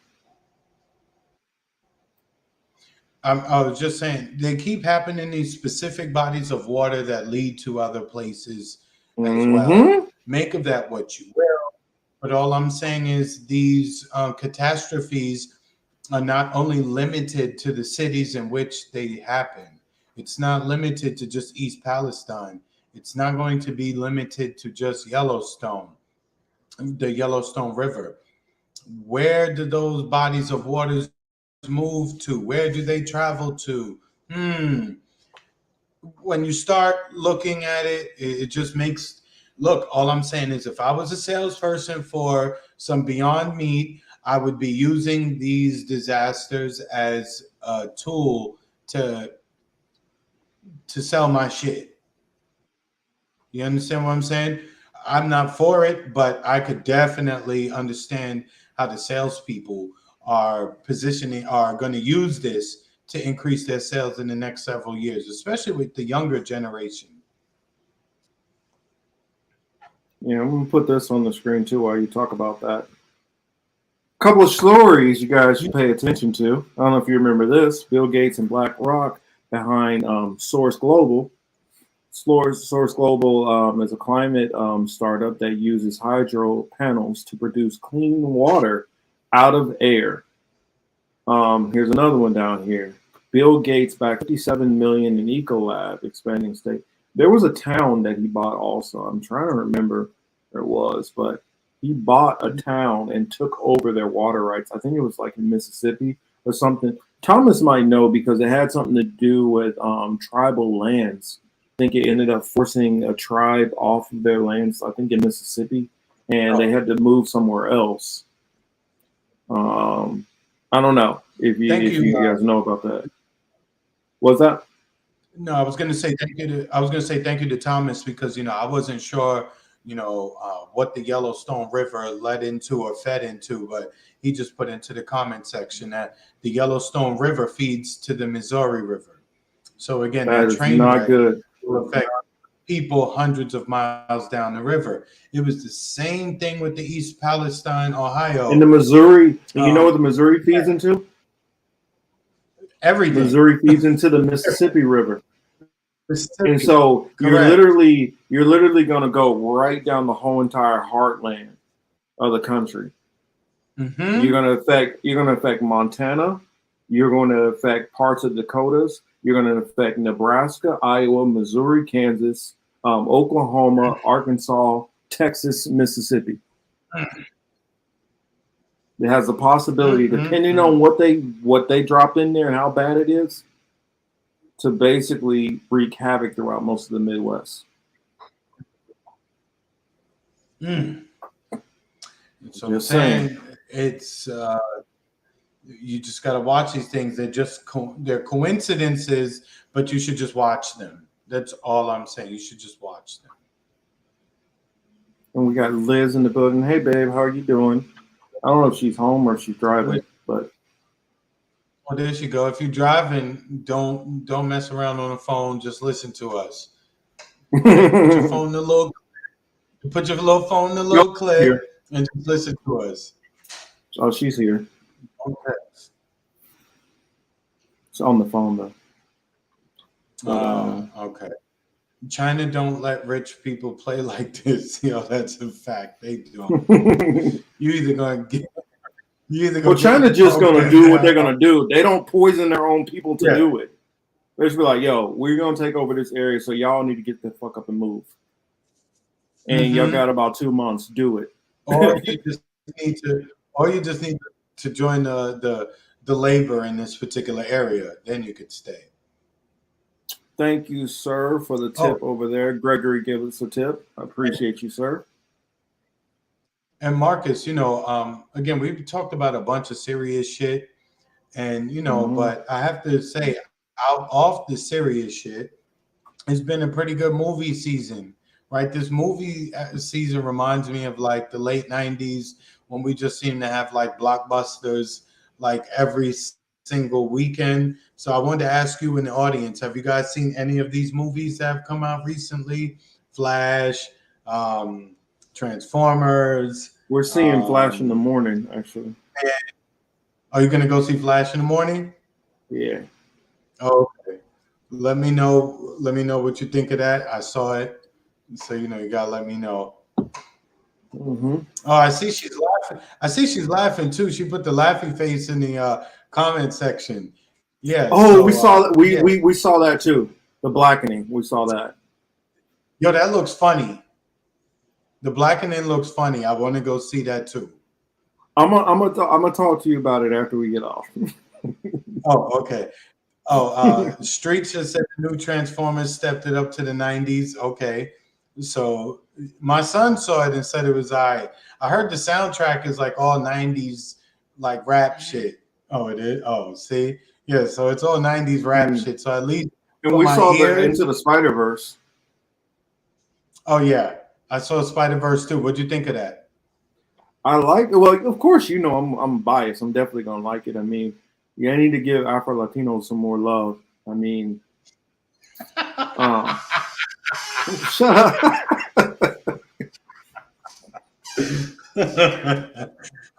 S2: I was just saying they keep happening in these specific bodies of water that lead to other places as well. Make of that what you will. But all I'm saying is these catastrophes are not only limited to the cities in which they happen. It's not limited to just East Palestine. It's not going to be limited to just Yellowstone, the Yellowstone River. Where do those bodies of waters move to? Where do they travel to? When you start looking at it, it just makes look. All I'm saying is, if I was a salesperson for some Beyond Meat, I would be using these disasters as a tool to sell my shit. You understand what I'm saying? I'm not for it, but I could definitely understand how the salespeople are going to use this to increase their sales in the next several years, especially with the younger generation.
S1: Yeah, I'm gonna put this on the screen too while you talk about that. Couple of stories you guys should pay attention to. I don't know if you remember this. Bill Gates and BlackRock behind Source Global. Source Global is a climate startup that uses hydro panels to produce clean water out of air. Here's another one down here. Bill Gates back 57 million in Ecolab, expanding state. There was a town that he bought also. I'm trying to remember where it was, but he bought a town and took over their water rights. I think it was like in Mississippi or something. Thomas might know because it had something to do with tribal lands. I think it ended up forcing a tribe off of their lands, I think in Mississippi, and they had to move somewhere else. I don't know if you guys know about that. What's that?
S2: No, I was going to say thank you to Thomas because I wasn't sure what the Yellowstone River led into or fed into, but he just put into the comment section that the Yellowstone River feeds to the Missouri River. So again,
S1: That
S2: that
S1: is
S2: train
S1: not
S2: wreck
S1: good.
S2: will affect people hundreds of miles down the river. It was the same thing with the East Palestine, Ohio.
S1: In the Missouri, and you know what the Missouri feeds into?
S2: Everything.
S1: Missouri feeds into the Mississippi River.
S2: Mississippi.
S1: And so you're
S2: Correct.
S1: literally going to go right down the whole entire heartland of the country.
S2: Mhm.
S1: You're going to affect Montana. You're going to affect parts of Dakotas. You're going to affect Nebraska, Iowa, Missouri, Kansas, Oklahoma, Arkansas, Texas, Mississippi. It has the possibility, depending on what they drop in there and how bad it is, to basically wreak havoc throughout most of the Midwest.
S2: So I'm saying it's you just got to watch these things. They're coincidences, but you should just watch them. That's all I'm saying. You should just watch them.
S1: And we got Liz in the building. Hey, babe, how are you doing? I don't know if she's home or if she's driving, but.
S2: Well, there you go. If you're driving, don't mess around on the phone. Just listen to us. Okay? Put your phone in the little clip
S1: Here.
S2: and just listen to us.
S1: Oh, she's here.
S2: Okay.
S1: It's on the phone though.
S2: Okay. China don't let rich people play like this. That's a fact. They don't.
S1: Well, China's just gonna do what they're gonna do. They don't poison their own people to do it. They just be like, "Yo, we're gonna take over this area, so y'all need to get the fuck up and move." And y'all got about 2 months. Do it.
S2: Or you just need to join the labor in this particular area. Then you could stay.
S1: Thank you, sir, for the tip over there. Gregory gave us a tip. I appreciate you, sir.
S2: And Marcus, again, we've talked about a bunch of serious shit, and but I have to say, out off the serious shit, it's been a pretty good movie season, right? This movie season reminds me of like the late '90s when we just seemed to have like blockbusters like every single weekend. So I wanted to ask you in the audience, have you guys seen any of these movies that have come out recently? Flash, Transformers.
S1: We're seeing Flash in the morning, actually.
S2: Are you going to go see Flash in the morning?
S1: Yeah.
S2: Okay. Let me know what you think of that. I saw it. So, you gotta let me know.
S1: Mm-hmm.
S2: Oh, I see she's laughing. I see she's laughing too. She put the laughing face in the comment section. Yeah.
S1: Oh,
S2: so,
S1: we saw that.
S2: yeah.
S1: We saw that too. The blackening. We saw that.
S2: Yo, that looks funny. The blackening looks funny. I want to go see that too.
S1: I'm gonna talk to you about it after we get off.
S2: Oh, okay. Streets just said the new Transformers stepped it up to the 90s. Okay. So my son saw it and said it was I heard the soundtrack is like all 90s like rap shit. Oh, it is? Oh, see? Yeah, so it's all 90s rap shit. So at least
S1: And
S2: for
S1: we
S2: my
S1: saw the
S2: ears-
S1: Into the Spider-Verse.
S2: Oh yeah. I saw Spider-Verse too. What'd you think of that?
S1: I like it. Well, of course, I'm biased. I'm definitely gonna like it. I mean, yeah, I need to give Afro Latinos some more love. I mean, shut up.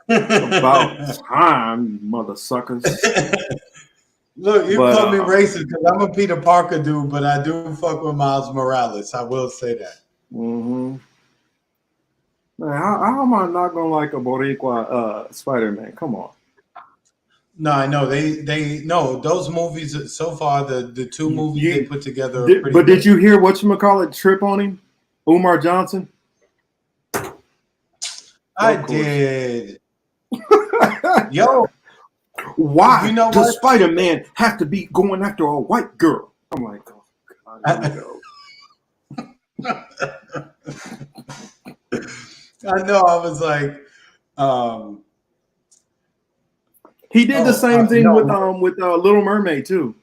S1: About time, mother suckers.
S2: Look, you call me racist because I'm a Peter Parker dude, but I do fuck with Miles Morales. I will say that.
S1: Mm-hmm. Man, how am I not gonna like a Boricua Spider-Man? Come on.
S2: No, I know they no those movies so far. The two movies they put together. Are pretty
S1: But
S2: good.
S1: did you hear whatchamacallit trip on him? Umar Johnson?
S2: I did. Yo,
S1: why
S2: You know
S1: does
S2: what?
S1: Spider-Man have to be going after a white girl? I'm like, oh God, here we go.
S2: I know. I was like,
S1: He did the same thing
S2: no.
S1: with Little Mermaid too.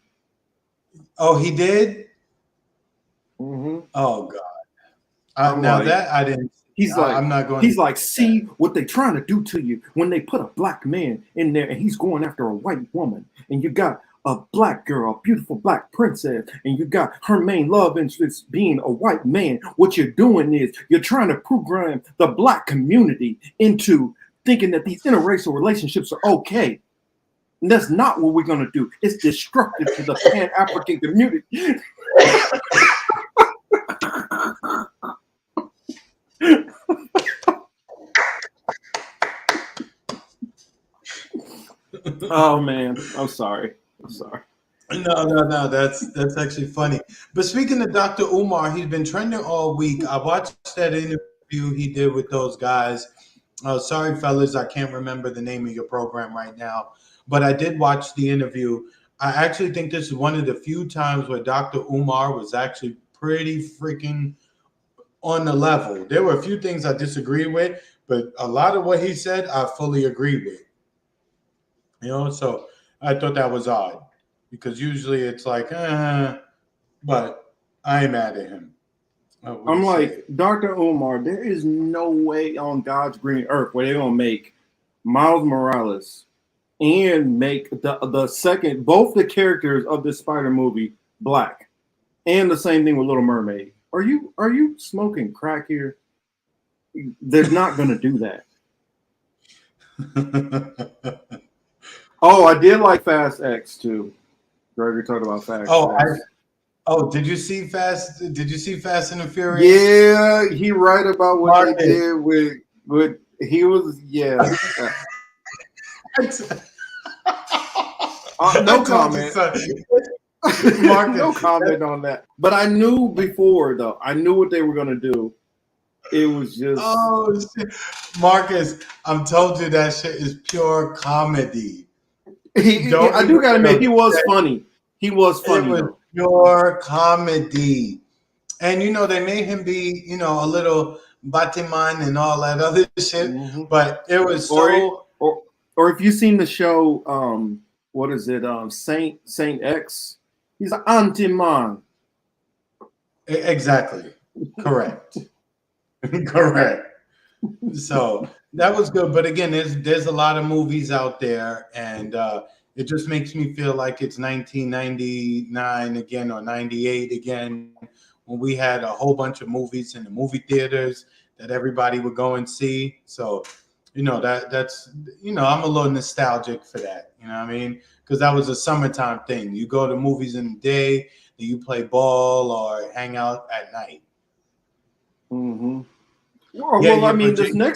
S2: Oh, he did.
S1: Mm-hmm.
S2: Oh God.
S1: I'm
S2: Now
S1: like-
S2: that I didn't. I'm not going.
S1: He's like, see what they trying to do to you when they put a black man in there and he's going after a white woman, and you got a black girl, a beautiful black princess, and you got her main love interest being a white man. What you're doing is you're trying to program the black community into thinking that these interracial relationships are okay. And that's not what we're gonna do. It's destructive to the Pan-African community. Oh man, I'm sorry.
S2: No. That's actually funny. But speaking of Dr. Umar, he's been trending all week. I watched that interview he did with those guys. Sorry, fellas, I can't remember the name of your program right now, but I did watch the interview. I actually think this is one of the few times where Dr. Umar was actually pretty freaking on the level. There were a few things I disagreed with, but a lot of what he said, I fully agree with. So I thought that was odd because usually it's like, but I ain't mad at him.
S1: I'm like, Dr. Umar, there is no way on God's green earth where they're gonna make Miles Morales and make the second, both the characters of this Spider movie black, and the same thing with Little Mermaid. Are you smoking crack here? They're not gonna do that. Oh, I did like Fast X too. Gregory talked about Fast X.
S2: Did you see Fast and the Furious?
S1: Yeah, he right about what they did with he was no comment. No comment on that. But I knew before though. I knew what they were gonna do. It was just
S2: shit. Marcus, I'm told you that shit is pure comedy.
S1: I do gotta admit he was funny. He was funny.
S2: It was pure comedy. And they made him be, a little Batman and all that other shit. Mm-hmm. But it was
S1: or if you've seen the show, what is it? Saint X. He's an anti-man.
S2: Exactly. Correct. Correct. So that was good. But again, there's a lot of movies out there, and It just makes me feel like it's 1999 again or 98 again, when we had a whole bunch of movies in the movie theaters that everybody would go and see. So, that's I'm a little nostalgic for that. You know what I mean? Because that was a summertime thing. You go to movies in the day, then you play ball or hang out at night.
S1: Mm-hmm. Well,
S2: Yeah,
S1: I
S2: yeah,
S1: mean,
S2: Virginia.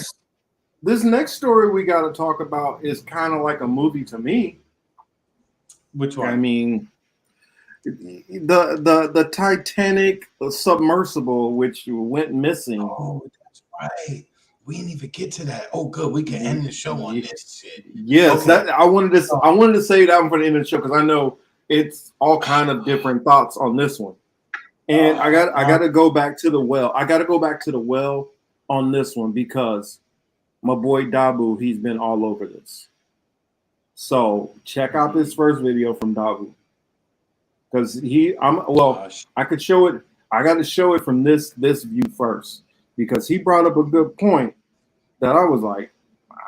S1: this next story we got to talk about is kind of like a movie to me.
S2: Which one?
S1: I mean, the Titanic submersible, which went missing.
S2: Oh, that's right. We didn't even get to that. Oh, good. We can end the show on this shit.
S1: Yes,
S2: Okay.
S1: that I wanted to say that one for the end of the show because I know it's all kind of different thoughts on this one. And I got to go back to the well. I got to go back to the well on this one because my boy Dabu, he's been all over this. So check out this first video from Dabu because I could show it. I got to show it from this view first because he brought up a good point that I was like,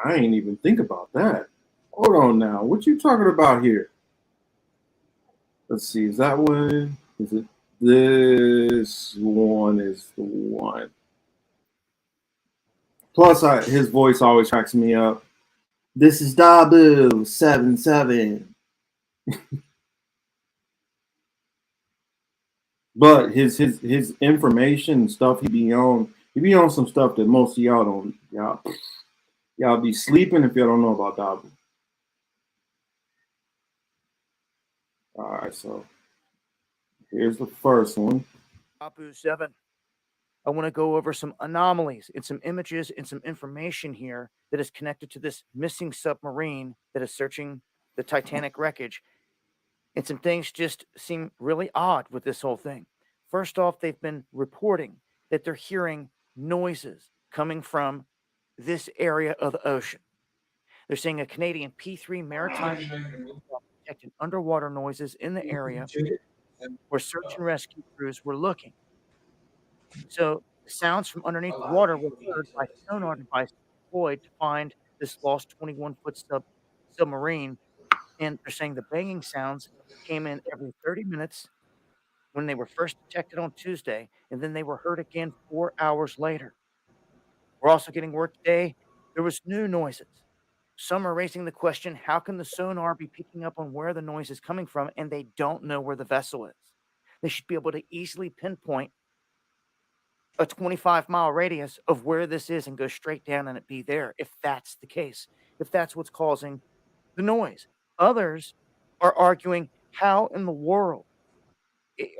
S1: I ain't even think about that. Hold on now, what you talking about here? Let's see, is that one? Is it? This one is the one. Plus, his voice always cracks me up. This is Dabu 77. But his information and stuff he be on some stuff that most of y'all don't. Y'all be sleeping if y'all don't know about Dabu. All right, so here's the first one.
S18: Abu 7. I want to go over some anomalies and some images and some information here that is connected to this missing submarine that is searching the Titanic wreckage. And some things just seem really odd with this whole thing. First off, they've been reporting that they're hearing noises coming from this area of the ocean. They're saying a Canadian P3 maritime detected underwater noises in the area where search and rescue crews were looking. So sounds from underneath the water were heard by sonar devices deployed to find this lost 21-foot submarine. And they're saying the banging sounds came in every 30 minutes when they were first detected on Tuesday, and then they were heard again 4 hours later. We're also getting word today there was new noises. Some are raising the question, how can the sonar be picking up on where the noise is coming from and they don't know where the vessel is? They should be able to easily pinpoint a 25-mile radius of where this is and go straight down and it be there if that's the case, if that's what's causing the noise. Others are arguing, how in the world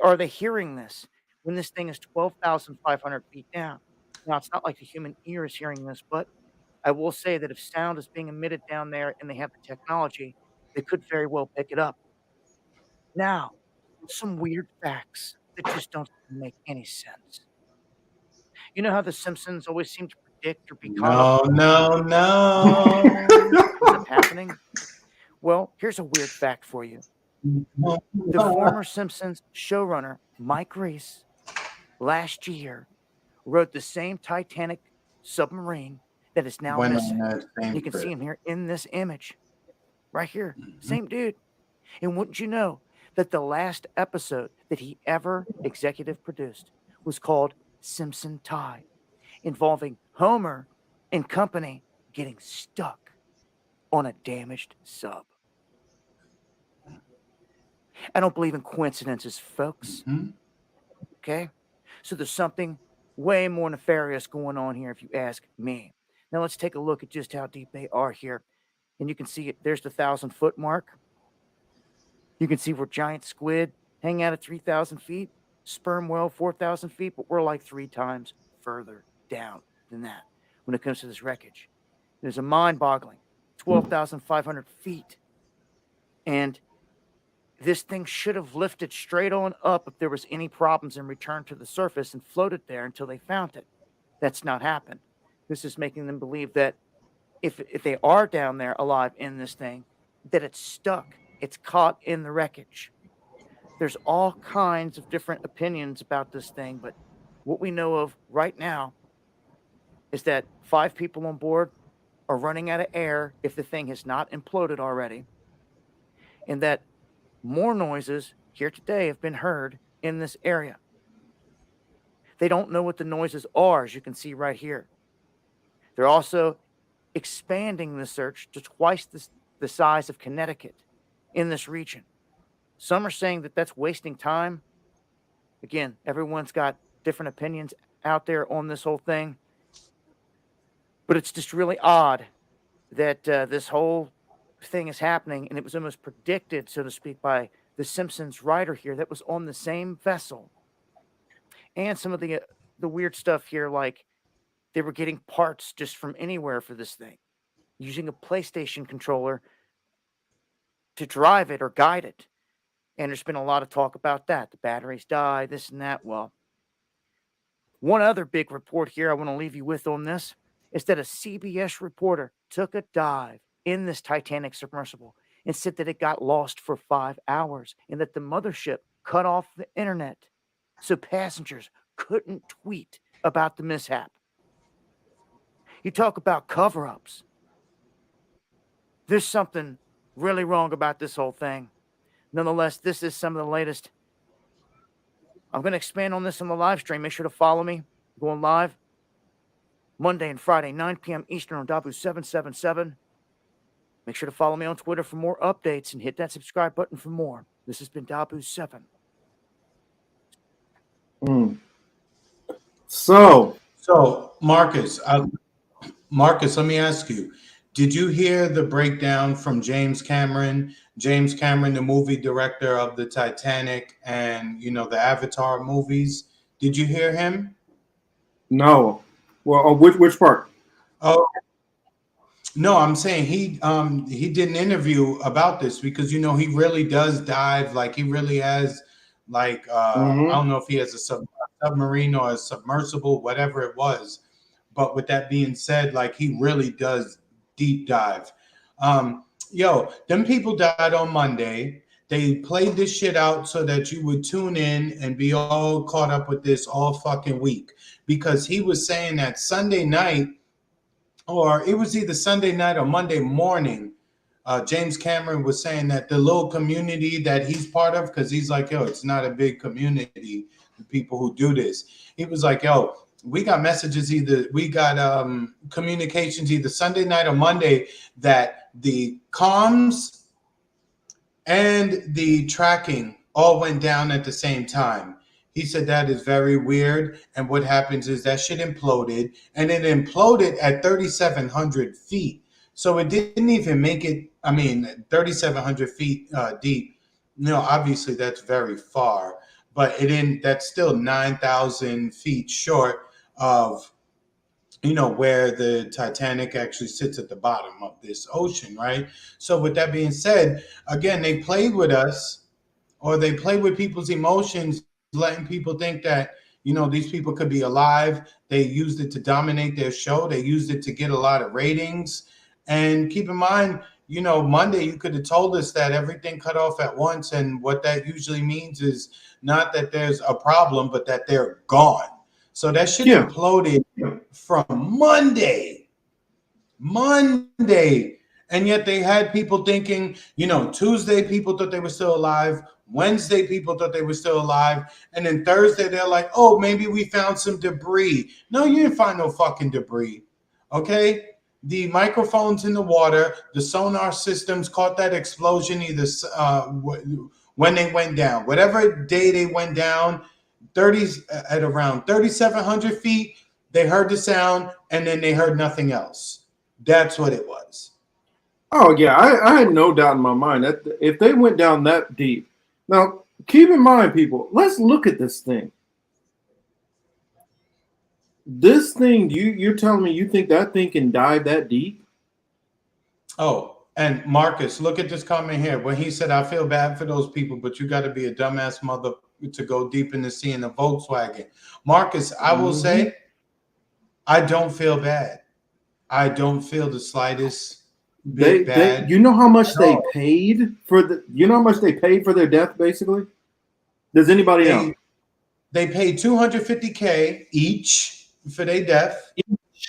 S18: are they hearing this when this thing is 12,500 feet down? Now, it's not like the human ear is hearing this, but I will say that if sound is being emitted down there and they have the technology, they could very well pick it up. Now, some weird facts that just don't make any sense. You know how The Simpsons always seem to predict or be caught up?
S2: No.
S18: Is it happening? Well, here's a weird fact for you. The former Simpsons showrunner, Mike Reese, last year wrote the same Titanic submarine that is now
S2: Went on
S18: missing.
S2: that same
S18: You can see
S2: trip.
S18: him here in this image. Right here. Same dude. And wouldn't you know that the last episode that he ever executive produced was called Simpson Tide, involving Homer and company getting stuck on a damaged sub. I don't believe in coincidences, folks. Okay? So there's something way more nefarious going on here, if you ask me. Now let's take a look at just how deep they are here. And you can see it. There's the 1,000-foot mark. You can see where giant squid hang out at 3,000 feet, sperm whale 4,000 feet, but we're like 3 times further down than that when it comes to this wreckage. It is a mind-boggling 12,500 feet. And this thing should have lifted straight on up if there was any problems and returned to the surface and floated there until they found it. That's not happened. This is making them believe that if they are down there alive in this thing, that it's stuck. It's caught in the wreckage. There's all kinds of different opinions about this thing, but what we know of right now is that 5 people on board are running out of air if the thing has not imploded already. and that more noises here today have been heard in this area. They don't know what the noises are, as you can see right here. They're also expanding the search to twice the size of Connecticut in this region. Some are saying that that's wasting time. Again, everyone's got different opinions out there on this whole thing. But it's just really odd that this whole thing is happening, and it was almost predicted, so to speak, by the Simpsons writer here that was on the same vessel. And some of the weird stuff here, like they were getting parts just from anywhere for this thing, using a PlayStation controller to drive it or guide it. And there's been a lot of talk about that. The batteries die, this and that. Well, one other big report here I want to leave you with on this is that a CBS reporter took a dive in this Titanic submersible and said that it got lost for 5 hours and that the mothership cut off the internet so passengers couldn't tweet about the mishap. You talk about cover-ups. There's something really wrong about this whole thing. Nonetheless, this is some of the latest. I'm going to expand on this on the live stream. Make sure to follow me. Going live Monday and Friday, 9 p.m. Eastern on Dabu 777. Make sure to follow me on Twitter for more updates and hit that subscribe button for more. This has been Dabu 7.
S1: So
S2: Marcus, let me ask you, did you hear the breakdown from James Cameron? James Cameron, the movie director of the Titanic and, the Avatar movies. Did you hear him?
S1: No. Well, which part?
S2: Oh, no, I'm saying he did an interview about this because, he really does dive. Like he really has I don't know if he has a submarine or a submersible, whatever it was. But with that being said, like he really does deep dive. Them people died on Monday. They played this shit out so that you would tune in and be all caught up with this all fucking week. Because he was saying that Sunday night, or it was either Sunday night or Monday morning, James Cameron was saying that the little community that he's part of, because he's like, it's not a big community, the people who do this. He was like, we got messages we got communications either Sunday night or Monday that the comms and the tracking all went down at the same time. He said that is very weird. And what happens is that shit imploded, and it imploded at 3,700 feet. So it didn't even make it, 3,700 feet deep. Obviously that's very far, but that's still 9,000 feet short of, where the Titanic actually sits at the bottom of this ocean, right? So with that being said, again, they played with us, or they played with people's emotions, letting people think that, these people could be alive. They used it to dominate their show. They used it to get a lot of ratings. And keep in mind, Monday, you could have told us that everything cut off at once. And what that usually means is not that there's a problem, but that they're gone. So that shit imploded from Monday. And yet they had people thinking, Tuesday, people thought they were still alive. Wednesday, people thought they were still alive. And then Thursday, they're like, oh, maybe we found some debris. No, you didn't find no fucking debris. Okay? The microphones in the water, the sonar systems caught that explosion either when they went down. Whatever day they went down, at around 3,700 feet, they heard the sound, and then they heard nothing else. That's what it was.
S1: Oh, yeah. I had no doubt in my mind that if they went down that deep. Now, keep in mind, people, let's look at this thing. This thing, you're telling me you think that thing can dive that deep?
S2: Oh, and Marcus, look at this comment here. When he said, I feel bad for those people, but you got to be a dumbass mother to go deep in the sea in a Volkswagen. Marcus, I will say, I don't feel bad. I don't feel the slightest bit bad.
S1: You know how much they paid for their death, basically? Does anybody know?
S2: They paid $250K each for their death,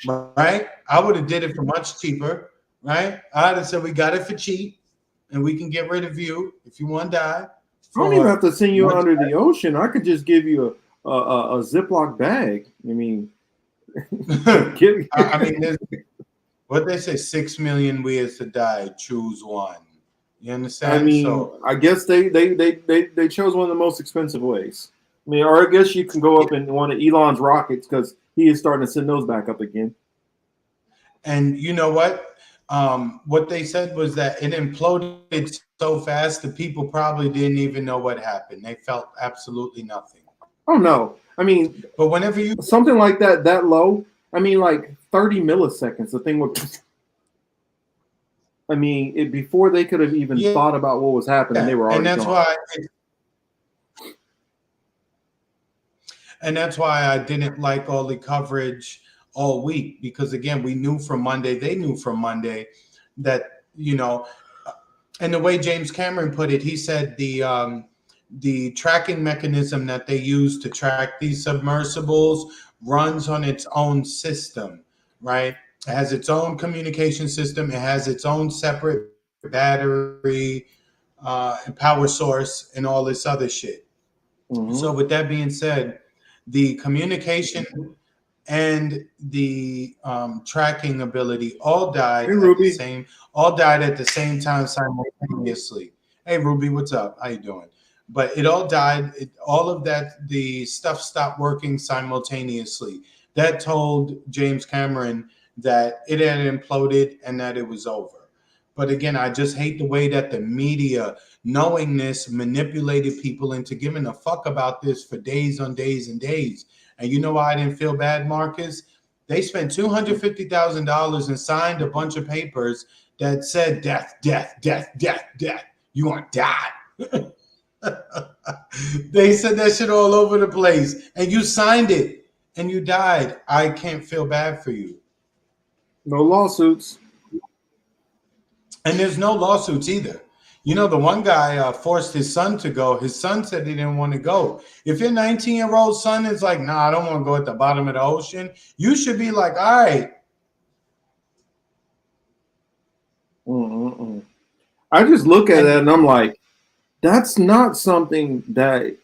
S2: right? I would have did it for much cheaper, right? I'd have said we got it for cheap, and we can get rid of you if you want to die.
S1: I don't even have to send you
S2: one
S1: under
S2: time.
S1: the ocean. I could just give you a Ziploc bag. I mean,
S2: I mean, what they say, 6 million ways to die. Choose one. You understand?
S1: I mean,
S2: So
S1: I guess they chose one of the most expensive ways. I mean, or I guess you can go up in one of Elon's rockets because he is starting to send those back up again.
S2: And you know what? What they said was that it imploded so fast the people probably didn't even know what happened. They felt absolutely nothing.
S1: Oh no! I mean,
S2: but whenever you
S1: something like that low, I mean, like 30 milliseconds. The thing would. I mean, before they could have even thought about what was happening, they were already
S2: and that's
S1: gone.
S2: why. And that's why I didn't like all the coverage all week, because again, we knew from Monday, they knew from Monday that, you know, and the way James Cameron put it, he said the tracking mechanism that they use to track these submersibles runs on its own system, right? It has its own communication system. It has its own separate battery and power source and all this other shit.
S1: Mm-hmm.
S2: So with that being said, the communication and the tracking ability all died
S1: Hey,
S2: at
S1: Ruby.
S2: the same time simultaneously. Hey Ruby, what's up? How you doing? But it all died. All of that, the stuff stopped working simultaneously. That told James Cameron that it had imploded and that it was over. But again, I just hate the way that the media, knowing this, manipulated people into giving a fuck about this for days on days and days. And you know why I didn't feel bad, Marcus? They spent $250,000 and signed a bunch of papers that said death, death, death, death, death. You want to die. They said that shit all over the place. And you signed it and you died. I can't feel bad for you.
S1: No lawsuits.
S2: And there's no lawsuits either. You know, the one guy forced his son to go. His son said he didn't want to go. If your 19-year-old son is like, nah, I don't want to go at the bottom of the ocean, you should be like, all right.
S1: I just look at that and I'm like, that's not something that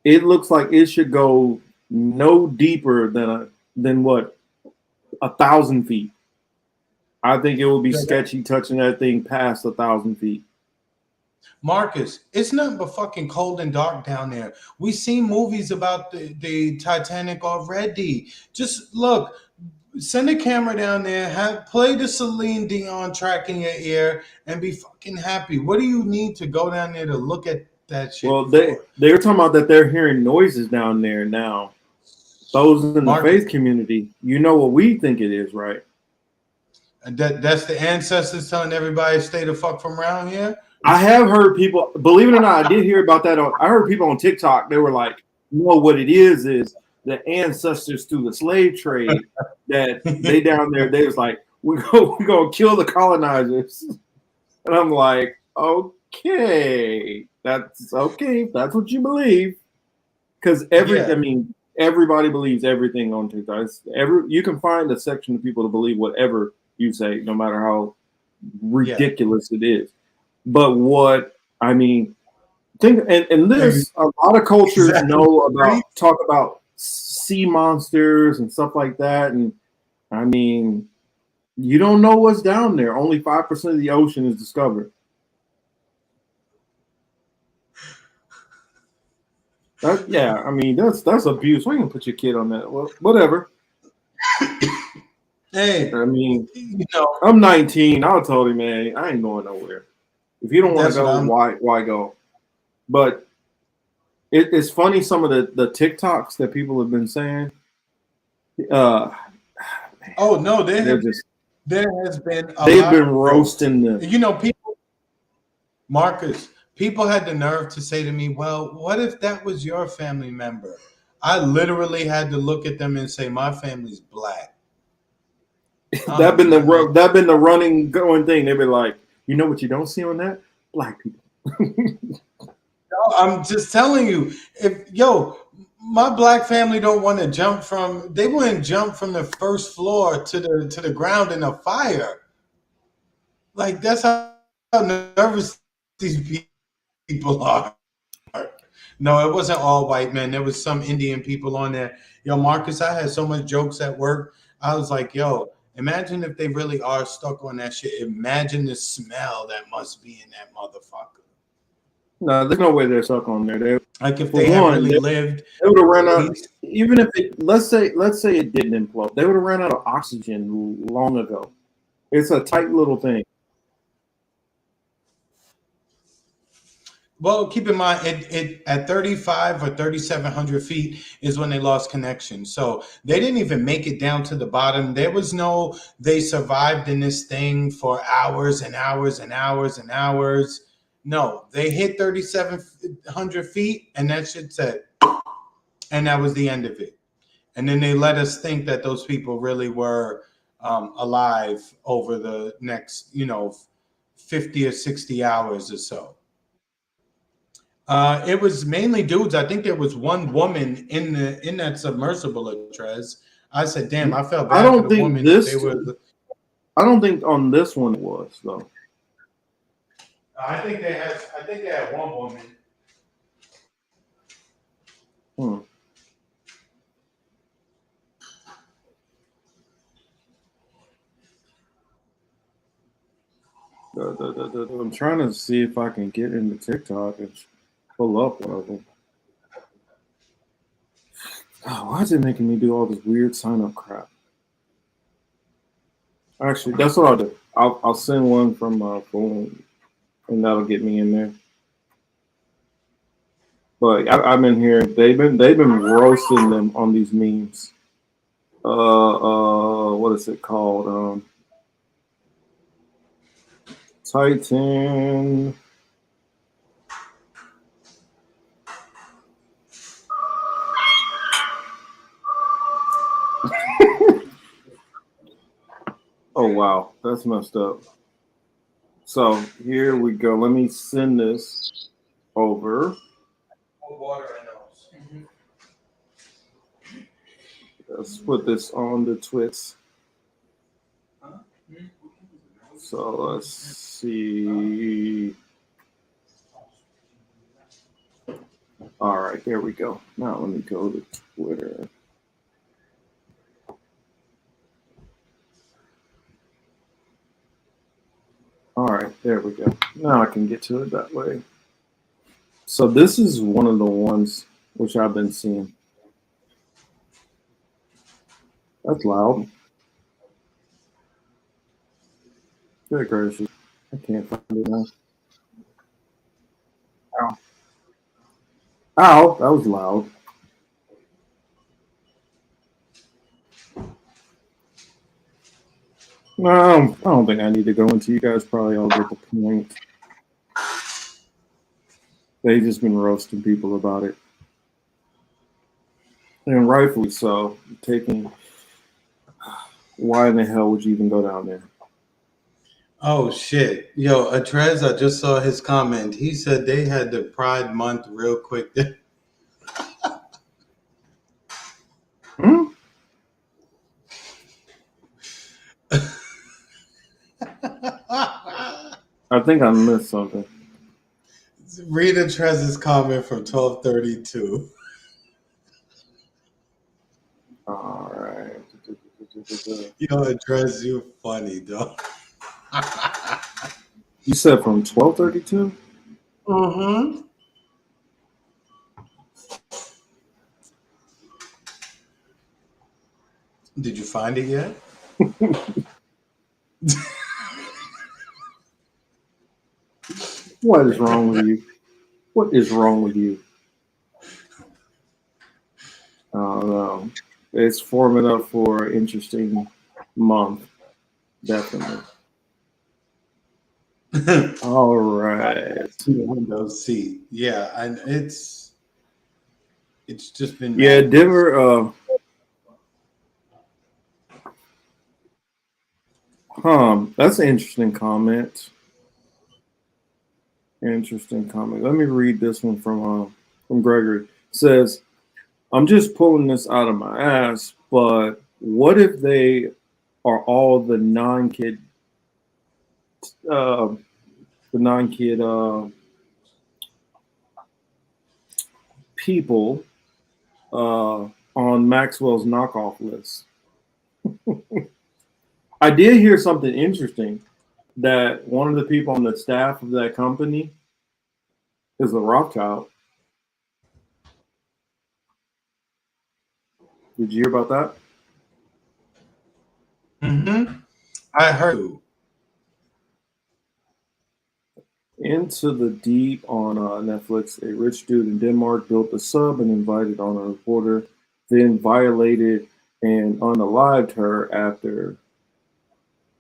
S1: it looks like it should go no deeper than what, 1,000 feet. I think it would be sketchy touching that thing past 1,000 feet.
S2: Marcus, it's nothing but fucking cold and dark down there. We've seen movies about the Titanic already. Just look, send a camera down there, play the Celine Dion track in your ear, and be fucking happy. What do you need to go down there to look at that shit?
S1: Well, they were talking about that they're hearing noises down there now. Those in the faith community, you know what we think it is, right?
S2: That's the ancestors telling everybody stay the fuck from around here.
S1: I have heard people, believe it or not, I did hear about that. I heard people on TikTok, they were like, no, what it is the ancestors through the slave trade that they down there, they was like, we're going to kill the colonizers. And I'm like, okay, that's okay. If that's what you believe. Because I mean, everybody believes everything on TikTok. You can find a section of people to believe whatever you say, no matter how ridiculous it is. But what I mean, think and this a lot of cultures know about, talk about sea monsters and stuff like that. And I mean, you don't know what's down there. Only 5% of the ocean is discovered. I mean, that's abuse. Why you gonna put your kid on that? Well, whatever.
S2: Hey,
S1: I mean,
S2: you know,
S1: I'm 19. I told him, man, I ain't going nowhere. If you don't want to go, why go? But it's funny some of the TikToks that people have been saying.
S2: Oh no, there has been they've
S1: been roasting them.
S2: You know, Marcus, people had the nerve to say to me, "Well, what if that was your family member?" I literally had to look at them and say, "My family's black."
S1: That been the running going thing. They've been like, you know what you don't see on that? Black people.
S2: No, I'm just telling you, my black family don't want to jump from. They wouldn't jump from the first floor to the ground in a fire. Like that's how nervous these people are. No, it wasn't all white men. There was some Indian people on there. Yo, Marcus, I had so much jokes at work. I was like, yo, imagine if they really are stuck on that shit. Imagine the smell that must be in that motherfucker.
S1: No, there's no way they're stuck on there. They,
S2: Like if
S1: for
S2: they had
S1: one,
S2: really
S1: they
S2: lived.
S1: would have run out. Even if it, let's say it didn't implode, they would have run out of oxygen long ago. It's a tight little thing.
S2: Well, keep in mind, it at 35 or 3,700 feet is when they lost connection. So they didn't even make it down to the bottom. There was no, they survived in this thing for hours and hours and hours and hours. No, they hit 3,700 feet and that shit said, and that was the end of it. And then they let us think that those people really were alive over the next, 50 or 60 hours or so. It was mainly dudes. I think there was one woman in that submersible, Trez. I said, "Damn, I felt bad for the woman."
S1: I don't think on this one it was though.
S2: I think they had one woman.
S1: I'm trying to see if I can get into TikTok and pull up one of them. Oh, why is it making me do all this weird sign up crap? Actually, that's what I'll do. I'll send one from my phone, and that'll get me in there. But I've been here. They've been roasting them on these memes. What is it called? Titan. Oh wow, that's messed up. So here we go. Let me send this over. Let's put this on the twits. So let's see. All right, there we go. Now let me go to Twitter. All right, there we go. Now I can get to it that way. So this is one of the ones which I've been seeing. That's loud. Good gracious. I can't find it now. Ow. Ow, that was loud. No, I don't think I need to go into. You guys probably all get the point. They've just been roasting people about it. And rightfully so. Why in the hell would you even go down there?
S2: Oh shit. Yo, Atrez, I just saw his comment. He said they had the Pride Month real quick.
S1: I think I missed something.
S2: Read Atrez's comment from 1232.
S1: All right.
S2: Yo, Atrez, you funny, dog.
S1: You said from 1232?
S2: Mm-hmm. Did you find it yet?
S1: What is wrong with you? What is wrong with you? I don't know. It's forming up for an interesting month. Definitely. All right.
S2: Windows seat. Yeah, and it's just been
S1: Yeah,
S2: madness.
S1: Denver. That's an interesting comment. Interesting comment. Let me read this one from Gregory. It says, "I'm just pulling this out of my ass, but what if they are all the non-kid? the non-kid people on Maxwell's knockoff list. I did hear something interesting, that one of the people on the staff of that company is a Rothschild. Did you hear about that?
S2: Mm-hmm. I heard.
S1: Into the Deep on Netflix. A rich dude in Denmark built a sub and invited on a reporter, then violated and unalived her after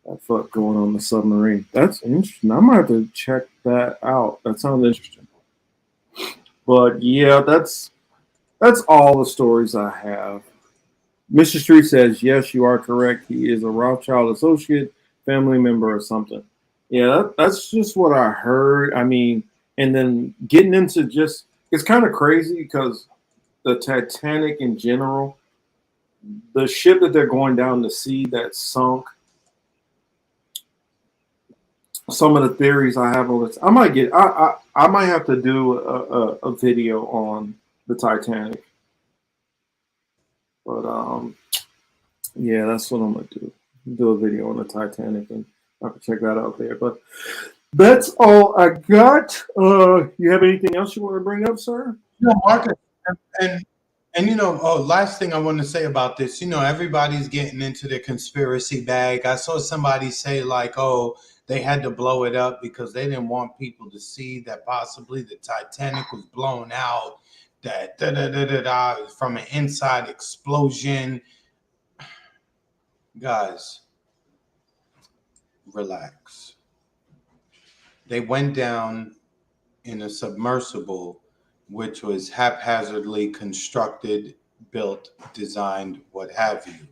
S1: that fuck going on the submarine. That's interesting. I might have to check that out. That sounds interesting. But yeah, that's all the stories I have. Mr. Street says, yes, you are correct. He is a Rothschild associate, family member, or something. Yeah, that's just what I heard. I mean, and then getting into just, it's kind of crazy because the Titanic in general, the ship that they're going down to sea that sunk, some of the theories I have on this, I might have to do a video on the Titanic. But yeah, that's what I'm gonna do a video on the Titanic, and I can check that out there. But that's all I got. You have anything else you want to bring up, sir?
S2: No, Marcus, and you know, last thing I want to say about this, you know, everybody's getting into the conspiracy bag. I saw somebody say like, oh, they had to blow it up because they didn't want people to see that possibly the Titanic was blown out, that from an inside explosion. Guys, relax. They went down in a submersible, which was haphazardly constructed, built, designed, what have you.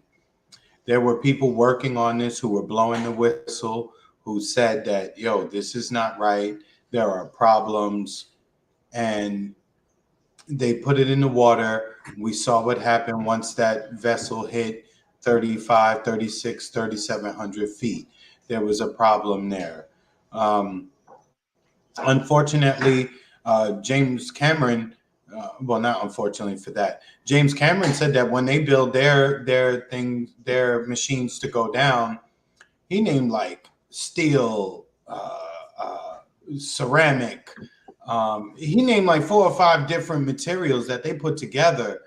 S2: There were people working on this who were blowing the whistle, who said that, yo, this is not right. There are problems. And they put it in the water. We saw what happened once that vessel hit 35, 36, 3,700 feet. There was a problem there. Unfortunately, James Cameron, well, not unfortunately for that, James Cameron said that when they build their machines to go down, he named like steel, ceramic. He named like 4 or 5 different materials that they put together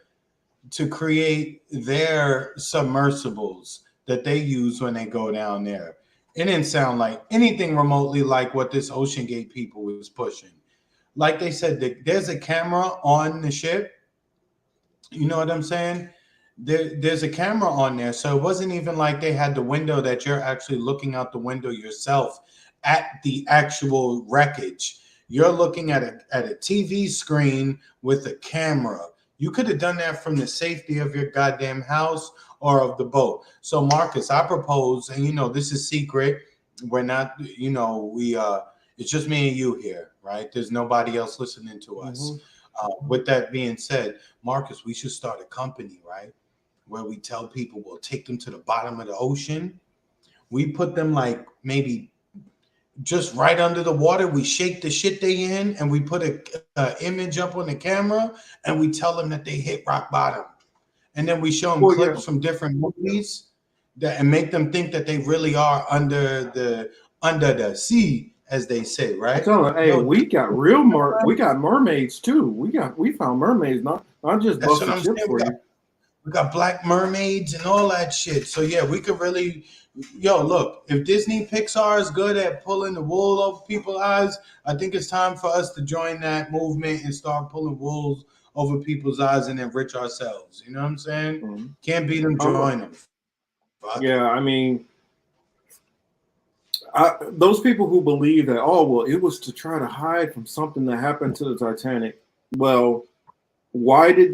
S2: to create their submersibles that they use when they go down there. It didn't sound like anything remotely like what this Ocean Gate people was pushing. Like they said, there's a camera on the ship. You know what I'm saying? There's a camera on there. So it wasn't even like they had the window that you're actually looking out the window yourself at the actual wreckage. You're looking at a TV screen with a camera. You could have done that from the safety of your goddamn house or of the boat. So Marcus, I propose, and you know, this is secret. We're not, you know, it's just me and you here, right? There's nobody else listening to us. With that being said, Marcus, we should start a company, right? Where we tell people we'll take them to the bottom of the ocean. We put them like maybe just right under the water. We shake the shit they in, and we put a image up on the camera, and we tell them that they hit rock bottom. And then we show them clips from different movies and make them think that they really are under the sea, as they say, right?
S1: Hey, we got we got mermaids too. We found mermaids, not just busted ships for you.
S2: We got black mermaids and all that shit. So yeah, we could really, look, if Disney Pixar is good at pulling the wool over people's eyes, I think it's time for us to join that movement and start pulling wool over people's eyes and enrich ourselves. You know what I'm saying? Can't beat them, join them.
S1: Yeah, I mean, those people who believe that, oh, well, it was to try to hide from something that happened to the Titanic. Well, why did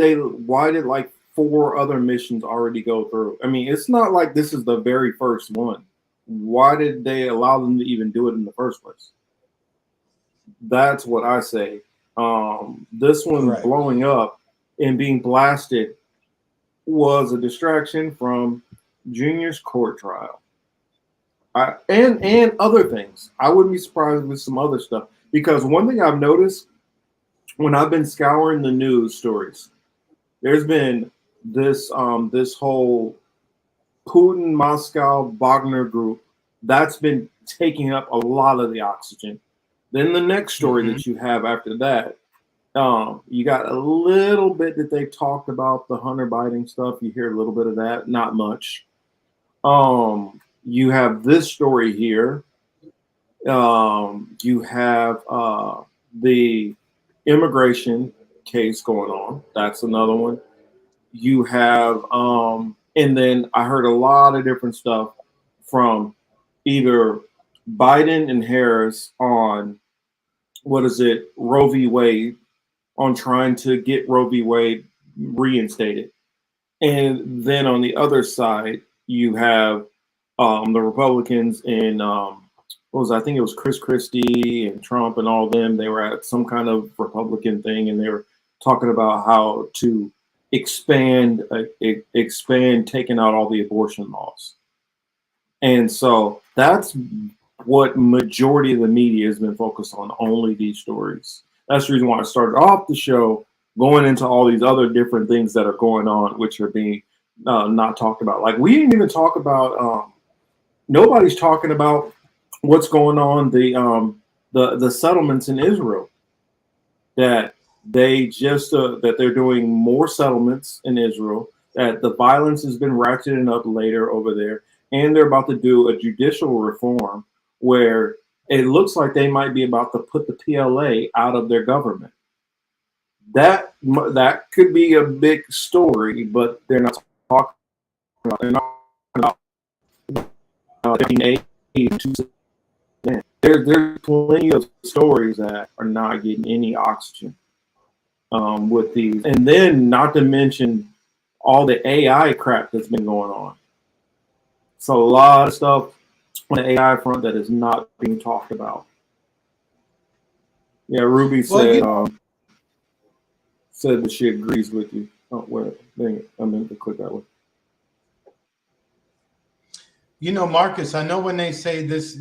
S1: like 4 other missions already go through? I mean, it's not like this is the very first one. Why did they allow them to even do it in the first place? That's what I say. This one blowing up and being blasted was a distraction from Junior's court trial. And other things. I wouldn't be surprised with some other stuff, because one thing I've noticed when I've been scouring the news stories, there's been this this whole Putin Moscow Wagner group that's been taking up a lot of the oxygen. Then the next story that you have after that, you got a little bit that they talked about the Hunter Biden stuff. You hear a little bit of that, not much. You have this story here. You have the immigration case going on. That's another one. You have, and then I heard a lot of different stuff from either Biden and Harris on Roe v. Wade, on trying to get Roe v. Wade reinstated. And then on the other side, you have the Republicans in I think it was Chris Christie and Trump and all them. They were at some kind of Republican thing, and they were talking about how to expand taking out all the abortion laws. And so that's what majority of the media has been focused on, only these stories. That's the reason why I started off the show going into all these other different things that are going on, which are being not talked about. Like, we didn't even talk about, nobody's talking about what's going on, the settlements in Israel, that they just that they're doing more settlements in Israel, that the violence has been ratcheting up later over there, and they're about to do a judicial reform where it looks like they might be about to put the PLA out of their government. That could be a big story, but they're not talking about. They're not about there's plenty of stories that are not getting any oxygen with these, and then not to mention all the AI crap that's been going on. So a lot of stuff on the AI front that is not being talked about. Yeah, Ruby said that she agrees with you. Oh, wait, dang it, I meant to click that one.
S2: You know, Marcus, I know when they say this,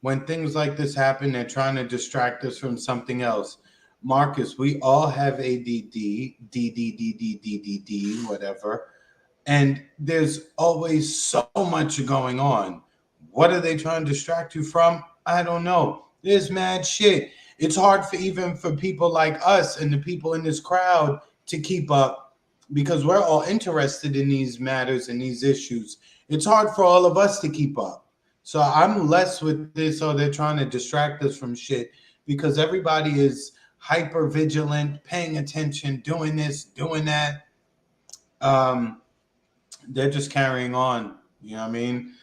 S2: when things like this happen, they're trying to distract us from something else. Marcus, we all have ADD, whatever. And there's always so much going on. What are they trying to distract you from? I don't know. There's mad shit. It's hard for people like us and the people in this crowd to keep up, because we're all interested in these matters and these issues. It's hard for all of us to keep up. So I'm less with this, or they're trying to distract us from shit, because everybody is hyper vigilant, paying attention, doing this, doing that. They're just carrying on. You know what I mean?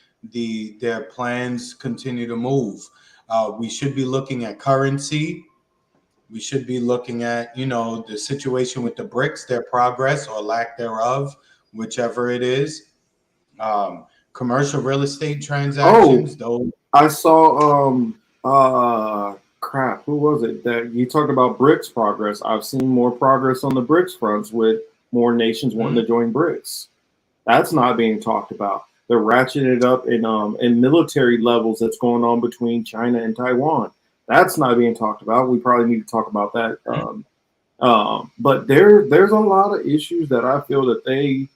S2: Their plans continue to move. We should be looking at currency. We should be looking at, the situation with the BRICS, their progress or lack thereof, whichever it is. Commercial real estate transactions.
S1: I saw crap, who was it that you talked about BRICS progress? I've seen more progress on the BRICS fronts with more nations wanting to join BRICS. That's not being talked about. They're ratcheting it up in military levels that's going on between China and Taiwan. That's not being talked about. We probably need to talk about that. But there's a lot of issues that I feel that they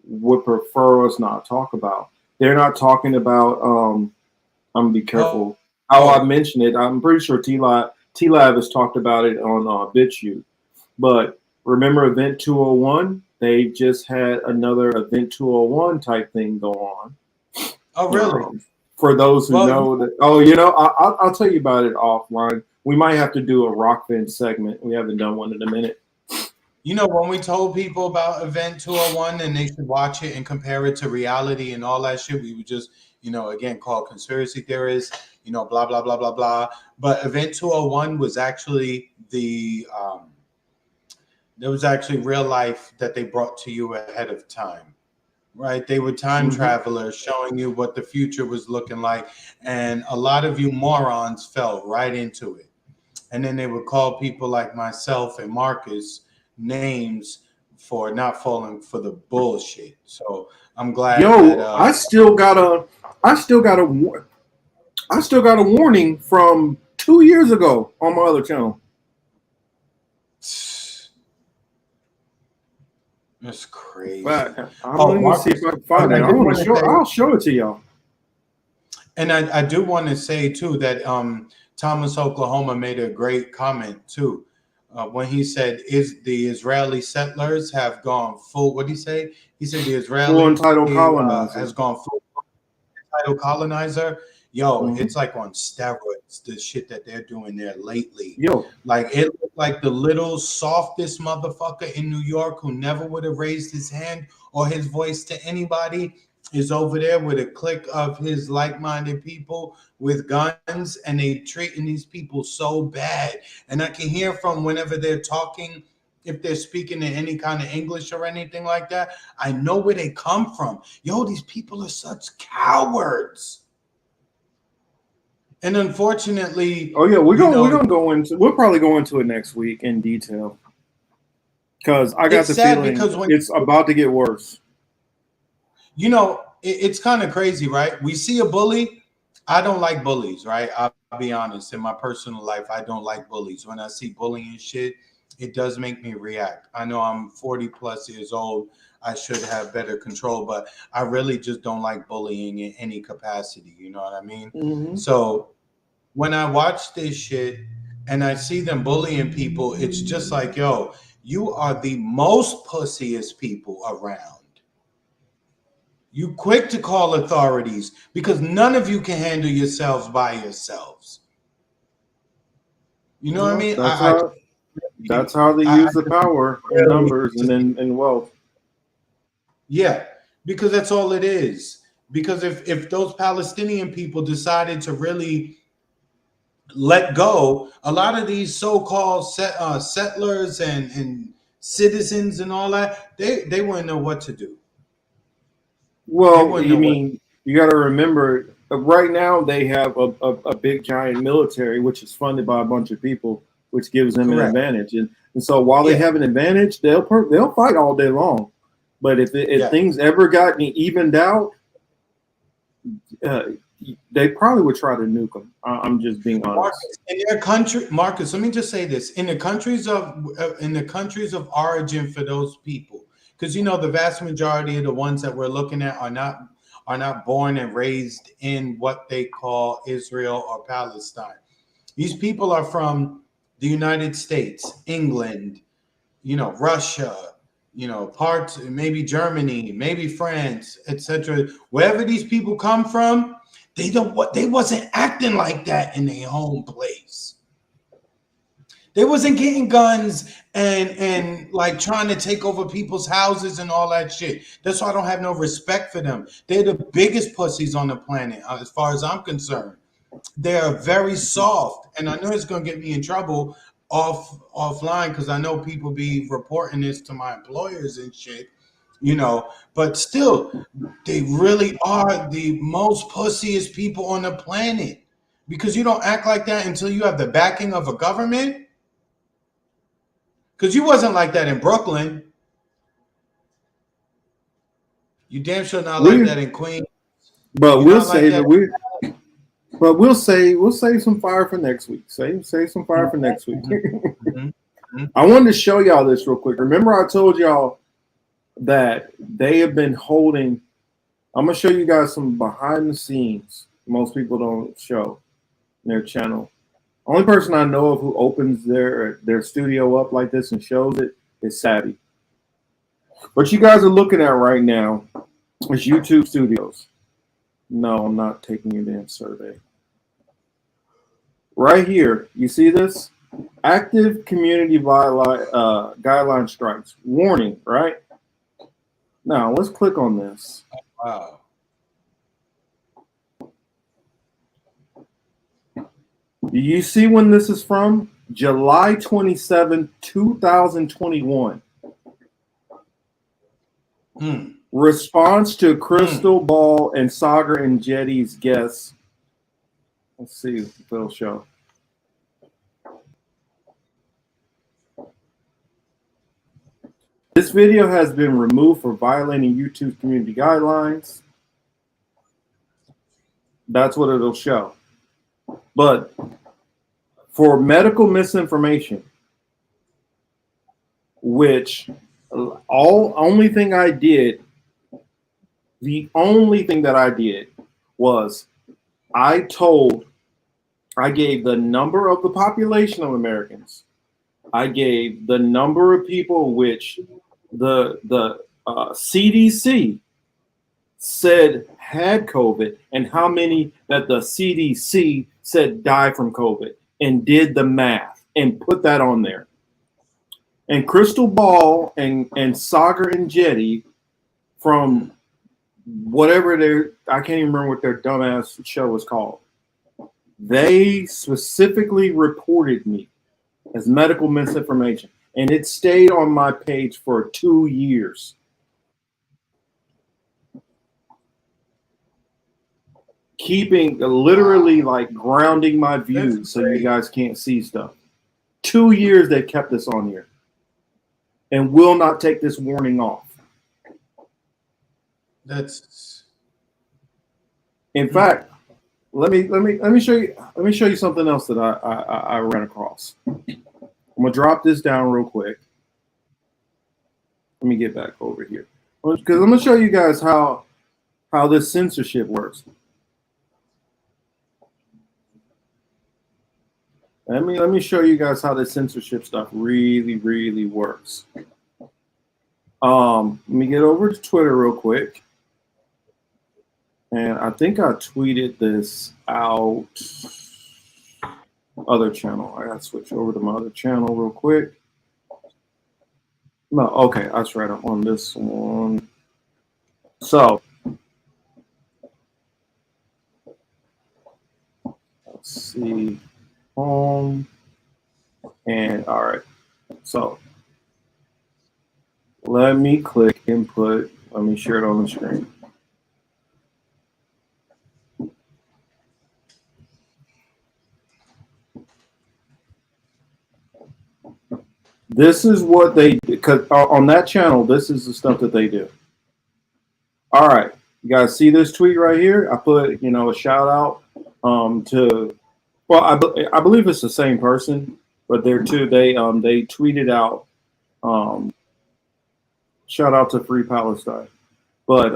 S1: would prefer us not talk about. They're not talking about. I'm gonna be careful how I mention it. I'm pretty sure T-Lab has talked about it on BitChute. But remember Event 201? They just had another Event 201 type thing go on.
S2: Oh, really?
S1: For those who know that, I'll tell you about it offline. We might have to do a Rockfin segment. We haven't done one in a minute.
S2: When we told people about Event 201 and they should watch it and compare it to reality and all that shit, we would just, again, call conspiracy theorists, blah, blah, blah, blah, blah. But Event 201 was actually there was actually real life that they brought to you ahead of time. Right, they were time travelers showing you what the future was looking like, and a lot of you morons fell right into it. And then they would call people like myself and Marcus names for not falling for the bullshit. So I'm glad.
S1: I still got I still got a warning from 2 years ago on my other channel.
S2: That's crazy.
S1: But I don't even see if I can find it. I'll show it to y'all.
S2: And I do want to say too that Thomas Oklahoma made a great comment too when he said, "Is the Israeli settlers have gone full?" What did he say? He said the Israeli
S1: entitled colonizer
S2: has gone full entitled colonizer. Yo, it's like on steroids. The shit that they're doing there lately.
S1: Yo,
S2: like it looked like the little softest motherfucker in New York who never would have raised his hand or his voice to anybody is over there with a clique of his like-minded people with guns, and they treating these people so bad. And I can hear from whenever they're talking, if they're speaking in any kind of English or anything like that, I know where they come from. Yo, these people are such cowards. And unfortunately,
S1: oh yeah, we'll probably go into it next week in detail. Because I got the feeling it's about to get worse.
S2: You know, it's kind of crazy, right? We see a bully. I don't like bullies, right? I'll be honest. In my personal life, I don't like bullies. When I see bullying shit, it does make me react. I know I'm 40 plus years old. I should have better control, but I really just don't like bullying in any capacity. You know what I mean? So when I watch this shit and I see them bullying people, it's just like, yo, you are the most pussiest people around. You quick to call authorities because none of you can handle yourselves by yourselves. You know what I mean?
S1: That's how they use the power in numbers and in wealth.
S2: Yeah, because that's all it is. Because if those Palestinian people decided to really let go, a lot of these so-called settlers and citizens and all that, they wouldn't know what to do.
S1: Well, you mean you got to remember right now they have a big giant military which is funded by a bunch of people, which gives them an advantage. And so while they have an advantage, they'll fight all day long. But if things ever got evened out, they probably would try to nuke them. I'm just being honest.
S2: In their country, Marcus, let me just say this: in the countries of origin for those people, because you know the vast majority of the ones that we're looking at are not born and raised in what they call Israel or Palestine. These people are from the United States, England, Russia, parts, maybe Germany, maybe France, etc. Wherever these people come from, they wasn't acting like that in their home place. They wasn't getting guns and like trying to take over people's houses and all that shit. That's why I don't have no respect for them. They're the biggest pussies on the planet, as far as I'm concerned. They are very soft, and I know it's gonna get me in trouble offline because I know people be reporting this to my employers and shit, but still, they really are the most pussiest people on the planet because you don't act like that until you have the backing of a government. Because you wasn't like that in Brooklyn. You damn sure not like that in Queens.
S1: But we'll save it. We'll save some fire for next week. Save some fire for next week. I wanted to show y'all this real quick. Remember I told y'all that they have been holding. I'm gonna show you guys some behind the scenes most people don't show in their channel. Only person I know of who opens their studio up like this and shows it is Savvy. What you guys are looking at right now is YouTube Studios. No, I'm not taking your damn survey. Right here, you see this? Active community guideline strikes. Warning, right? Now, let's click on this.
S2: Wow.
S1: Do you see when this is from? July 27, 2021. Response to Crystal Ball and Sagar and Jetty's guests. Let's see if they'll show. This video has been removed for violating YouTube's community guidelines. That's what it'll show. But for medical misinformation, which the only thing that I did was I gave the number of the population of Americans. I gave the number of people which the CDC said had COVID and how many that the CDC said died from COVID, and did the math and put that on there. And Crystal Ball and Sagar and Jetty from whatever I can't even remember what their dumbass show was called. They specifically reported me as medical misinformation, and it stayed on my page for 2 years. Keeping literally like grounding my views so you guys can't see stuff. 2 years they kept this on here and will not take this warning off. In fact, let me show you something else that I ran across. I'm gonna drop this down real quick. Let me get back over here because I'm gonna show you guys how this censorship works. Let me show you guys how this censorship stuff really works. Let me get over to Twitter real quick. And I think I tweeted this out. Other channel. I gotta switch over to my other channel real quick. No, okay, that's right. I'm on this one. So let's see. Home. And all right. So let me click input. Let me share it on the screen. This is what they, because on that channel, this is the stuff that they do. All right, you guys see this tweet right here? I put, a shout out to, well, I believe it's the same person, but they're two. They tweeted out, shout out to Free Palestine, but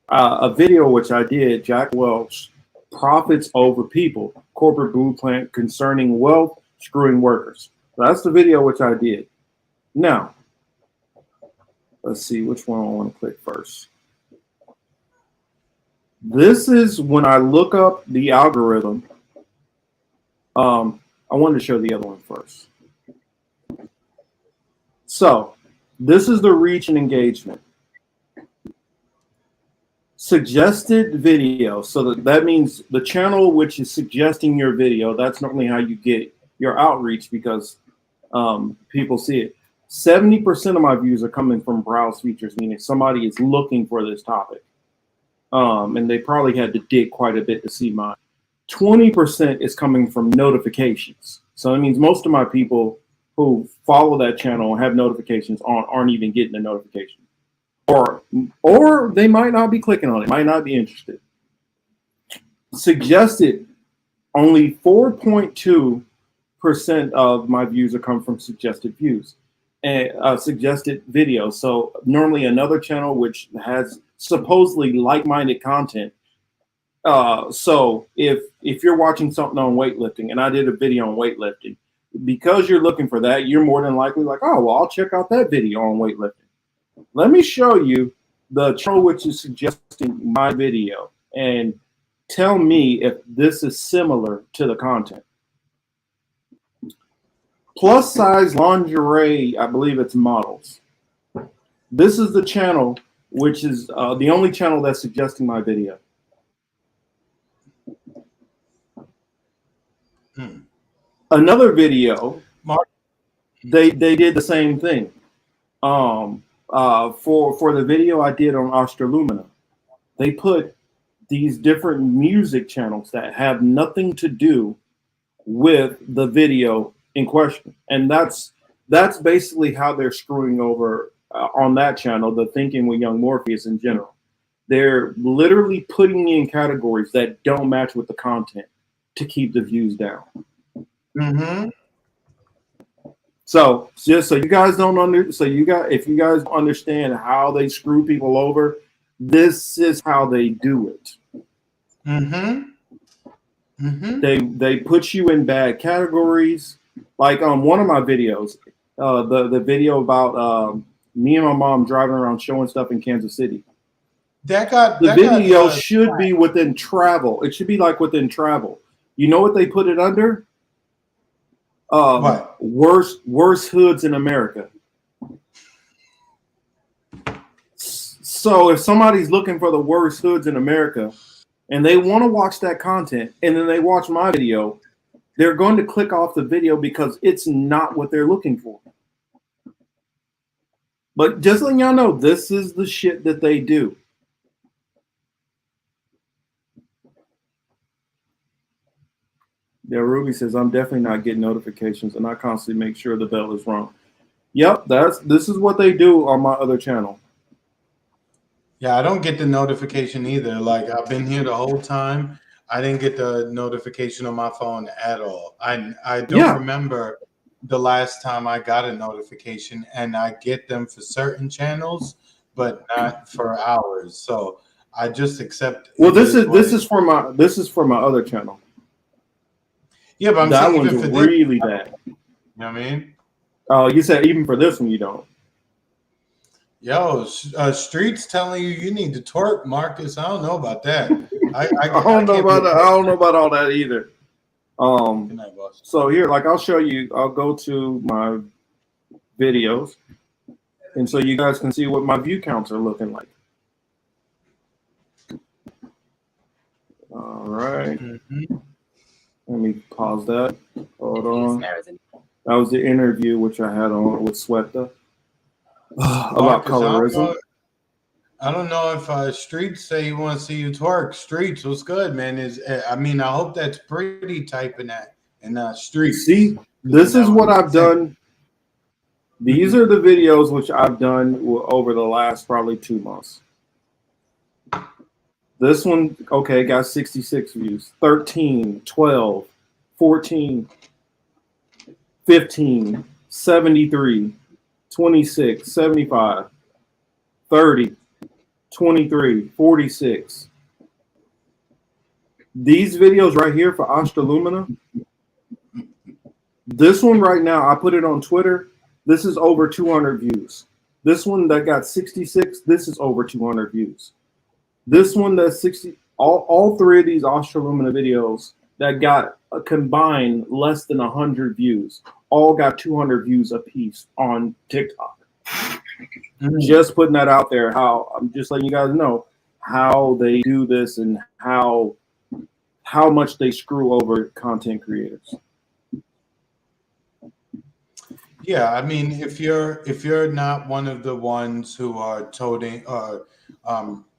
S1: a video which I did, Jack Welch, profits over people, corporate blueprint concerning wealth, screwing workers. That's the video which I did. Now, let's see which one I want to click first. This is when I look up the algorithm. I wanted to show the other one first. So, this is the reach and engagement. Suggested video. So that means the channel which is suggesting your video, that's normally how you get your outreach because people see it. 70% of my views are coming from browse features, meaning somebody is looking for this topic. And they probably had to dig quite a bit to see mine. 20% is coming from notifications. So that means most of my people who follow that channel and have notifications aren't even getting the notification. Or they might not be clicking on it, might not be interested. Suggested, only 4.2% of my views are come from suggested views and suggested videos. So normally another channel which has supposedly like-minded content. So if you're watching something on weightlifting, and I did a video on weightlifting, because you're looking for that, you're more than likely like, oh, well, I'll check out that video on weightlifting. Let me show you the channel which is suggesting my video and tell me if this is similar to the content. Plus size lingerie, I believe it's models. This is the channel which is the only channel that's suggesting my video. Another video, they did the same thing. For the video I did on Australumina, they put these different music channels that have nothing to do with the video in question, and that's basically how they're screwing over on that channel, the Thinking with Young Morpheus in general. They're literally putting me in categories that don't match with the content to keep the views down.
S2: Mm-hmm.
S1: So just so you guys if you guys understand how they screw people over, this is how they do it.
S2: Mm-hmm. Mm-hmm.
S1: They put you in bad categories. Like on one of my videos, the video about me and my mom driving around showing stuff in Kansas City. The video should be within travel. It should be like within travel. You know what they put it under?
S2: What?
S1: Worst hoods in America. So if somebody's looking for the worst hoods in America and they want to watch that content and then they watch my video, they're going to click off the video because it's not what they're looking for. But just letting y'all know, this is the shit that they do. Yeah, Ruby says, I'm definitely not getting notifications and I constantly make sure the bell is wrong. Yep, this is what they do on my other channel.
S2: Yeah, I don't get the notification either. Like, I've been here the whole time. I didn't get the notification on my phone at all. I don't remember the last time I got a notification, and I get them for certain channels, but not for ours. So I just accept.
S1: Well, this is for my other channel.
S2: Yeah, but I'm
S1: that
S2: saying
S1: one's
S2: even for
S1: really
S2: this,
S1: bad.
S2: you know what I mean?
S1: You said even for this one you don't.
S2: Yo, Street's telling you need to twerk, Marcus. I don't know about that. I
S1: don't know about that. I don't know about all that either.
S2: Good night, boss.
S1: So here, like I'll show you. I'll go to my videos, and so you guys can see what my view counts are looking like. All right. Let me pause that. Hold on. That was the interview which I had on with Sweta about
S2: Marcus,
S1: colorism.
S2: I don't know if Streets say you want to see you twerk. Streets, what's good, man? I hope that's pretty typing that in Streets.
S1: See, this is what I've done. These are the videos which I've done over the last probably 2 months. This one, okay, got 66 views. 13, 12, 14, 15, 73, 26, 75, 30, 23, 46. These videos right here for Astra Lumina, this one right now, I put it on Twitter. This is over 200 views. This one that got 66, this is over 200 views. This one that's 60, all three of these Astra Lumina videos that got a combined less than 100 views, all got 200 views a piece on TikTok. Just putting that out there. How I'm just letting you guys know how they do this and how much they screw over content creators.
S2: Yeah, I mean, if you're not one of the ones who are toting or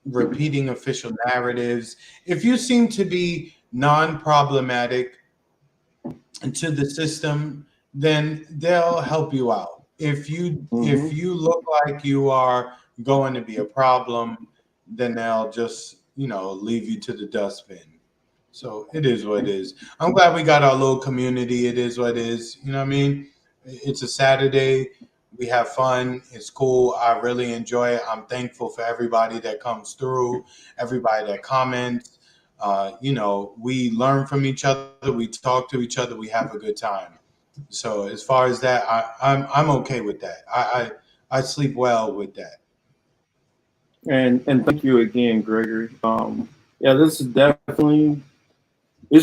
S2: repeating official narratives, if you seem to be non-problematic to the system, then they'll help you out. If you look like you are going to be a problem, then they'll just leave you to the dustbin. So it is what it is. I'm glad we got our little community. It is what it is. You know what I mean? It's a Saturday. We have fun. It's cool. I really enjoy it. I'm thankful for everybody that comes through, everybody that comments. We learn from each other. We talk to each other. We have a good time. So as far as that, I'm okay with that. I sleep well with that.
S1: And thank you again, Gregory. Yeah, this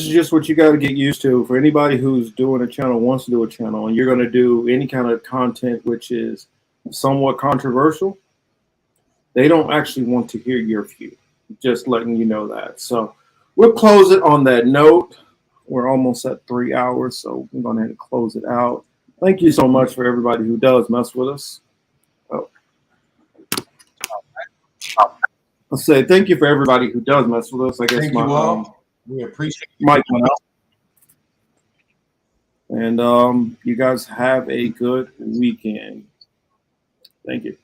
S1: is just what you got to get used to. For anybody who's doing a channel, wants to do a channel, and you're going to do any kind of content which is somewhat controversial, they don't actually want to hear your view. Just letting you know that. So we'll close it on that note. We're almost at 3 hours, so we're going to close it out. Thank you so much for everybody who does mess with us. I'll say thank you for everybody who does mess with us. I guess
S2: Thank you all. We appreciate it.
S1: Mike went out. And you guys have a good weekend. Thank you.